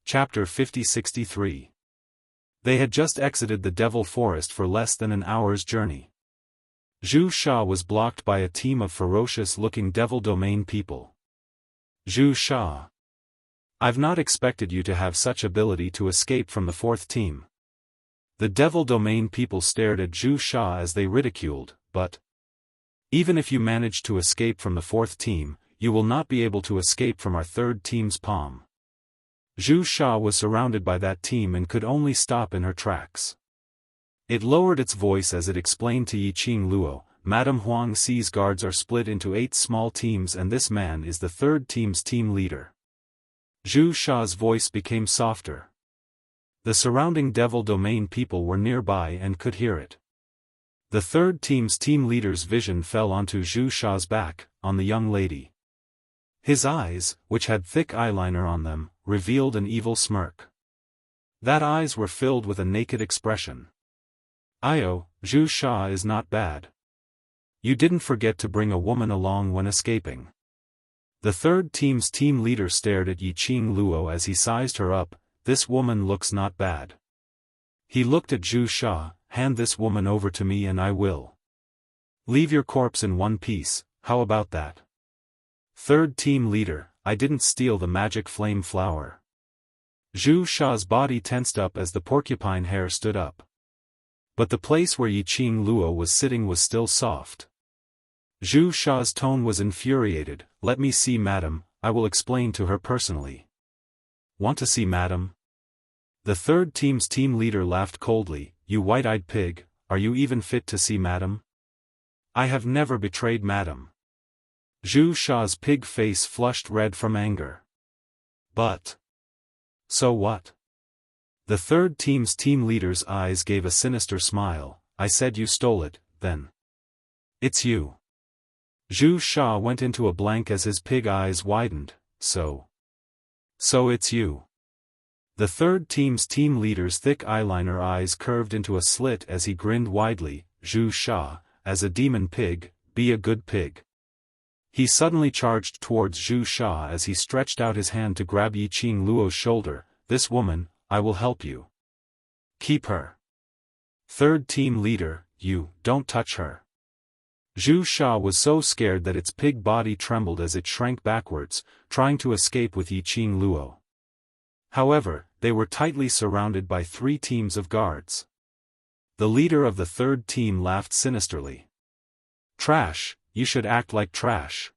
Chapter 50-63. They had just exited the Devil Forest for less than an hour's journey. Zhu Sha was blocked by a team of ferocious-looking Devil Domain people. Zhu Sha. I've not expected you to have such ability to escape from the fourth team. The Devil Domain people stared at Zhu Sha as they ridiculed, but even if you manage to escape from the fourth team, you will not be able to escape from our third team's palm. Zhu Sha was surrounded by that team and could only stop in her tracks. It lowered its voice as it explained to Yiqing Luo, Madame Huang Xi's guards are split into 8 small teams and this man is the third team's team leader. Zhu Sha's voice became softer. The surrounding Devil Domain people were nearby and could hear it. The third team's team leader's vision fell onto Zhu Sha's back, on the young lady. His eyes, which had thick eyeliner on them, revealed an evil smirk. That eyes were filled with a naked expression. Io, Zhu Sha is not bad. You didn't forget to bring a woman along when escaping. The third team's team leader stared at Yiqing Luo as he sized her up. This woman looks not bad. He looked at Zhu Sha, hand this woman over to me and I will leave your corpse in one piece, how about that? Third team leader, I didn't steal the magic flame flower. Zhu Sha's body tensed up as the porcupine hair stood up. But the place where Yiqing Luo was sitting was still soft. Zhu Sha's tone was infuriated, let me see madam, I will explain to her personally. Want to see madam? The third team's team leader laughed coldly, you white-eyed pig, are you even fit to see madam? I have never betrayed madam. Zhu Sha's pig face flushed red from anger. But so what? The third team's team leader's eyes gave a sinister smile, I said you stole it, then. It's you. Zhu Sha went into a blank as his pig eyes widened, so it's you. The third team's team leader's thick eyeliner eyes curved into a slit as he grinned widely, Zhu Sha, as a demon pig, be a good pig. He suddenly charged towards Zhu Sha as he stretched out his hand to grab Yiqing Luo's shoulder, this woman, I will help you. Keep her. Third team leader, you, don't touch her. Zhu Sha was so scared that its pig body trembled as it shrank backwards, trying to escape with Yiqing Luo. However, they were tightly surrounded by 3 teams of guards. The leader of the third team laughed sinisterly. Trash, you should act like trash.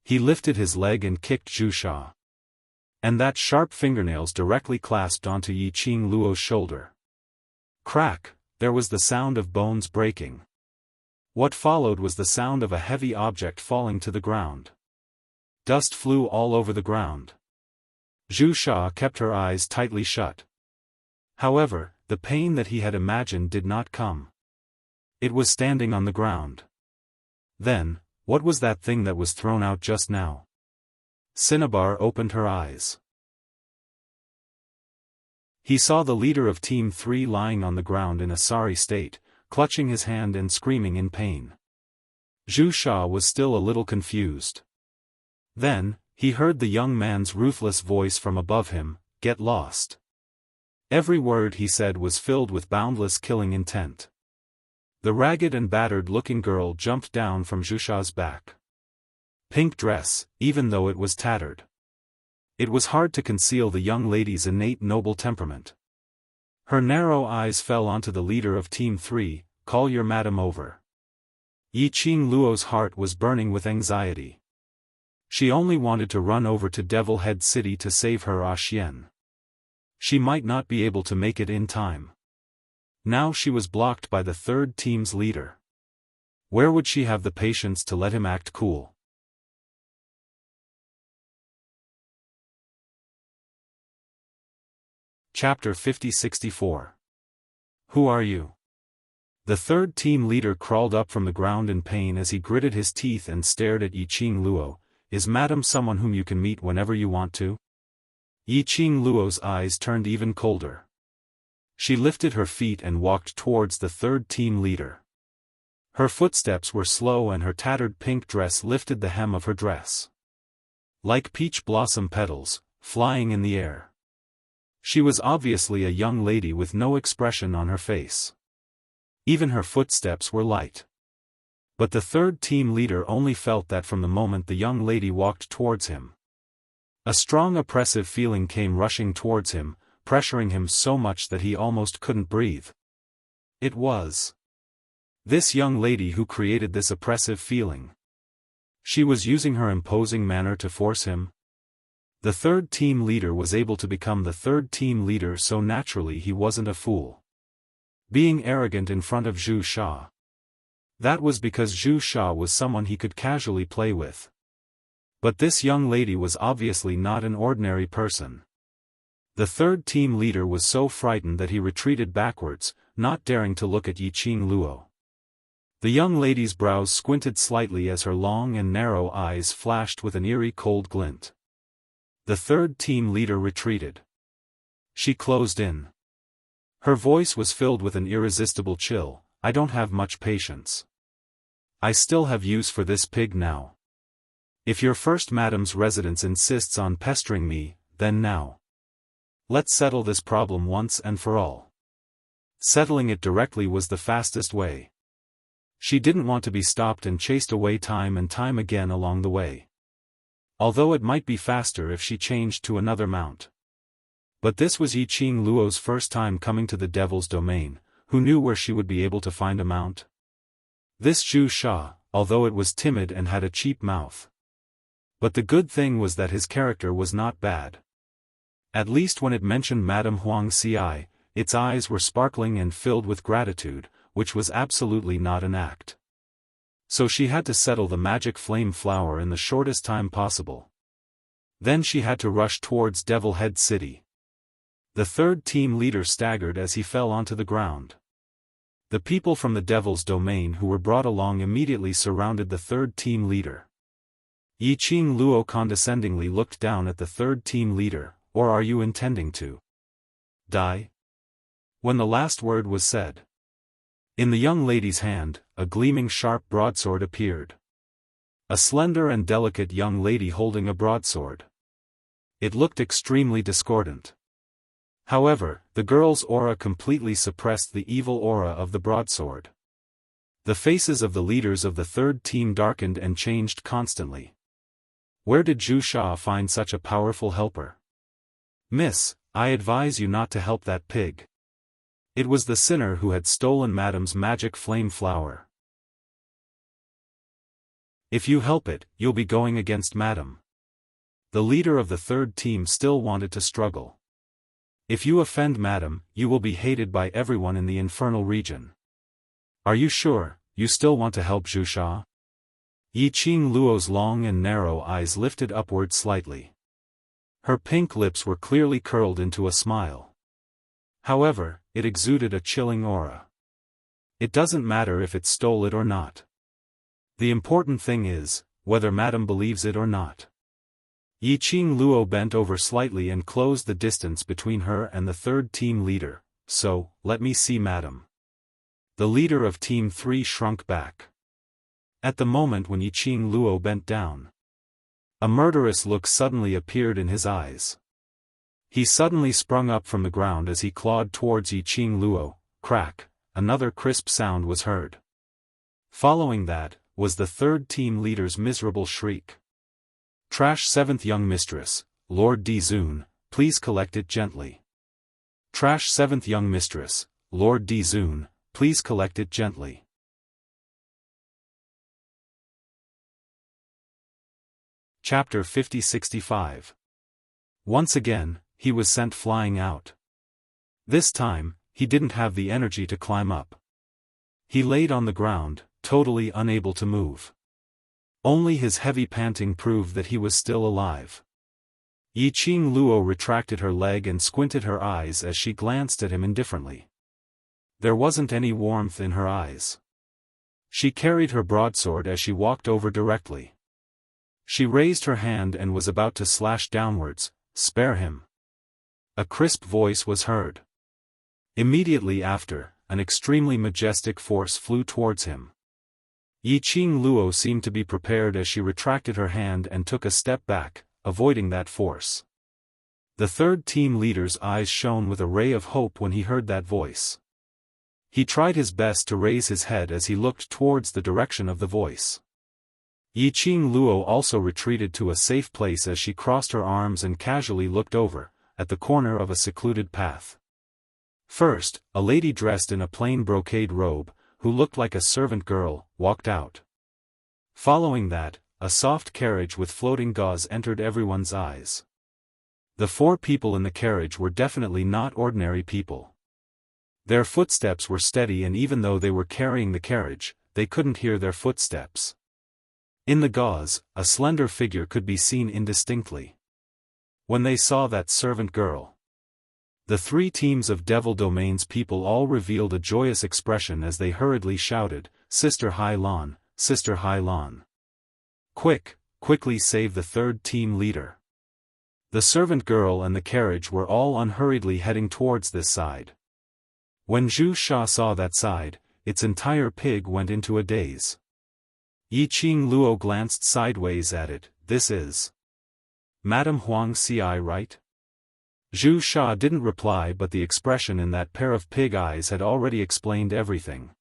He lifted his leg and kicked Zhu Sha. And that sharp fingernails directly clasped onto Yiqing Luo's shoulder. Crack, there was the sound of bones breaking. What followed was the sound of a heavy object falling to the ground. Dust flew all over the ground. Zhu Sha kept her eyes tightly shut. However, the pain that he had imagined did not come. It was standing on the ground. Then, what was that thing that was thrown out just now? Cinnabar opened her eyes. He saw the leader of Team 3 lying on the ground in a sorry state, clutching his hand and screaming in pain. Zhu Sha was still a little confused. Then, he heard the young man's ruthless voice from above him, get lost. Every word he said was filled with boundless killing intent. The ragged and battered-looking girl jumped down from Zhu Sha's back. Pink dress, even though it was tattered. It was hard to conceal the young lady's innate noble temperament. Her narrow eyes fell onto the leader of Team 3, call your madam over. Yiqing Luo's heart was burning with anxiety. She only wanted to run over to Devil Head City to save her Xian. She might not be able to make it in time. Now she was blocked by the third team's leader. Where would she have the patience to let him act cool? Chapter 50-64. Who are you? The third team leader crawled up from the ground in pain as he gritted his teeth and stared at Yiqing Luo. Is Madam someone whom you can meet whenever you want to? Yiqing Luo's eyes turned even colder. She lifted her feet and walked towards the third team leader. Her footsteps were slow and her tattered pink dress lifted the hem of her dress. Like peach blossom petals, flying in the air. She was obviously a young lady with no expression on her face. Even her footsteps were light. But the third team leader only felt that from the moment the young lady walked towards him. A strong oppressive feeling came rushing towards him, pressuring him so much that he almost couldn't breathe. It was this young lady who created this oppressive feeling. She was using her imposing manner to force him. The third team leader was able to become the third team leader so naturally he wasn't a fool. Being arrogant in front of Zhu Sha. That was because Zhu Sha was someone he could casually play with. But this young lady was obviously not an ordinary person. The third team leader was so frightened that he retreated backwards, not daring to look at Yiqing Luo. The young lady's brows squinted slightly as her long and narrow eyes flashed with an eerie cold glint. The third team leader retreated. She closed in. Her voice was filled with an irresistible chill. I don't have much patience. I still have use for this pig now. If your first madam's residence insists on pestering me, then now. Let's settle this problem once and for all. Settling it directly was the fastest way. She didn't want to be stopped and chased away time and time again along the way. Although it might be faster if she changed to another mount. But this was Yiqing Luo's first time coming to the Devil's Domain. Who knew where she would be able to find a mount? This Zhu Sha, although it was timid and had a cheap mouth. But the good thing was that his character was not bad. At least when it mentioned Madame Huang Xi, its eyes were sparkling and filled with gratitude, which was absolutely not an act. So she had to settle the magic flame flower in the shortest time possible. Then she had to rush towards Devil Head City. The third team leader staggered as he fell onto the ground. The people from the Devil's Domain who were brought along immediately surrounded the third team leader. Yiqing Luo condescendingly looked down at the third team leader. Or are you intending to die? When the last word was said. In the young lady's hand, a gleaming sharp broadsword appeared. A slender and delicate young lady holding a broadsword. It looked extremely discordant. However, the girl's aura completely suppressed the evil aura of the broadsword. The faces of the leaders of the third team darkened and changed constantly. Where did Zhu Sha find such a powerful helper? Miss, I advise you not to help that pig. It was the sinner who had stolen Madame's magic flame flower. If you help it, you'll be going against Madame. The leader of the third team still wanted to struggle. If you offend Madame, you will be hated by everyone in the infernal region. Are you sure, you still want to help Zhu Sha? Yiqing Luo's long and narrow eyes lifted upward slightly. Her pink lips were clearly curled into a smile. However, it exuded a chilling aura. It doesn't matter if it stole it or not. The important thing is, whether Madame believes it or not. Yiqing Luo bent over slightly and closed the distance between her and the third team leader. So, let me see Madame. The leader of Team 3 shrunk back. At the moment when Yiqing Luo bent down, a murderous look suddenly appeared in his eyes. He suddenly sprung up from the ground as he clawed towards Yiqing Luo. Crack, another crisp sound was heard. Following that, was the third team leader's miserable shriek. Trash 7th young mistress, Lord Di Zun, please collect it gently. Trash 7th young mistress, Lord Di Zun, please collect it gently. Chapter 50-65. Once again, he was sent flying out. This time, he didn't have the energy to climb up. He laid on the ground, totally unable to move. Only his heavy panting proved that he was still alive. Yiqing Luo retracted her leg and squinted her eyes as she glanced at him indifferently. There wasn't any warmth in her eyes. She carried her broadsword as she walked over directly. She raised her hand and was about to slash downwards. "Spare him." A crisp voice was heard. Immediately after, an extremely majestic force flew towards him. Yiqing Luo seemed to be prepared as she retracted her hand and took a step back, avoiding that force. The third team leader's eyes shone with a ray of hope when he heard that voice. He tried his best to raise his head as he looked towards the direction of the voice. Yiqing Luo also retreated to a safe place as she crossed her arms and casually looked over, at the corner of a secluded path. First, a lady dressed in a plain brocade robe, who looked like a servant girl, walked out. Following that, a soft carriage with floating gauze entered everyone's eyes. The four people in the carriage were definitely not ordinary people. Their footsteps were steady, and even though they were carrying the carriage, they couldn't hear their footsteps. In the gauze, a slender figure could be seen indistinctly. When they saw that servant girl, the three teams of Devil Domain's people all revealed a joyous expression as they hurriedly shouted, "Sister Hai Lan, Sister Hai Lan. Quickly save the third team leader." The servant girl and the carriage were all unhurriedly heading towards this side. When Zhu Sha saw that side, its entire pig went into a daze. Yiqing Luo glanced sideways at it. "This is Madame Huang Xi, right?" Zhu Sha didn't reply, but the expression in that pair of pig eyes had already explained everything.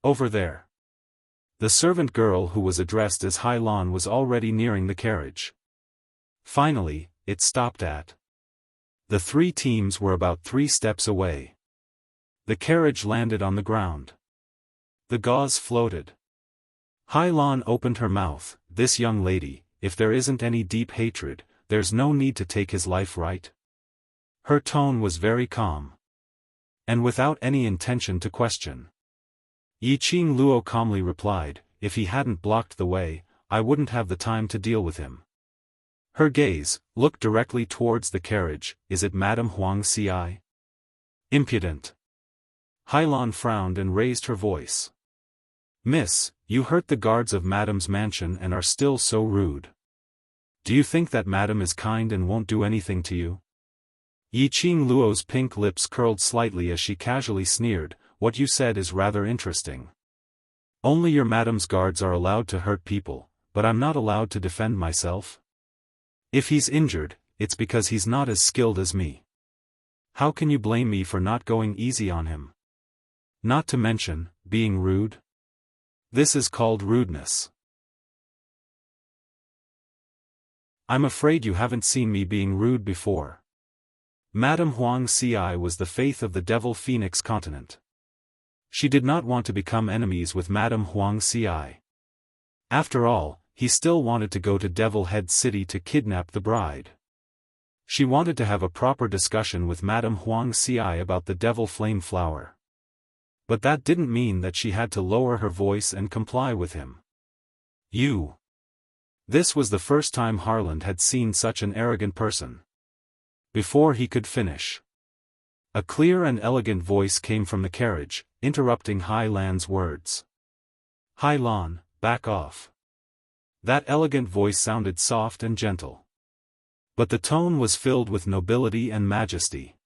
Over there. The servant girl who was addressed as Hai Lan was already nearing the carriage. Finally, it stopped at. The three teams were about 3 steps away. The carriage landed on the ground. The gauze floated. Hai Lan opened her mouth. "This young lady, if there isn't any deep hatred, there's no need to take his life, right?" Her tone was very calm. And without any intention to question. Yiqing Luo calmly replied, "If he hadn't blocked the way, I wouldn't have the time to deal with him." Her gaze looked directly towards the carriage. "Is it Madame Huang Xi?" "Impudent." Hai Lan frowned and raised her voice. "Miss, you hurt the guards of Madame's mansion and are still so rude. Do you think that Madame is kind and won't do anything to you?" Yiqing Luo's pink lips curled slightly as she casually sneered, "What you said is rather interesting. Only your Madame's guards are allowed to hurt people, but I'm not allowed to defend myself. If he's injured, it's because he's not as skilled as me. How can you blame me for not going easy on him? Not to mention, being rude? This is called rudeness. I'm afraid you haven't seen me being rude before." Madame Huang Xi was the faith of the Devil Phoenix continent. She did not want to become enemies with Madame Huang Xi. After all, he still wanted to go to Devil Head City to kidnap the bride. She wanted to have a proper discussion with Madame Huang Xi about the Devil Flame Flower. But that didn't mean that she had to lower her voice and comply with him. "You." This was the first time Harland had seen such an arrogant person. Before he could finish, a clear and elegant voice came from the carriage, interrupting Hai Lan's words. "Hai Lan, back off." That elegant voice sounded soft and gentle. But the tone was filled with nobility and majesty.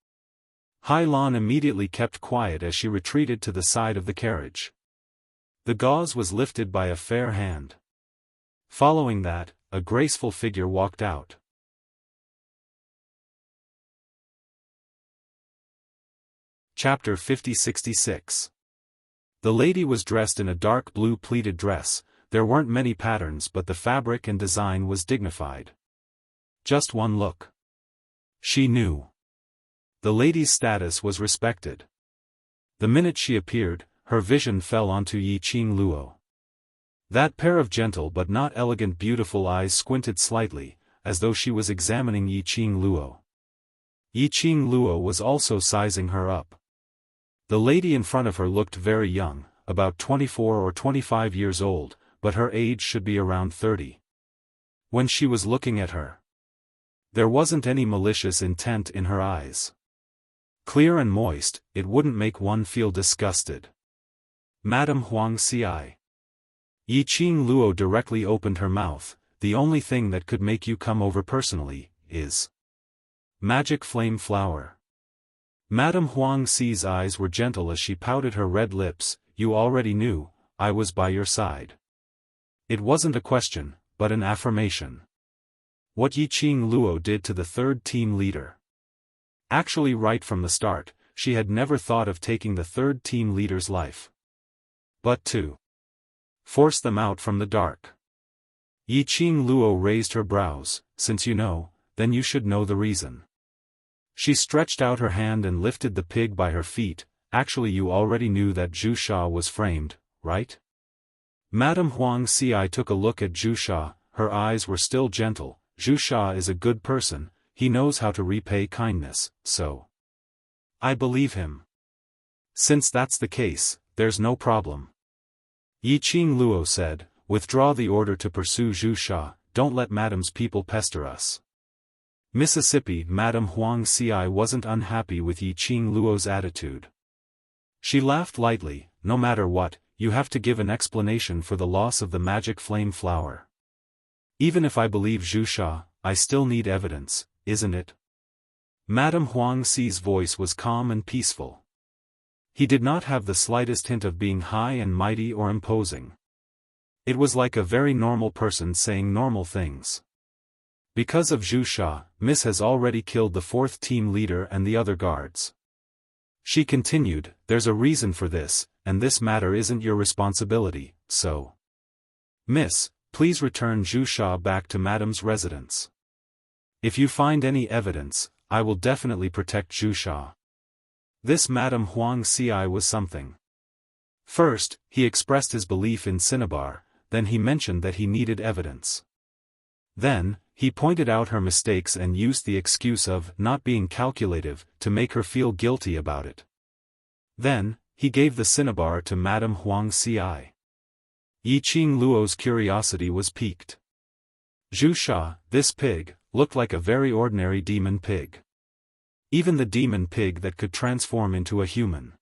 Hai Lan immediately kept quiet as she retreated to the side of the carriage. The gauze was lifted by a fair hand. Following that, a graceful figure walked out. Chapter 50-66. The lady was dressed in a dark blue pleated dress. There weren't many patterns, but the fabric and design was dignified. Just one look. She knew. The lady's status was respected. The minute she appeared, her vision fell onto Yiqing Luo. That pair of gentle but not elegant beautiful eyes squinted slightly, as though she was examining Yiqing Luo. Yiqing Luo was also sizing her up. The lady in front of her looked very young, about 24 or 25 years old, but her age should be around 30. When she was looking at her, there wasn't any malicious intent in her eyes. Clear and moist, it wouldn't make one feel disgusted. Madame Huang Xi. Yiqing Luo directly opened her mouth. The only thing that could make you come over personally, is magic flame flower. Madame Huang Xi's eyes were gentle as she pouted her red lips. You already knew, I was by your side. It wasn't a question, but an affirmation. What Yiqing Luo did to the third team leader. Actually right from the start, she had never thought of taking the third team leader's life. But to force them out from the dark. Yiqing Luo raised her brows. Since you know, then you should know the reason. She stretched out her hand and lifted the pig by her feet. Actually you already knew that Zhu Sha was framed, right? Madame Huang Xi took a look at Zhu Sha. Her eyes were still gentle. Zhu Sha is a good person, he knows how to repay kindness, so I believe him. Since that's the case, there's no problem. Yiqing Luo said, withdraw the order to pursue Zhu Sha, don't let Madame's people pester us. Mississippi. Madame Huang Xi wasn't unhappy with Yiqing Luo's attitude. She laughed lightly. No matter what, you have to give an explanation for the loss of the magic flame flower. Even if I believe Zhu Sha, I still need evidence, isn't it? Madame Huang Xi's voice was calm and peaceful. He did not have the slightest hint of being high and mighty or imposing. It was like a very normal person saying normal things. Because of Zhu Sha, Miss has already killed the fourth team leader and the other guards. She continued, there's a reason for this, and this matter isn't your responsibility, so. Miss, please return Zhu Sha back to Madame's residence. If you find any evidence, I will definitely protect Zhu Sha. This Madame Huang Xi was something. First, he expressed his belief in Cinnabar, then he mentioned that he needed evidence. Then, he pointed out her mistakes and used the excuse of not being calculative to make her feel guilty about it. Then, he gave the cinnabar to Madame Huang Xi. Yiqing Luo's curiosity was piqued. Zhu Sha, this pig, looked like a very ordinary demon pig. Even the demon pig that could transform into a human.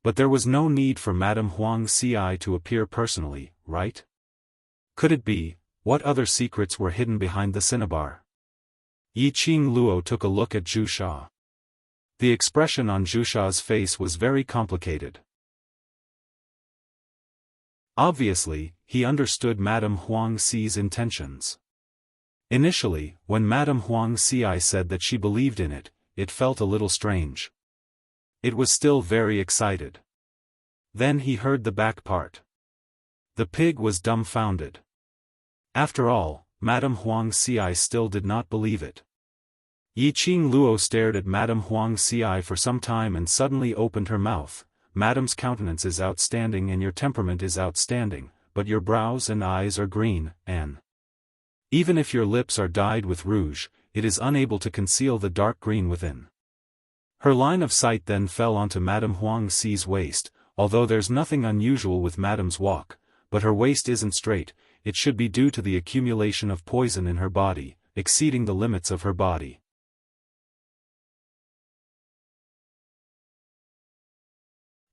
But there was no need for Madame Huang Xi to appear personally, right? Could it be? What other secrets were hidden behind the cinnabar? Yiqing Luo took a look at Zhu Sha. The expression on Zhu Sha's face was very complicated. Obviously, he understood Madame Huang Xi's intentions. Initially, when Madame Huang Xi said that she believed in it, it felt a little strange. It was still very excited. Then he heard the back part. The pig was dumbfounded. After all, Madame Huang Xi still did not believe it. Yiqing Luo stared at Madame Huang Xi for some time and suddenly opened her mouth. Madame's countenance is outstanding and your temperament is outstanding, but your brows and eyes are green, and even if your lips are dyed with rouge, it is unable to conceal the dark green within. Her line of sight then fell onto Madame Huang Xi's waist. Although there's nothing unusual with Madame's walk, but her waist isn't straight, it should be due to the accumulation of poison in her body, exceeding the limits of her body.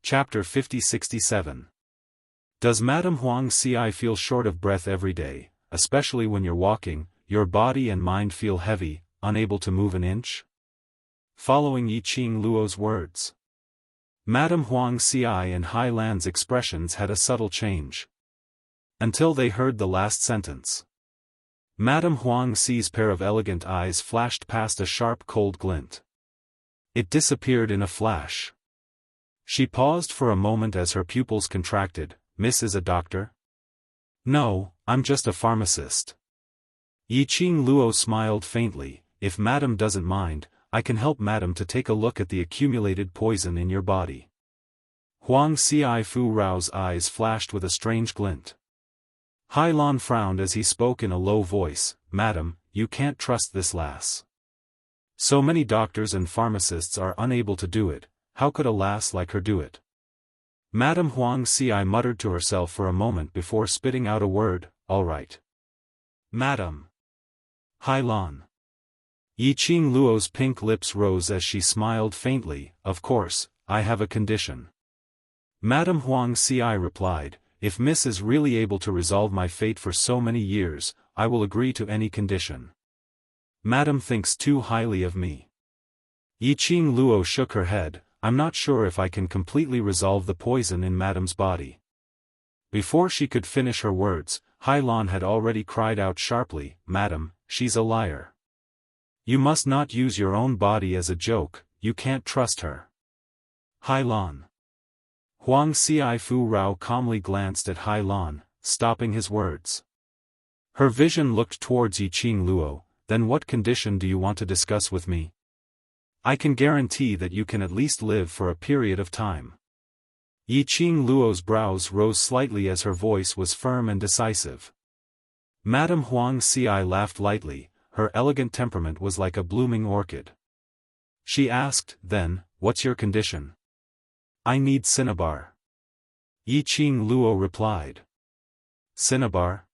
Chapter 50-67. Does Madame Huang Xi feel short of breath every day, especially when you're walking, your body and mind feel heavy, unable to move an inch? Following Yiqing Luo's words, Madame Huang Xi and Hai Lan's expressions had a subtle change. Until they heard the last sentence. Madame Huang Xi's pair of elegant eyes flashed past a sharp cold glint. It disappeared in a flash. She paused for a moment as her pupils contracted. Miss is a doctor? No, I'm just a pharmacist. Yiqing Luo smiled faintly. If Madame doesn't mind, I can help Madame to take a look at the accumulated poison in your body. Huang Xi Fu Rao's eyes flashed with a strange glint. Hai Lan frowned as he spoke in a low voice, "Madam, you can't trust this lass. So many doctors and pharmacists are unable to do it, how could a lass like her do it?" Madame Huang Xi muttered to herself for a moment before spitting out a word, "All right. Madam. Hai Lan." Yiqing Luo's pink lips rose as she smiled faintly, "Of course, I have a condition." Madame Huang Xi replied, "If Miss is really able to resolve my fate for so many years, I will agree to any condition. Madame thinks too highly of me." Yiqing Luo shook her head, "I'm not sure if I can completely resolve the poison in Madame's body." Before she could finish her words, Hai Lan had already cried out sharply, "Madam, she's a liar. You must not use your own body as a joke, you can't trust her." Hai Lan. Huang Xi Fu Rao calmly glanced at Hai Lan, stopping his words. Her vision looked towards Yiqing Luo, "Then what condition do you want to discuss with me? I can guarantee that you can at least live for a period of time." Yiqing Luo's brows rose slightly as her voice was firm and decisive. Madame Huang Xi laughed lightly, her elegant temperament was like a blooming orchid. She asked, "Then, what's your condition?" "I need cinnabar." Yiqing Luo replied. "Cinnabar?"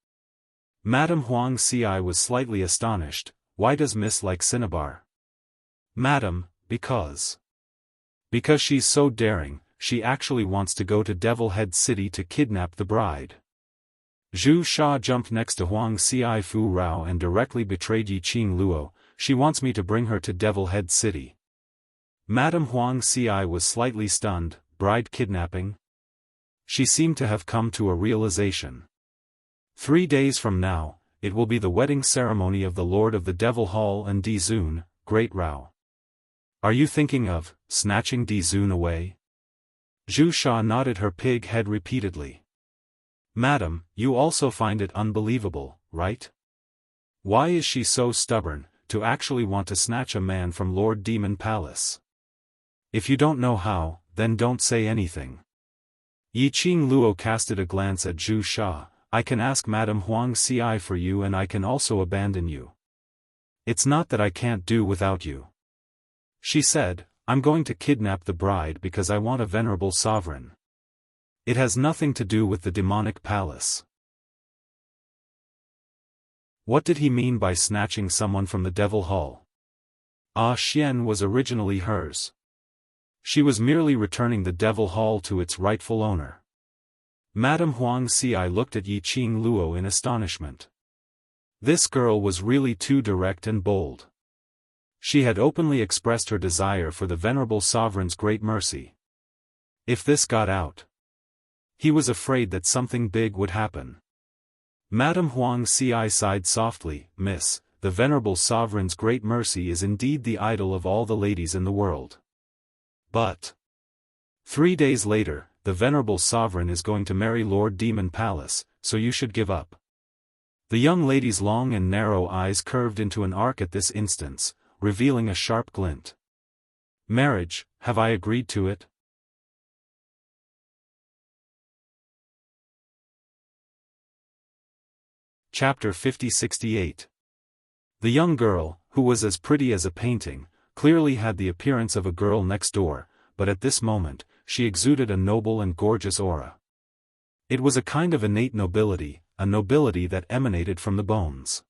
Madame Huang Xi was slightly astonished, "Why does Miss like cinnabar?" "Madam, because she's so daring, she actually wants to go to Devil Head City to kidnap the bride." Zhu Sha jumped next to Huang Xi Fu Rao and directly betrayed Yiqing Luo, "She wants me to bring her to Devil Head City." Madame Huang Xi was slightly stunned, "Bride kidnapping?" She seemed to have come to a realization. 3 days from now, it will be the wedding ceremony of the Lord of the Devil Hall and Di Zun, Great Rao. Are you thinking of snatching Di Zun away? Zhu Sha nodded her pig head repeatedly. "Madam, you also find it unbelievable, right? Why is she so stubborn, to actually want to snatch a man from Lord Demon Palace? If you don't know how, then don't say anything." Yiqing Luo casted a glance at Zhu Sha, "I can ask Madame Huang Xi for you and I can also abandon you. It's not that I can't do without you." She said, "I'm going to kidnap the bride because I want a venerable sovereign. It has nothing to do with the demonic palace." What did he mean by snatching someone from the Devil Hall? Ah Xian was originally hers. She was merely returning the Devil Hall to its rightful owner. Madame Huang Xi looked at Yiqing Luo in astonishment. This girl was really too direct and bold. She had openly expressed her desire for the venerable sovereign's great mercy. If this got out, he was afraid that something big would happen. Madame Huang Xi sighed softly, "Miss, the venerable sovereign's great mercy is indeed the idol of all the ladies in the world. But 3 days later, the venerable sovereign is going to marry Lord Demon Palace, so you should give up." The young lady's long and narrow eyes curved into an arc at this instance, revealing a sharp glint. "Marriage, have I agreed to it?" Chapter 50-68. The young girl, who was as pretty as a painting, clearly had the appearance of a girl next door, but at this moment, she exuded a noble and gorgeous aura. It was a kind of innate nobility, a nobility that emanated from the bones.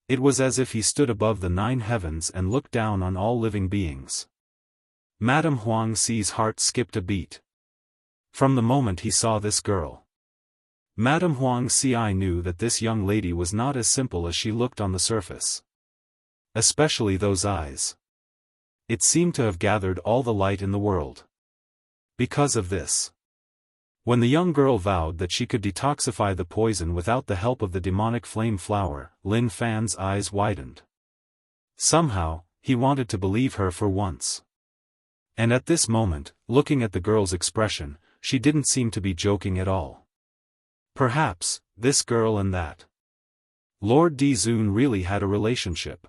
It was as if he stood above the 9 heavens and looked down on all living beings. Madame Huang Xi's heart skipped a beat. From the moment he saw this girl, Madame Huang Xi knew that this young lady was not as simple as she looked on the surface. Especially those eyes. It seemed to have gathered all the light in the world. Because of this, when the young girl vowed that she could detoxify the poison without the help of the demonic flame flower, Lin Fan's eyes widened. Somehow, he wanted to believe her for once. And at this moment, looking at the girl's expression, she didn't seem to be joking at all. Perhaps, this girl and that Lord Di Zun really had a relationship.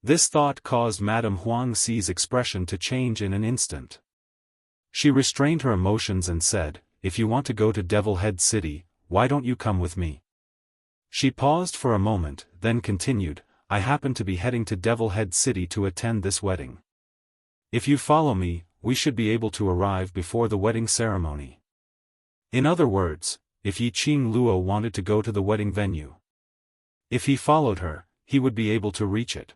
This thought caused Madame Huang Xi's expression to change in an instant. She restrained her emotions and said, "If you want to go to Devil Head City, why don't you come with me? She paused for a moment, then continued, I happen to be heading to Devil Head City to attend this wedding. If you follow me, we should be able to arrive before the wedding ceremony. In other words, if Yi Qing Luo wanted to go to the wedding venue. If he followed her, he would be able to reach it.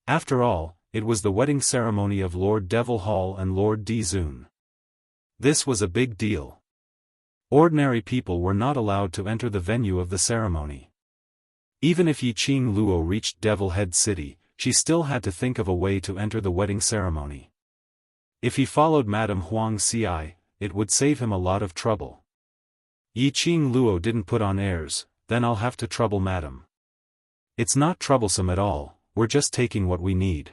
After all, it was the wedding ceremony of Lord Devil Hall and Lord Di Zun. This was a big deal. Ordinary people were not allowed to enter the venue of the ceremony. Even if Yi Qing Luo reached Devil Head City, she still had to think of a way to enter the wedding ceremony. If he followed Madame Huang Xi, it would save him a lot of trouble. Yi Qing Luo didn't put on airs, then I'll have to trouble Madame. It's not troublesome at all, we're just taking what we need.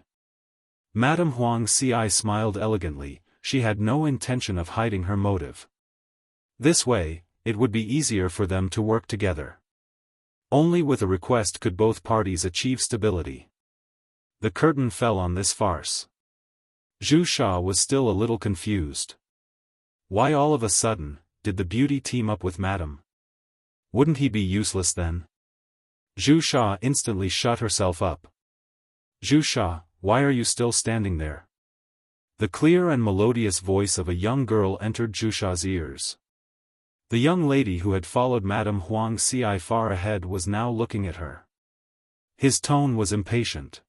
Madame Huang Xi smiled elegantly, she had no intention of hiding her motive. This way, it would be easier for them to work together. Only with a request could both parties achieve stability. The curtain fell on this farce. Zhu Sha was still a little confused. Why all of a sudden, did the beauty team up with Madame? Wouldn't he be useless then? Zhu Sha instantly shut herself up. Zhu Sha, why are you still standing there? The clear and melodious voice of a young girl entered Zhu Sha's ears. The young lady who had followed Madame Huang Xi far ahead was now looking at her. His tone was impatient.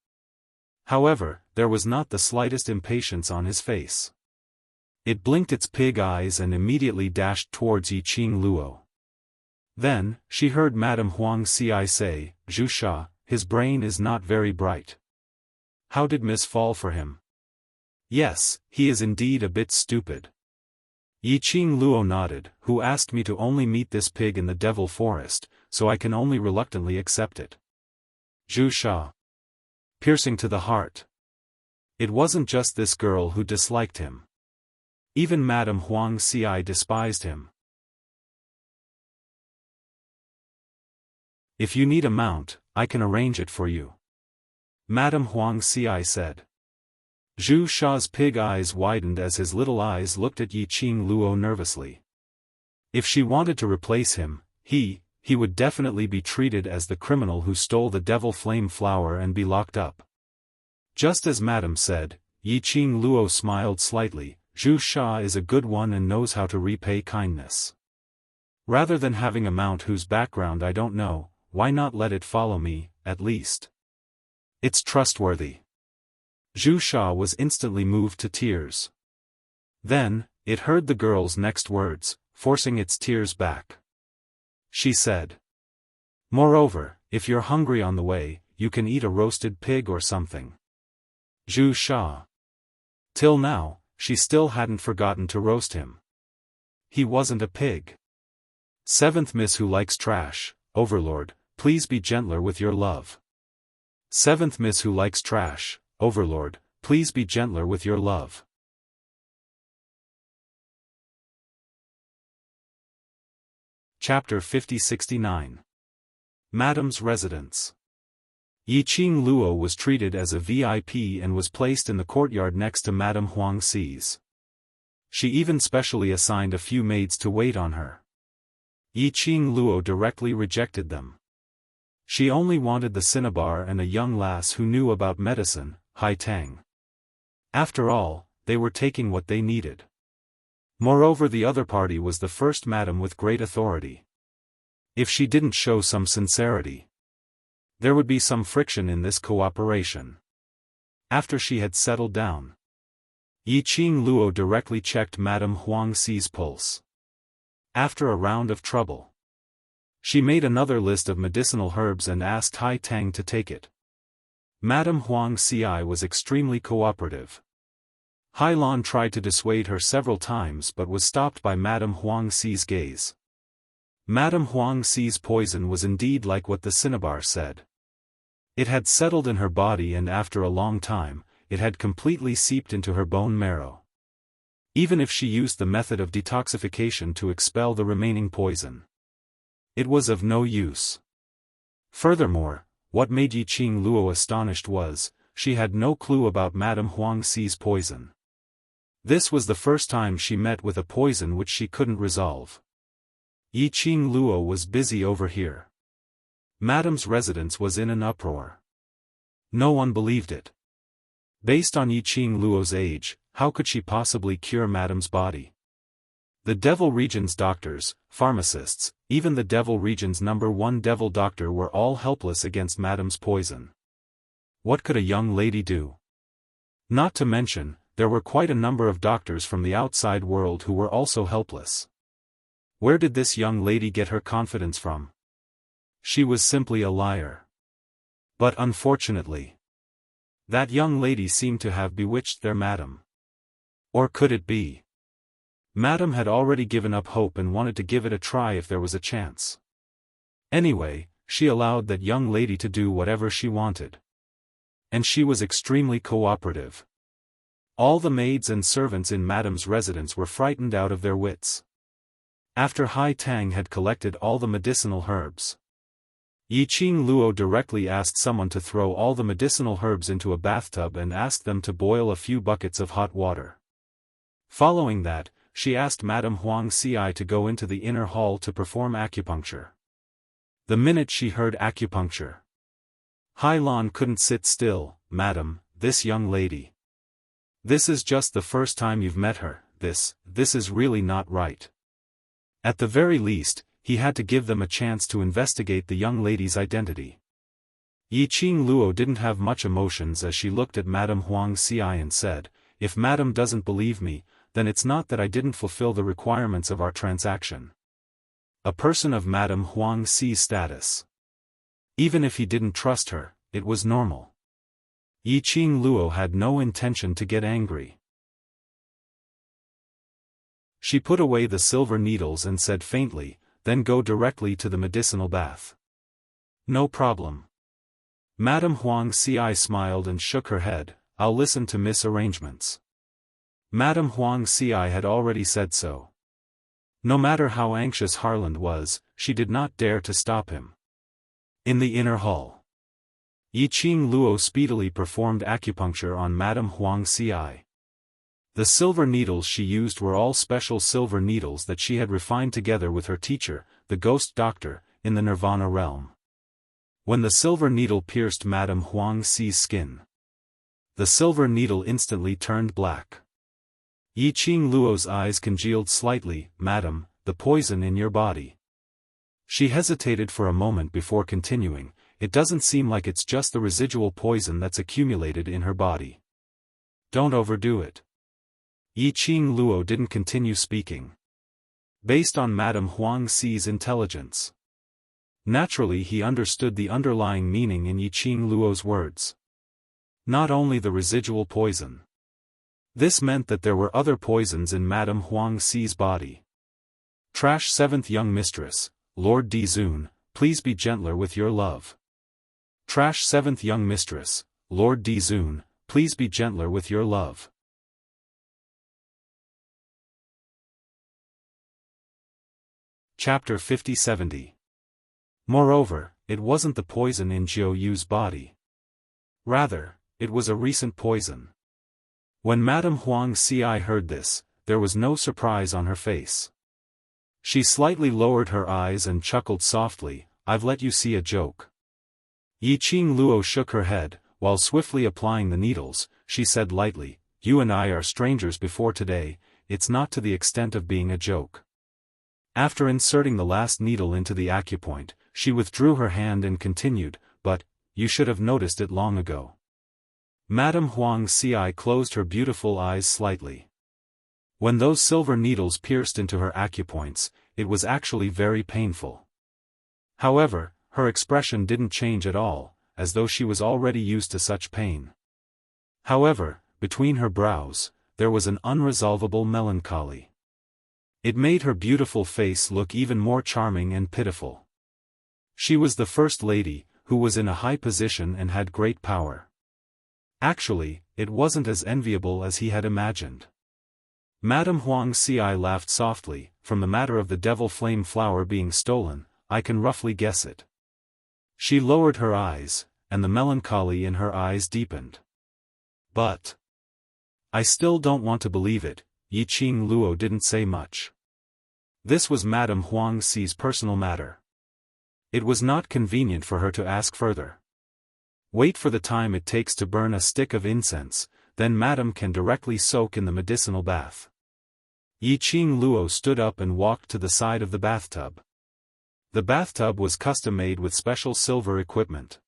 However, there was not the slightest impatience on his face. It blinked its pig eyes and immediately dashed towards Yi Qing Luo. Then, she heard Madame Huang Xi say, Zhu Sha, his brain is not very bright. How did Miss fall for him? Yes, he is indeed a bit stupid. Yi Qing Luo nodded, who asked me to only meet this pig in the Devil Forest, so I can only reluctantly accept it. Zhu Sha. Piercing to the heart. It wasn't just this girl who disliked him. Even Madame Huang Xi despised him. If you need a mount, I can arrange it for you. Madame Huang Xi said. Zhu Sha's pig eyes widened as his little eyes looked at Yi Qing Luo nervously. If she wanted to replace him, he would definitely be treated as the criminal who stole the devil flame flower and be locked up. Just as Madame said, Yi Qing Luo smiled slightly, Zhu Sha is a good one and knows how to repay kindness. Rather than having a mount whose background I don't know, why not let it follow me, at least? It's trustworthy. Zhu Sha was instantly moved to tears. Then, it heard the girl's next words, forcing its tears back. She said. Moreover, if you're hungry on the way, you can eat a roasted pig or something. Zhu Sha. Till now, she still hadn't forgotten to roast him. He wasn't a pig. Seventh Miss Who Likes Trash, Overlord, please be gentler with your love. Seventh Miss Who Likes Trash, Overlord, please be gentler with your love. Chapter 5069. Madame's Residence. Yi Qing Luo was treated as a VIP and was placed in the courtyard next to Madame Huang Xi's. She even specially assigned a few maids to wait on her. Yi Qing Luo directly rejected them. She only wanted the cinnabar and a young lass who knew about medicine, Hai Tang. After all, they were taking what they needed. Moreover, the other party was the first madam with great authority. If she didn't show some sincerity, there would be some friction in this cooperation. After she had settled down, Yi Qing Luo directly checked Madame Huang Xi's pulse. After a round of trouble, she made another list of medicinal herbs and asked Hai Tang to take it. Madame Huang Xi was extremely cooperative. Hai Lan tried to dissuade her several times but was stopped by Madame Huang Xi's gaze. Madame Huang Xi's poison was indeed like what the cinnabar said. It had settled in her body and after a long time, it had completely seeped into her bone marrow. Even if she used the method of detoxification to expel the remaining poison, it was of no use. Furthermore, what made Yi Qing Luo astonished was, she had no clue about Madame Huang Xi's poison. This was the first time she met with a poison which she couldn't resolve. Yi Qing Luo was busy over here. Madame's residence was in an uproar. No one believed it. Based on Yi Qing Luo's age, how could she possibly cure Madame's body? The Devil Region's doctors, pharmacists, even the Devil Region's #1 devil doctor were all helpless against Madame's poison. What could a young lady do? Not to mention, there were quite a number of doctors from the outside world who were also helpless. Where did this young lady get her confidence from? She was simply a liar. But unfortunately, that young lady seemed to have bewitched their madam. Or could it be? Madame had already given up hope and wanted to give it a try if there was a chance. Anyway, she allowed that young lady to do whatever she wanted. And she was extremely cooperative. All the maids and servants in Madame's residence were frightened out of their wits. After Hai Tang had collected all the medicinal herbs, Yi Qing Luo directly asked someone to throw all the medicinal herbs into a bathtub and asked them to boil a few buckets of hot water. Following that, she asked Madame Huang Xi to go into the inner hall to perform acupuncture. The minute she heard acupuncture, Hai Lan couldn't sit still. Madam, this young lady. This is just the first time you've met her, this is really not right. At the very least, he had to give them a chance to investigate the young lady's identity. Yi Qing Luo didn't have much emotions as she looked at Madame Huang Xi and said, "If Madame doesn't believe me, then it's not that I didn't fulfill the requirements of our transaction." A person of Madame Huang Xi's status. Even if he didn't trust her, it was normal. Yi Qing Luo had no intention to get angry. She put away the silver needles and said faintly, "Then go directly to the medicinal bath." "No problem." Madame Huang Xi smiled and shook her head, "I'll listen to Miss Arrangements." Madame Huang Xi had already said so. No matter how anxious Harland was, she did not dare to stop him. In the inner hall, Yi Qing Luo speedily performed acupuncture on Madame Huang Xi. The silver needles she used were all special silver needles that she had refined together with her teacher, the ghost doctor, in the Nirvana realm. When the silver needle pierced Madame Huang Xi's skin, the silver needle instantly turned black. Yi Qing Luo's eyes congealed slightly. "Madam, the poison in your body." She hesitated for a moment before continuing, "It doesn't seem like it's just the residual poison that's accumulated in her body. Don't overdo it." Yi Qing Luo didn't continue speaking. Based on Madame Huang Xi's intelligence, naturally he understood the underlying meaning in Yi Qing Luo's words. Not only the residual poison. This meant that there were other poisons in Madame Huang Xi's body. Trash 7th Young Mistress, Lord Dizun, please be gentler with your love. Trash 7th Young Mistress, Lord Dizun, please be gentler with your love. Chapter 50-70. Moreover, it wasn't the poison in Jiu Yu's body. Rather, it was a recent poison. When Madame Huang Xi heard this, there was no surprise on her face. She slightly lowered her eyes and chuckled softly, "I've let you see a joke." Yi Qing Luo shook her head, while swiftly applying the needles, she said lightly, "You and I are strangers before today, it's not to the extent of being a joke." After inserting the last needle into the acupoint, she withdrew her hand and continued, "But, you should have noticed it long ago." Madame Huang Xi closed her beautiful eyes slightly. When those silver needles pierced into her acupoints, it was actually very painful. However, her expression didn't change at all, as though she was already used to such pain. However, between her brows, there was an unresolvable melancholy. It made her beautiful face look even more charming and pitiful. She was the first lady, who was in a high position and had great power. Actually, it wasn't as enviable as he had imagined. Madame Huang Xi laughed softly, "From the matter of the devil flame flower being stolen, I can roughly guess it." She lowered her eyes, and the melancholy in her eyes deepened. "But I still don't want to believe it." Yi Qing Luo didn't say much. This was Madame Huang Xi's personal matter. It was not convenient for her to ask further. Wait for the time it takes to burn a stick of incense, then Madame can directly soak in the medicinal bath. Yiqing Luo stood up and walked to the side of the bathtub. The bathtub was custom-made with special silver equipment.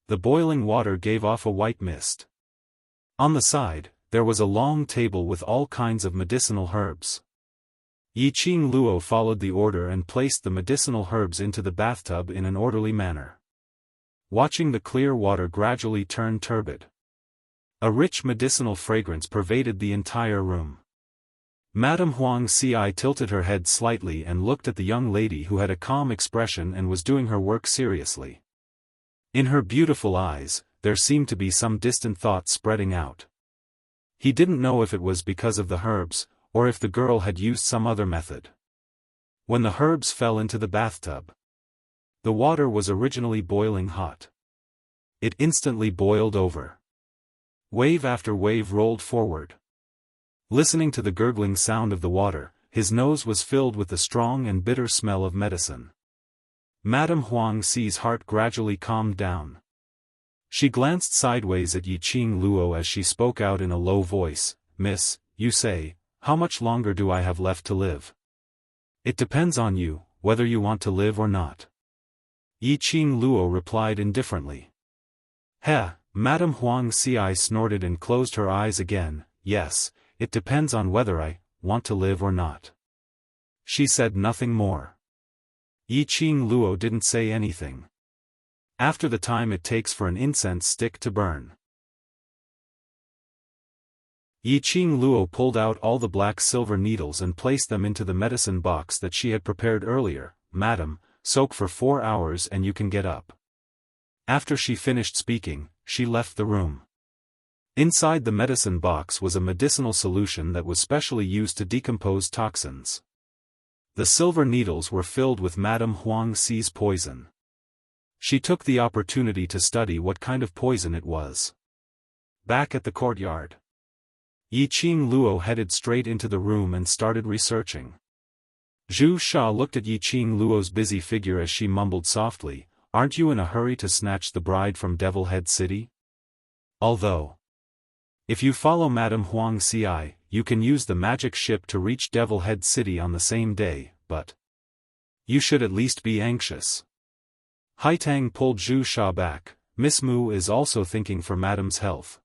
The boiling water gave off a white mist. On the side, there was a long table with all kinds of medicinal herbs. Yiqing Luo followed the order and placed the medicinal herbs into the bathtub in an orderly manner. Watching the clear water gradually turn turbid. A rich medicinal fragrance pervaded the entire room. Madame Huang Xi tilted her head slightly and looked at the young lady who had a calm expression and was doing her work seriously. In her beautiful eyes, there seemed to be some distant thoughts spreading out. He didn't know if it was because of the herbs, or if the girl had used some other method. When the herbs fell into the bathtub, the water was originally boiling hot. It instantly boiled over. Wave after wave rolled forward. Listening to the gurgling sound of the water, his nose was filled with the strong and bitter smell of medicine. Madame Huang Xi's heart gradually calmed down. She glanced sideways at Yiqing Luo as she spoke out in a low voice, "Miss, you say, how much longer do I have left to live? It depends on you, whether you want to live or not." Yiqing Luo replied indifferently. Madame Huang Xi snorted and closed her eyes again. "Yes, it depends on whether I want to live or not." She said nothing more. Yiqing Luo didn't say anything. After the time it takes for an incense stick to burn. Yiqing Luo pulled out all the black silver needles and placed them into the medicine box that she had prepared earlier. "Madam, soak for 4 hours and you can get up." After she finished speaking, she left the room. Inside the medicine box was a medicinal solution that was specially used to decompose toxins. The silver needles were filled with Madame Huang Xi's poison. She took the opportunity to study what kind of poison it was. Back at the courtyard, Yiqing Luo headed straight into the room and started researching. Zhu Sha looked at Yiqing Luo's busy figure as she mumbled softly, "Aren't you in a hurry to snatch the bride from Devil Head City? Although, if you follow Madame Huang Xi, you can use the magic ship to reach Devil Head City on the same day, but you should at least be anxious." Haitang pulled Zhu Sha back. "Miss Mu is also thinking for Madame's health.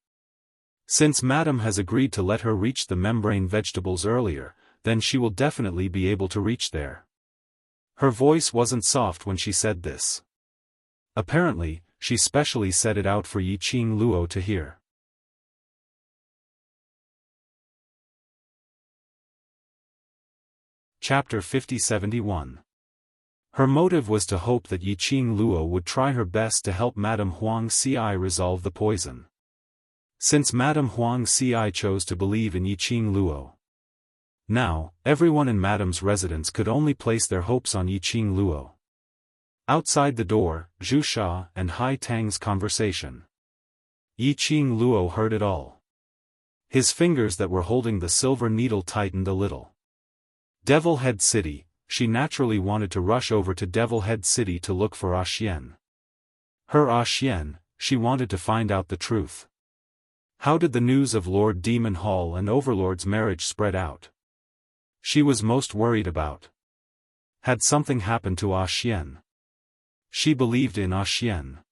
Since Madame has agreed to let her reach the membrane vegetables earlier, then she will definitely be able to reach there." Her voice wasn't soft when she said this. Apparently, she specially said it out for Yiqing Luo to hear. Chapter 50-71. Her motive was to hope that Yiqing Luo would try her best to help Madame Huang Xi resolve the poison. Since Madame Huang Xi chose to believe in Yiqing Luo, now, everyone in Madame's residence could only place their hopes on Yiqing Luo. Outside the door, Zhu Sha and Hai Tang's conversation. Yiqing Luo heard it all. His fingers that were holding the silver needle tightened a little. Devil Head City. She naturally wanted to rush over to Devil Head City to look for Xian. Her Xian, she wanted to find out the truth. How did the news of Lord Demon Hall and Overlord's marriage spread out? She was most worried about. Had something happened to Xian? She believed in Xian.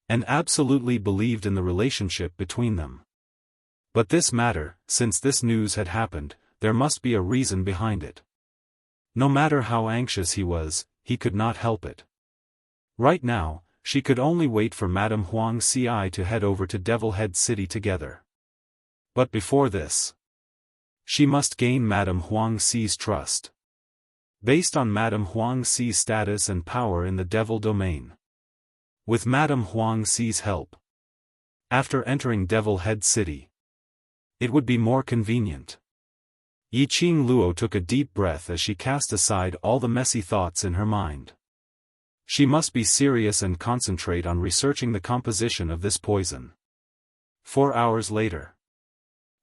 And absolutely believed in the relationship between them. But this matter, since this news had happened, there must be a reason behind it. No matter how anxious he was, he could not help it. Right now, she could only wait for Madame Huang Xi to head over to Devil Head City together. But before this, she must gain Madame Huang Xi's trust. Based on Madame Huang Xi's status and power in the Devil Domain. With Madame Huang Xi's help. After entering Devil Head City, it would be more convenient. Yiqing Luo took a deep breath as she cast aside all the messy thoughts in her mind. She must be serious and concentrate on researching the composition of this poison. 4 hours later,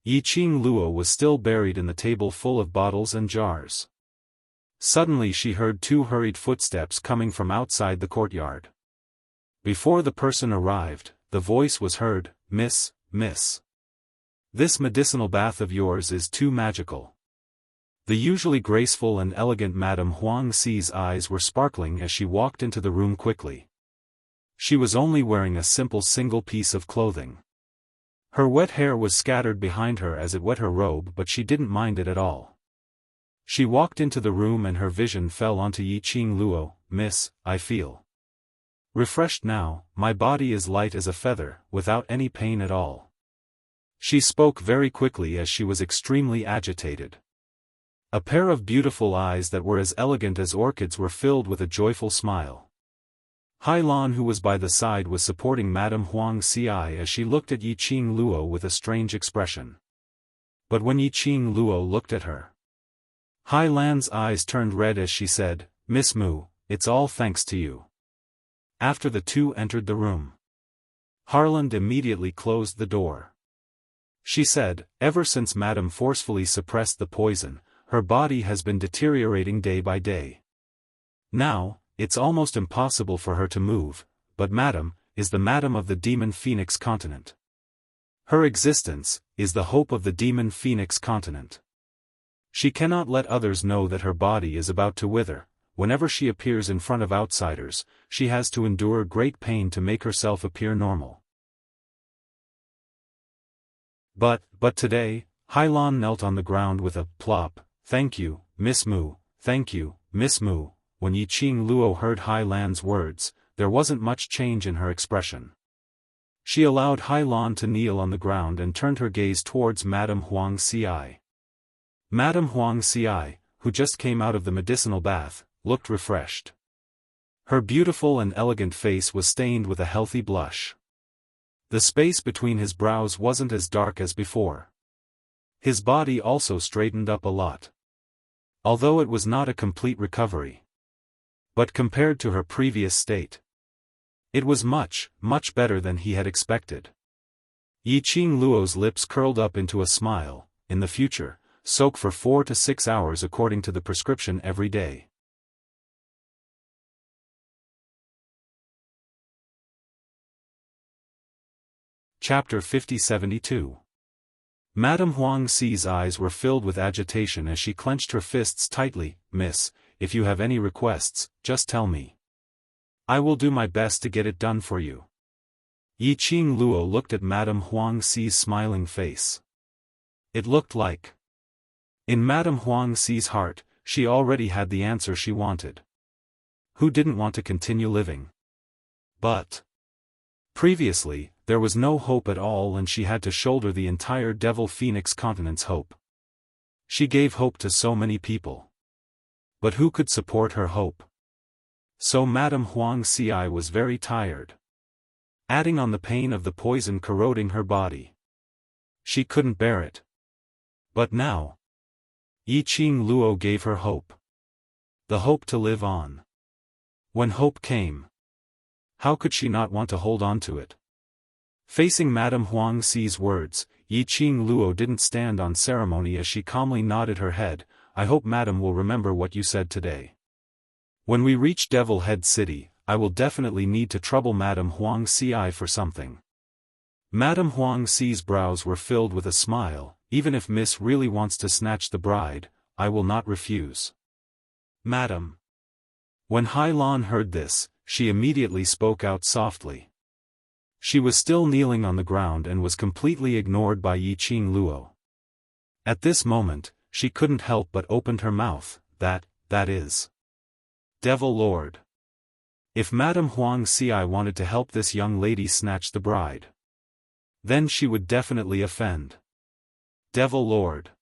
Yiqing Luo was still buried in the table full of bottles and jars. Suddenly she heard 2 hurried footsteps coming from outside the courtyard. Before the person arrived, the voice was heard, "Miss, miss. This medicinal bath of yours is too magical." The usually graceful and elegant Madame Huang Xi's eyes were sparkling as she walked into the room quickly. She was only wearing a simple single piece of clothing. Her wet hair was scattered behind her as it wet her robe, but she didn't mind it at all. She walked into the room and her vision fell onto Yiqing Luo. "Miss, I feel refreshed now, my body is light as a feather, without any pain at all." She spoke very quickly as she was extremely agitated. A pair of beautiful eyes that were as elegant as orchids were filled with a joyful smile. Hai Lan, who was by the side, was supporting Madame Huang Xi as she looked at Yiqing Luo with a strange expression. But when Yiqing Luo looked at her, Hai Lan's eyes turned red as she said, "Miss Mu, it's all thanks to you." After the two entered the room, Harland immediately closed the door. She said, "Ever since Madame forcefully suppressed the poison, her body has been deteriorating day by day. Now, it's almost impossible for her to move, but Madame is the Madame of the Demon Phoenix continent. Her existence is the hope of the Demon Phoenix continent. She cannot let others know that her body is about to wither. Whenever she appears in front of outsiders, she has to endure great pain to make herself appear normal." But today, Hai Lan knelt on the ground with a plop. "Thank you, Miss Mu, thank you, Miss Mu." When Yiqing Luo heard Hai Lan's words, there wasn't much change in her expression. She allowed Hai Lan to kneel on the ground and turned her gaze towards Madame Huang Xi. Madame Huang Xi, who just came out of the medicinal bath, looked refreshed. Her beautiful and elegant face was stained with a healthy blush. The space between his brows wasn't as dark as before. His body also straightened up a lot. Although it was not a complete recovery. But compared to her previous state, it was much, much better than he had expected. Yiqing Luo's lips curled up into a smile. In the future, soak for 4 to 6 hours according to the prescription every day. Chapter 50-72. Madame Huang Xi's eyes were filled with agitation as she clenched her fists tightly. "Miss, if you have any requests, just tell me. I will do my best to get it done for you." Yiqing Luo looked at Madame Huang Xi's smiling face. It looked like, in Madame Huang Xi's heart, she already had the answer she wanted. Who didn't want to continue living? But previously, there was no hope at all and she had to shoulder the entire Devil Phoenix continent's hope. She gave hope to so many people. But who could support her hope? So Madame Huang Xi was very tired. Adding on the pain of the poison corroding her body. She couldn't bear it. But now, Yiqing Luo gave her hope. The hope to live on. When hope came, how could she not want to hold on to it? Facing Madame Huang Xi's words, Yiqing Luo didn't stand on ceremony as she calmly nodded her head. "I hope Madame will remember what you said today. When we reach Devil Head City, I will definitely need to trouble Madame Huang Xi for something." Madame Huang Xi's brows were filled with a smile. "Even if Miss really wants to snatch the bride, I will not refuse." "Madame." When Hai Lan heard this, she immediately spoke out softly. She was still kneeling on the ground and was completely ignored by Yiqing Luo. At this moment, she couldn't help but opened her mouth. That is. Devil Lord. If Madame Huang Xi wanted to help this young lady snatch the bride, then she would definitely offend. Devil Lord.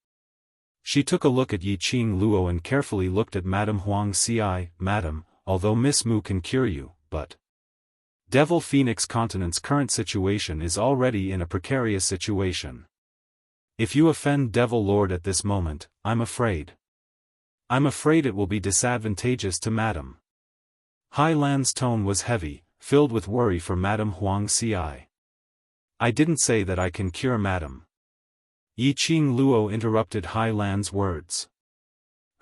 She took a look at Yiqing Luo and carefully looked at Madame Huang Xi. "Madame, although Miss Mu can cure you, but Devil Phoenix Continent's current situation is already in a precarious situation. If you offend Devil Lord at this moment, I'm afraid it will be disadvantageous to Madame." Hai Lan's tone was heavy, filled with worry for Madame Huang Xi. "I didn't say that I can cure Madame." Yiqing Luo interrupted Hai Lan's words.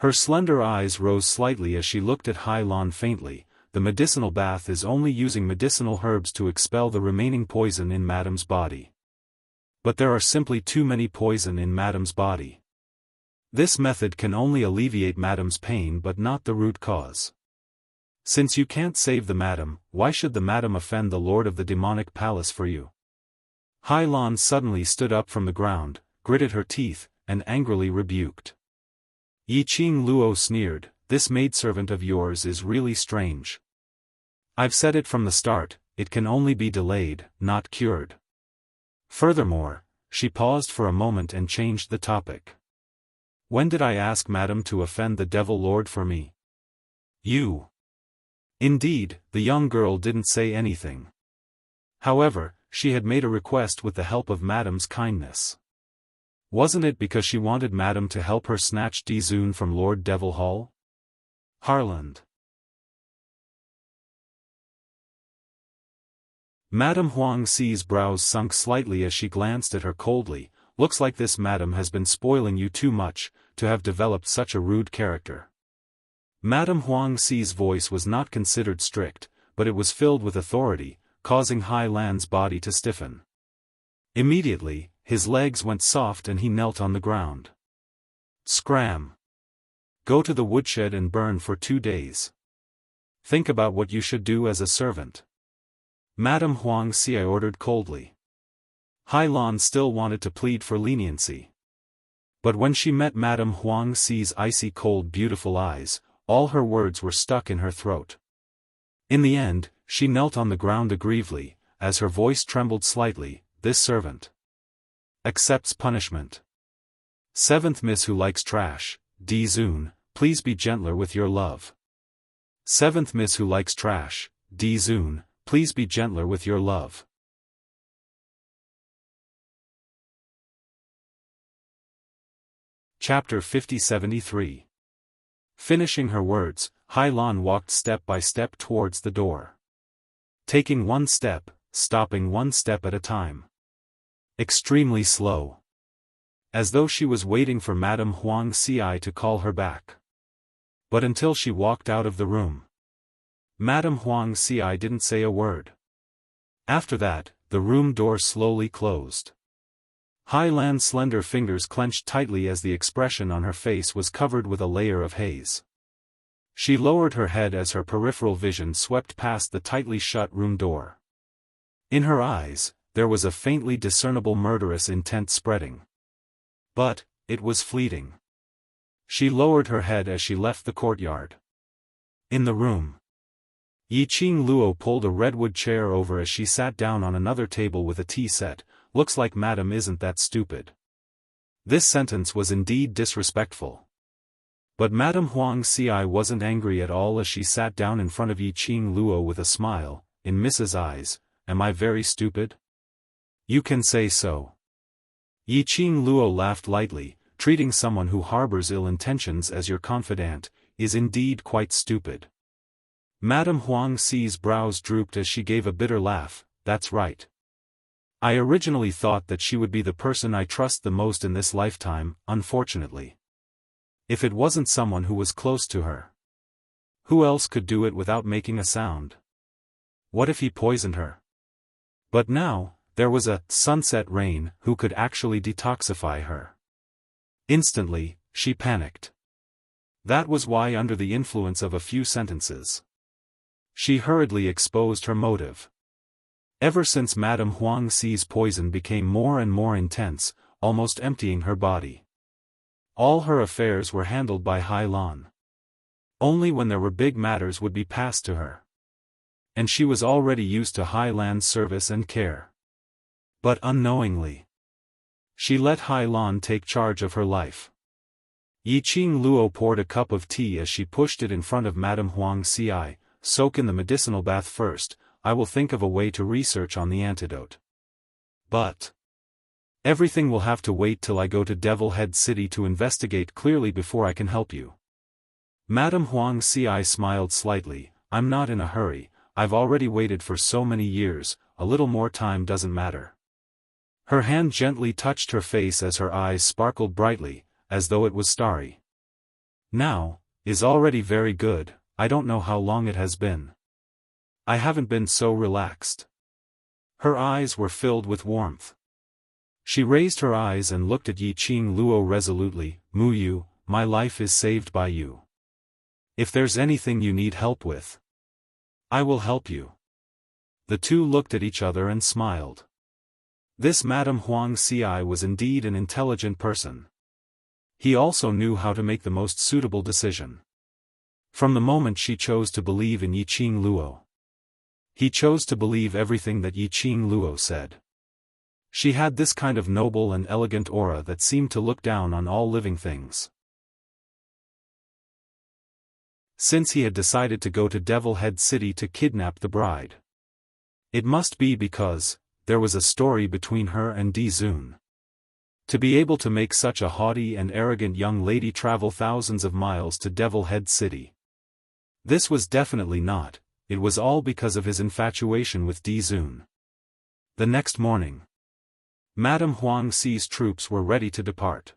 Her slender eyes rose slightly as she looked at Hai Lan faintly. The medicinal bath is only using medicinal herbs to expel the remaining poison in Madame's body. But there are simply too many poison in Madame's body. This method can only alleviate Madame's pain but not the root cause. Since you can't save the Madame, why should the Madame offend the Lord of the demonic palace for you? Hai Lan suddenly stood up from the ground, gritted her teeth, and angrily rebuked. Yi Qing Luo sneered, "This maidservant of yours is really strange. I've said it from the start, it can only be delayed, not cured." Furthermore, she paused for a moment and changed the topic. "When did I ask Madame to offend the Devil Lord for me?" "You." Indeed, the young girl didn't say anything. However, she had made a request with the help of Madame's kindness. Wasn't it because she wanted Madame to help her snatch Dizun from Lord Devil Hall? Harland. Madame Huang Xi's brows sunk slightly as she glanced at her coldly. "Looks like this Madame has been spoiling you too much, to have developed such a rude character." Madame Huang Xi's voice was not considered strict, but it was filled with authority, causing Hai Lan's body to stiffen. Immediately, his legs went soft and he knelt on the ground. "Scram! Go to the woodshed and burn for 2 days. Think about what you should do as a servant." Madame Huang Xi ordered coldly. Hai Lan still wanted to plead for leniency. But when she met Madame Huang Xi's icy cold beautiful eyes, all her words were stuck in her throat. In the end, she knelt on the ground aggrievedly, as her voice trembled slightly. "This servant accepts punishment. 7th Miss who likes trash, Dizun, please be gentler with your love. 7th Miss who likes trash, Dizun, please be gentler with your love." Chapter 50-73. Finishing her words, Hai Lan walked step by step towards the door. Taking one step, stopping one step at a time. Extremely slow. As though she was waiting for Madame Huang Xi to call her back. But until she walked out of the room, Madame Huang Xi didn't say a word. After that, the room door slowly closed. Hai Lan's slender fingers clenched tightly as the expression on her face was covered with a layer of haze. She lowered her head as her peripheral vision swept past the tightly shut room door. In her eyes, there was a faintly discernible murderous intent spreading. But, it was fleeting. She lowered her head as she left the courtyard. In the room, Yi Qing Luo pulled a redwood chair over as she sat down on another table with a tea set. "Looks like Madame isn't that stupid." This sentence was indeed disrespectful. But Madame Huang Xi wasn't angry at all as she sat down in front of Yi Qing Luo with a smile. "In Mrs. eyes, am I very stupid?" "You can say so." Yi Qing Luo laughed lightly. "Treating someone who harbors ill intentions as your confidant is indeed quite stupid." Madame Huang Xi's brows drooped as she gave a bitter laugh. "That's right. I originally thought that she would be the person I trust the most in this lifetime, unfortunately. If it wasn't someone who was close to her. Who else could do it without making a sound? What if he poisoned her? But now, there was a sunset rain who could actually detoxify her." Instantly, she panicked. That was why, under the influence of a few sentences, she hurriedly exposed her motive. Ever since Madame Huang Xi's poison became more and more intense, almost emptying her body, all her affairs were handled by Hai Lan. Only when there were big matters would be passed to her. And she was already used to Hai Lan's service and care. But unknowingly, she let Hai Lan take charge of her life. Yi Qing Luo poured a cup of tea as she pushed it in front of Madame Huang Xi. "Soak in the medicinal bath first. I will think of a way to research on the antidote. But everything will have to wait till I go to Devil Head City to investigate clearly before I can help you." Madame Huang Xi smiled slightly. "I'm not in a hurry, I've already waited for so many years, a little more time doesn't matter." Her hand gently touched her face as her eyes sparkled brightly, as though it was starry. Now, is already very good. I don't know how long it has been. I haven't been so relaxed. Her eyes were filled with warmth. She raised her eyes and looked at Yiqing Luo resolutely. Mu Yu, my life is saved by you. If there's anything you need help with, I will help you. The two looked at each other and smiled. This Madame Huang Xi was indeed an intelligent person. He also knew how to make the most suitable decision. From the moment she chose to believe in Yiqing Luo, he chose to believe everything that Yiqing Luo said. She had this kind of noble and elegant aura that seemed to look down on all living things. Since he had decided to go to Devil Head City to kidnap the bride, it must be because there was a story between her and Di Zun. To be able to make such a haughty and arrogant young lady travel thousands of miles to Devil Head City. This was definitely not, it was all because of his infatuation with Di Zun. The next morning, Madame Huang Xi's troops were ready to depart.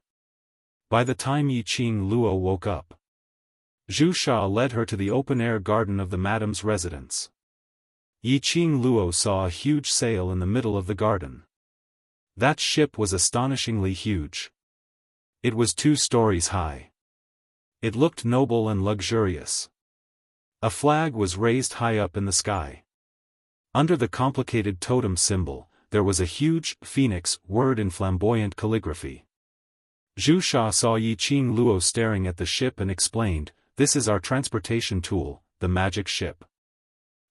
By the time Yiqing Luo woke up, Zhu Sha led her to the open-air garden of the madame's residence. Yiqing Luo saw a huge sail in the middle of the garden. That ship was astonishingly huge. It was 2 stories high. It looked noble and luxurious. A flag was raised high up in the sky. Under the complicated totem symbol, there was a huge phoenix word in flamboyant calligraphy. Zhu Sha saw Yiqing Luo staring at the ship and explained, "This is our transportation tool, the magic ship.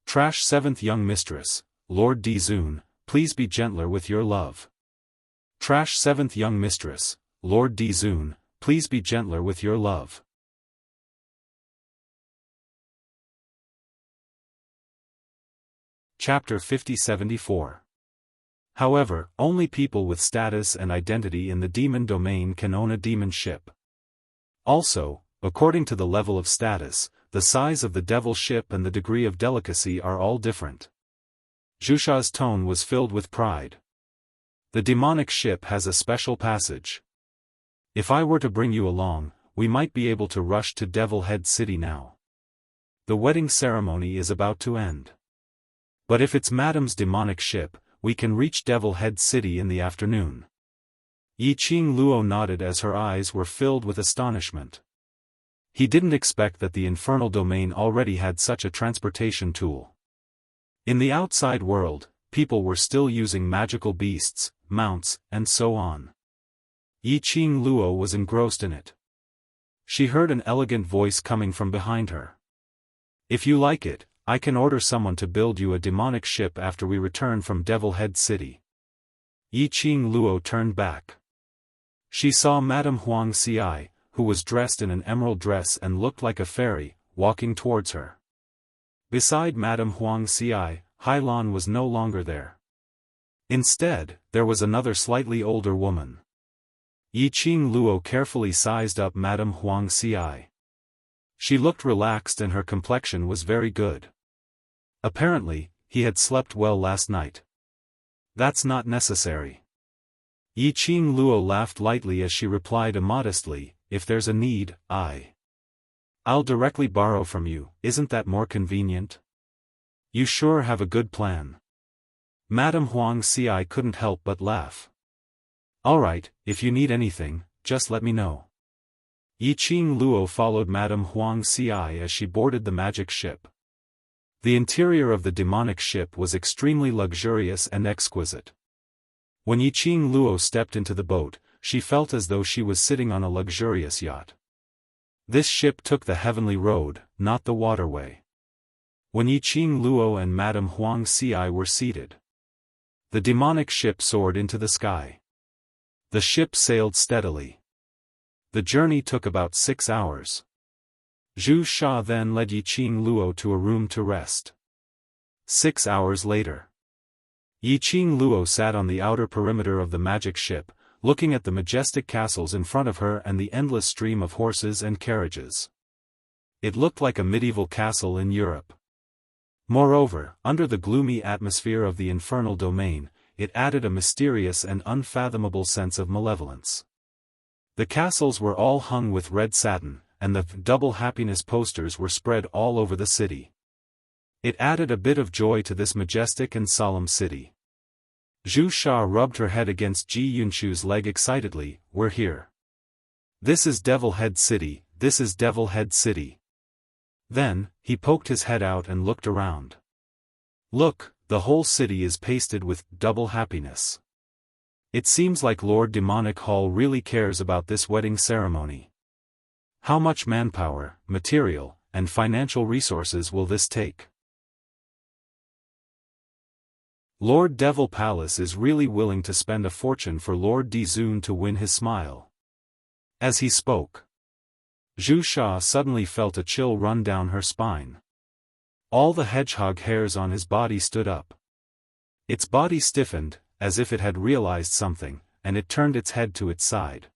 Trash 7th young mistress, Lord Di Zun, please be gentler with your love. Trash 7th young mistress, Lord Di Zun, please be gentler with your love." Chapter 50-74. However, only people with status and identity in the demon domain can own a demon ship. Also, according to the level of status, the size of the devil ship and the degree of delicacy are all different. Zhu Sha's tone was filled with pride. The demonic ship has a special passage. If I were to bring you along, we might be able to rush to Devil Head City now. The wedding ceremony is about to end. But if it's Madame's demonic ship, we can reach Devil Head City in the afternoon. Yiqing Luo nodded as her eyes were filled with astonishment. He didn't expect that the infernal domain already had such a transportation tool. In the outside world, people were still using magical beasts, mounts, and so on. Yiqing Luo was engrossed in it. She heard an elegant voice coming from behind her. "If you like it, I can order someone to build you a demonic ship after we return from Devil Head City." Yiqing Luo turned back. She saw Madame Huang Xi, who was dressed in an emerald dress and looked like a fairy, walking towards her. Beside Madame Huang Xi, Hailan was no longer there. Instead, there was another slightly older woman. Yiqing Luo carefully sized up Madame Huang Xi. She looked relaxed and her complexion was very good. Apparently, he had slept well last night. "That's not necessary." Yiqing Luo laughed lightly as she replied immodestly, "If there's a need, I'll directly borrow from you, isn't that more convenient? You sure have a good plan." Madame Huang Xi couldn't help but laugh. "Alright, if you need anything, just let me know." Yiqing Luo followed Madame Huang Xi as she boarded the magic ship. The interior of the demonic ship was extremely luxurious and exquisite. When Yiqing Luo stepped into the boat, she felt as though she was sitting on a luxurious yacht. This ship took the heavenly road, not the waterway. When Yiqing Luo and Madame Huang Xi were seated, the demonic ship soared into the sky. The ship sailed steadily. The journey took about 6 hours. Zhu Sha then led Yiqing Luo to a room to rest. 6 hours later, Yiqing Luo sat on the outer perimeter of the magic ship, looking at the majestic castles in front of her and the endless stream of horses and carriages. It looked like a medieval castle in Europe. Moreover, under the gloomy atmosphere of the infernal domain, it added a mysterious and unfathomable sense of malevolence. The castles were all hung with red satin, and the double happiness posters were spread all over the city. It added a bit of joy to this majestic and solemn city. Zhu Sha rubbed her head against Ji Yunshu's leg excitedly. "We're here. This is Devil Head City, this is Devil Head City." Then, he poked his head out and looked around. "Look, the whole city is pasted with double happiness. It seems like Lord Demonic Hall really cares about this wedding ceremony. How much manpower, material, and financial resources will this take? Lord Devil Palace is really willing to spend a fortune for Lord Dizun to win his smile." As he spoke, Zhu Sha suddenly felt a chill run down her spine. All the hedgehog hairs on his body stood up. Its body stiffened, as if it had realized something, and it turned its head to its side.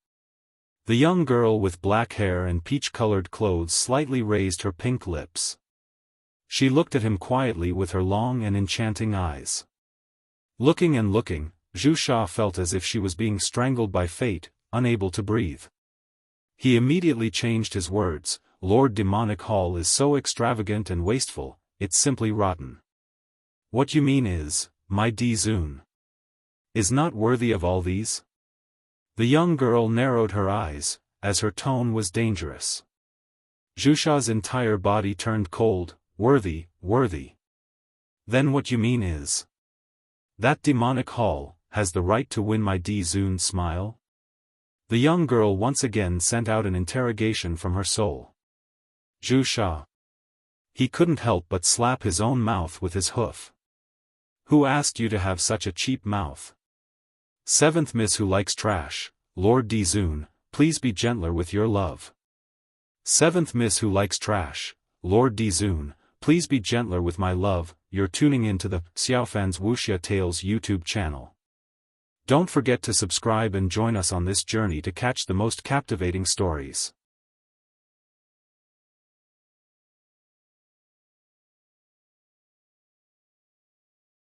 The young girl with black hair and peach-colored clothes slightly raised her pink lips. She looked at him quietly with her long and enchanting eyes. Looking and looking, Zhu Sha felt as if she was being strangled by fate, unable to breathe. He immediately changed his words. "Lord Demonic Hall is so extravagant and wasteful, it's simply rotten. What you mean is, my Dizun is not worthy of all these?" The young girl narrowed her eyes, as her tone was dangerous. Zhu Sha's entire body turned cold. "Worthy, worthy. Then what you mean is, that Demonic Hall has the right to win my Dizun smile?" The young girl once again sent out an interrogation from her soul. Zhu Sha. He couldn't help but slap his own mouth with his hoof. "Who asked you to have such a cheap mouth? Seventh Miss who likes trash, Lord Dizun, please be gentler with your love. Seventh Miss who likes trash, Lord Dizun, please be gentler with my love." You're tuning into the Xiaofan's Wuxia Tales YouTube channel. Don't forget to subscribe and join us on this journey to catch the most captivating stories.